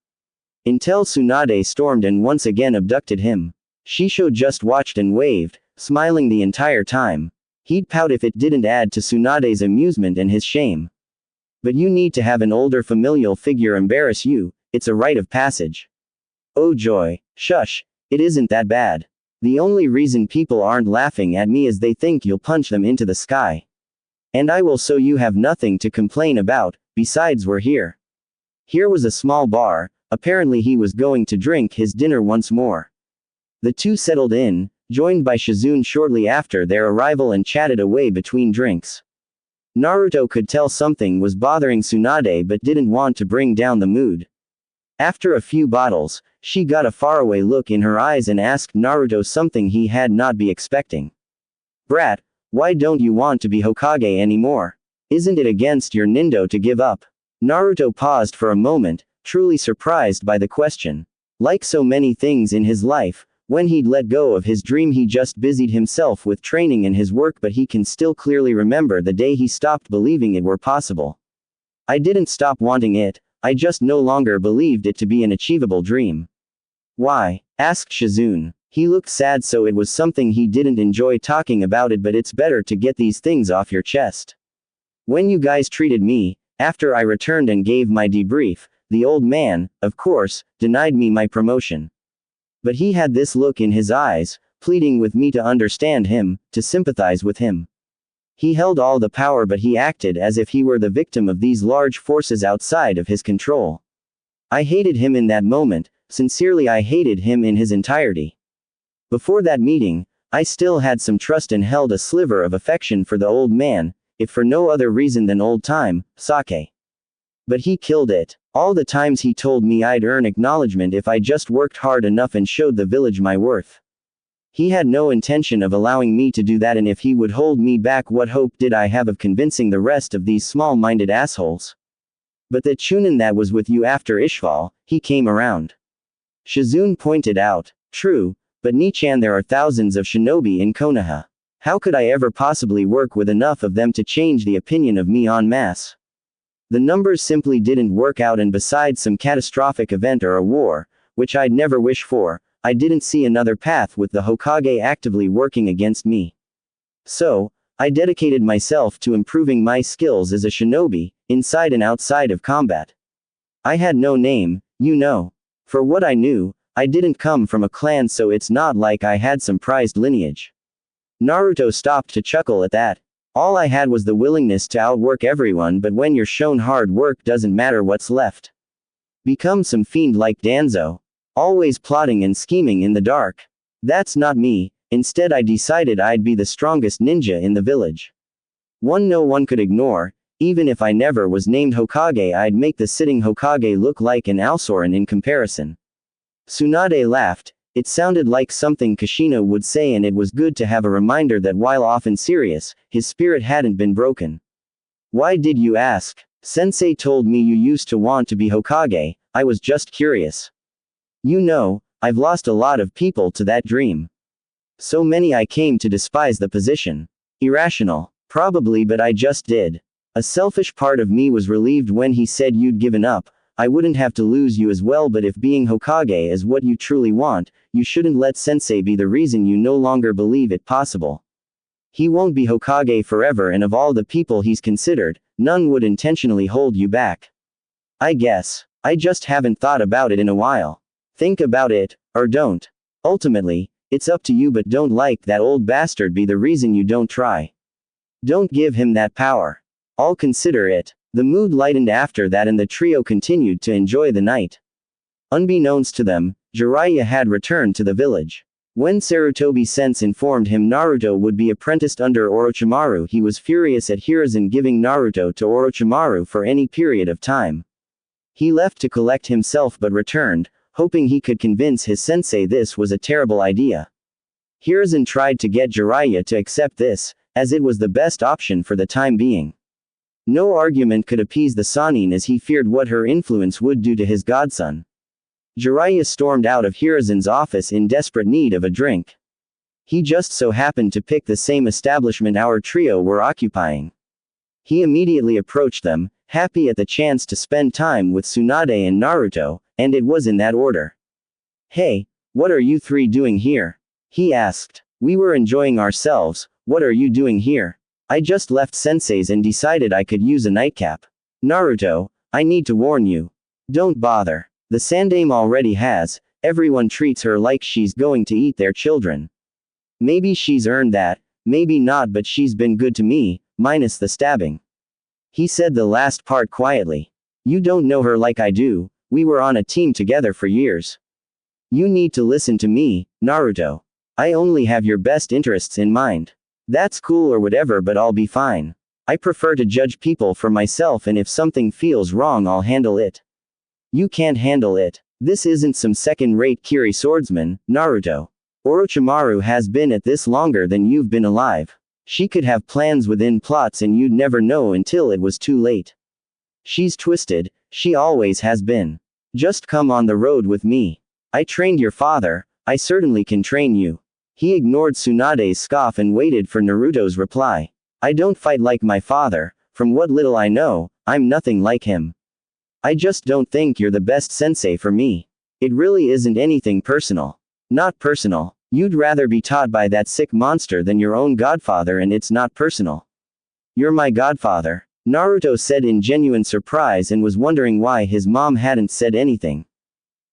A: Until Tsunade stormed and once again abducted him. Shisho just watched and waved, smiling the entire time. He'd pout if it didn't add to Tsunade's amusement and his shame. But you need to have an older familial figure embarrass you, it's a rite of passage. Oh joy. Shush, it isn't that bad. The only reason people aren't laughing at me is they think you'll punch them into the sky. And I will, so you have nothing to complain about. Besides, we're here. Here was a small bar. Apparently he was going to drink his dinner once more. The two settled in, joined by Shizune shortly after their arrival, and chatted away between drinks. Naruto could tell something was bothering Tsunade but didn't want to bring down the mood. After a few bottles, she got a faraway look in her eyes and asked Naruto something he had not been expecting. Brat, why don't you want to be Hokage anymore? Isn't it against your nindo to give up? Naruto paused for a moment, truly surprised by the question. Like so many things in his life, when he'd let go of his dream, he just busied himself with training and his work, but he can still clearly remember the day he stopped believing it were possible. I didn't stop wanting it, I just no longer believed it to be an achievable dream. Why? Asked Shizune. He looked sad, so it was something he didn't enjoy talking about it, but it's better to get these things off your chest. When you guys treated me, after I returned and gave my debrief, the old man, of course, denied me my promotion. But he had this look in his eyes, pleading with me to understand him, to sympathize with him. He held all the power, but he acted as if he were the victim of these large forces outside of his control. I hated him in that moment, sincerely I hated him in his entirety. Before that meeting, I still had some trust and held a sliver of affection for the old man, if for no other reason than old time, sake. But he killed it. All the times he told me I'd earn acknowledgement if I just worked hard enough and showed the village my worth. He had no intention of allowing me to do that, and if he would hold me back, what hope did I have of convincing the rest of these small-minded assholes? But the chunin that was with you after Ishval, he came around. Shizune pointed out. True, but Nichan, there are thousands of shinobi in Konoha. How could I ever possibly work with enough of them to change the opinion of me en masse? The numbers simply didn't work out, and besides some catastrophic event or a war, which I'd never wish for, I didn't see another path with the Hokage actively working against me. So, I dedicated myself to improving my skills as a shinobi, inside and outside of combat. I had no name, you know. For what I knew, I didn't come from a clan, so it's not like I had some prized lineage. Naruto stopped to chuckle at that. All I had was the willingness to outwork everyone, but when you're shown hard work, doesn't matter what's left. Become some fiend like Danzo. Always plotting and scheming in the dark. That's not me. Instead, I decided I'd be the strongest ninja in the village. One no one could ignore. Even if I never was named Hokage, I'd make the sitting Hokage look like an Alsoran in comparison. Tsunade laughed. It sounded like something Kashina would say, and it was good to have a reminder that while often serious, his spirit hadn't been broken. Why did you ask? Sensei told me you used to want to be Hokage. I was just curious. You know, I've lost a lot of people to that dream. So many I came to despise the position. Irrational. Probably, but I just did. A selfish part of me was relieved when he said you'd given up. I wouldn't have to lose you as well, but if being Hokage is what you truly want, you shouldn't let Sensei be the reason you no longer believe it possible. He won't be Hokage forever, and of all the people he's considered, none would intentionally hold you back. I guess. I just haven't thought about it in a while. Think about it, or don't. Ultimately, it's up to you, but don't let that old bastard be the reason you don't try. Don't give him that power. I'll consider it. The mood lightened after that, and the trio continued to enjoy the night. Unbeknownst to them, Jiraiya had returned to the village. When Sarutobi Sense informed him Naruto would be apprenticed under Orochimaru, he was furious at Hiruzen giving Naruto to Orochimaru for any period of time. He left to collect himself but returned, hoping he could convince his sensei this was a terrible idea. Hiruzen tried to get Jiraiya to accept this, as it was the best option for the time being. No argument could appease the Sannin, as he feared what her influence would do to his godson. Jiraiya stormed out of Hiruzen's office in desperate need of a drink. He just so happened to pick the same establishment our trio were occupying. He immediately approached them, happy at the chance to spend time with Tsunade and Naruto, and it was in that order. "Hey, what are you three doing here?" he asked. "We were enjoying ourselves. What are you doing here?" "I just left Sensei's and decided I could use a nightcap." "Naruto, I need to warn you. Don't bother. The Sandaime already has. Everyone treats her like she's going to eat their children. Maybe she's earned that, maybe not, but she's been good to me, minus the stabbing." He said the last part quietly. "You don't know her like I do. We were on a team together for years. You need to listen to me, Naruto. I only have your best interests in mind. That's cool or whatever, but I'll be fine. I prefer to judge people for myself, and if something feels wrong, I'll handle it. You can't handle it. This isn't some second-rate Kiri swordsman, Naruto. Orochimaru has been at this longer than you've been alive. She could have plans within plots and you'd never know until it was too late. She's twisted, she always has been. Just come on the road with me. I trained your father, I certainly can train you." He ignored Tsunade's scoff and waited for Naruto's reply. "I don't fight like my father. From what little I know, I'm nothing like him. I just don't think you're the best sensei for me. It really isn't anything personal. Not personal. You'd rather be taught by that sick monster than your own godfather, and it's not personal." "You're my godfather," Naruto said in genuine surprise and was wondering why his mom hadn't said anything.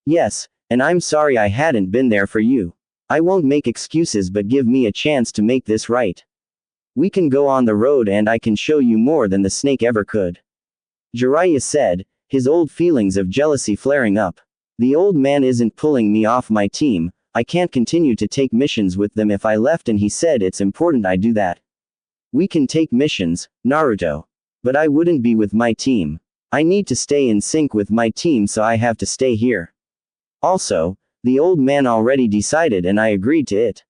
A: "Yes, and I'm sorry I hadn't been there for you. I won't make excuses, but give me a chance to make this right. We can go on the road and I can show you more than the snake ever could." Jiraiya said, his old feelings of jealousy flaring up. "The old man isn't pulling me off my team. I can't continue to take missions with them if I left, and he said it's important I do that. We can take missions, Naruto. But I wouldn't be with my team. I need to stay in sync with my team, so I have to stay here. Also, the old man already decided and I agreed to it.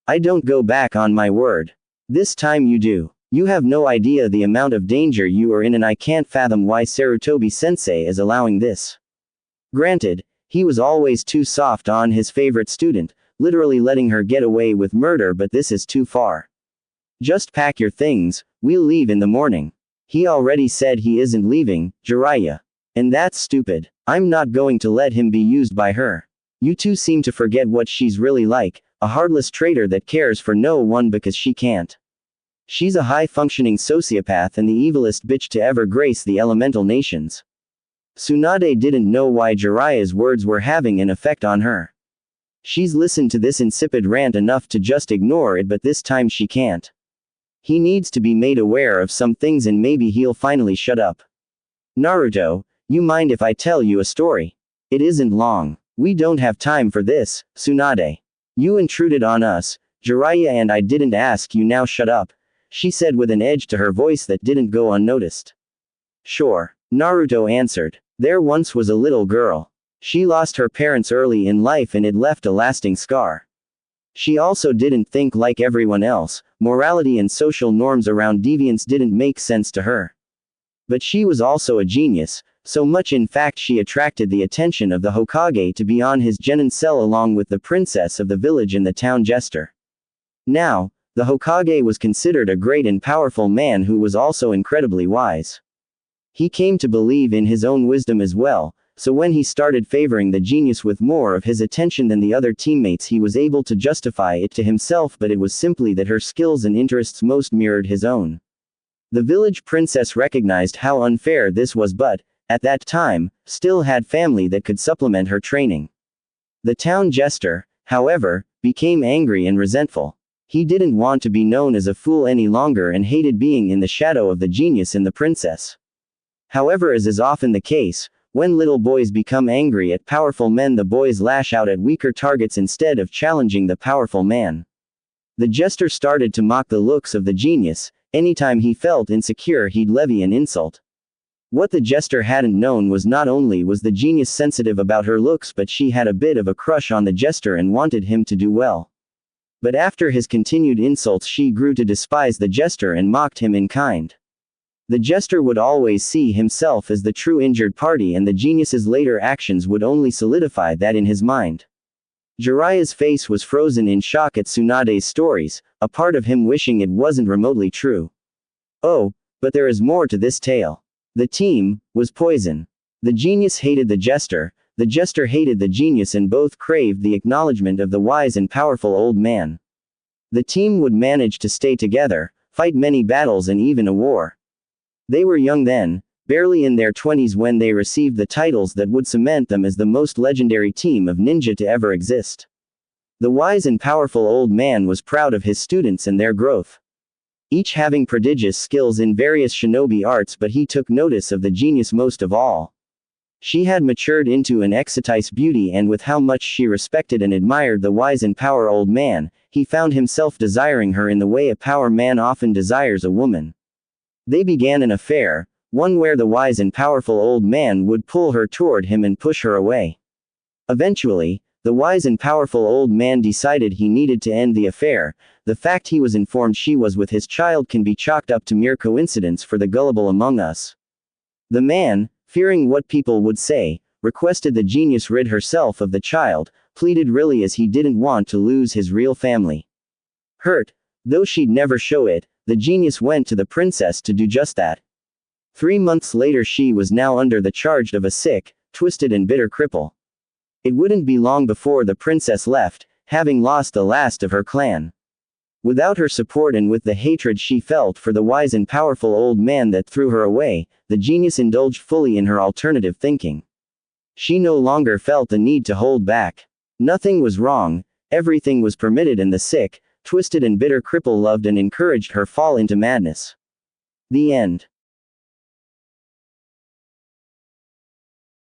A: I don't go back on my word. This time you do. You have no idea the amount of danger you are in, and I can't fathom why Sarutobi Sensei is allowing this. Granted, he was always too soft on his favorite student, literally letting her get away with murder, but this is too far. Just pack your things, we'll leave in the morning." He already said he isn't leaving, Jiraiya. And that's stupid. I'm not going to let him be used by her. You two seem to forget what she's really like, a heartless traitor that cares for no one because she can't. She's a high-functioning sociopath and the evilest bitch to ever grace the elemental nations. Tsunade didn't know why Jiraiya's words were having an effect on her. She's listened to this insipid rant enough to just ignore it, but this time she can't. He needs to be made aware of some things, and maybe he'll finally shut up. "Naruto, you mind if I tell you a story? It isn't long. We don't have time for this, Tsunade. You intruded on us, Jiraiya, and I didn't ask you. Now shut up," she said with an edge to her voice that didn't go unnoticed. "Sure," Naruto answered. "There once was a little girl. She lost her parents early in life and it left a lasting scar. She also didn't think like everyone else, morality and social norms around deviance didn't make sense to her. But she was also a genius, so much in fact she attracted the attention of the Hokage to be on his genin cell along with the princess of the village and the town jester. Now, the Hokage was considered a great and powerful man who was also incredibly wise. He came to believe in his own wisdom as well, so when he started favoring the genius with more of his attention than the other teammates he was able to justify it to himself, but it was simply that her skills and interests most mirrored his own. The village princess recognized how unfair this was but, at that time, still had family that could supplement her training. The town jester, however, became angry and resentful. He didn't want to be known as a fool any longer and hated being in the shadow of the genius and the princess. However, as is often the case, when little boys become angry at powerful men, the boys lash out at weaker targets instead of challenging the powerful man. The jester started to mock the looks of the genius. Anytime he felt insecure, he'd levy an insult. What the jester hadn't known was not only was the genius sensitive about her looks, but she had a bit of a crush on the jester and wanted him to do well. But after his continued insults, she grew to despise the jester and mocked him in kind. The jester would always see himself as the true injured party, and the genius's later actions would only solidify that in his mind. Jiraiya's face was frozen in shock at Tsunade's stories, a part of him wishing it wasn't remotely true. Oh, but there is more to this tale. The team was poison. The genius hated the jester hated the genius, and both craved the acknowledgement of the wise and powerful old man. The team would manage to stay together, fight many battles and even a war. They were young then, barely in their 20s, when they received the titles that would cement them as the most legendary team of ninja to ever exist. The wise and powerful old man was proud of his students and their growth, each having prodigious skills in various shinobi arts, but he took notice of the genius most of all. She had matured into an exotic beauty, and with how much she respected and admired the wise and power old man, he found himself desiring her in the way a power man often desires a woman. They began an affair, one where the wise and powerful old man would pull her toward him and push her away. Eventually, the wise and powerful old man decided he needed to end the affair. The fact he was informed she was with his child can be chalked up to mere coincidence for the gullible among us. The man, fearing what people would say, requested the genius rid herself of the child, pleaded really as he didn't want to lose his real family. Hurt, though she'd never show it, the genius went to the princess to do just that. 3 months later, she was now under the charge of a sick, twisted and bitter cripple. It wouldn't be long before the princess left, having lost the last of her clan. Without her support and with the hatred she felt for the wise and powerful old man that threw her away, the genius indulged fully in her alternative thinking. She no longer felt the need to hold back. Nothing was wrong, everything was permitted, and the sick, twisted and bitter cripple loved and encouraged her fall into madness. The end.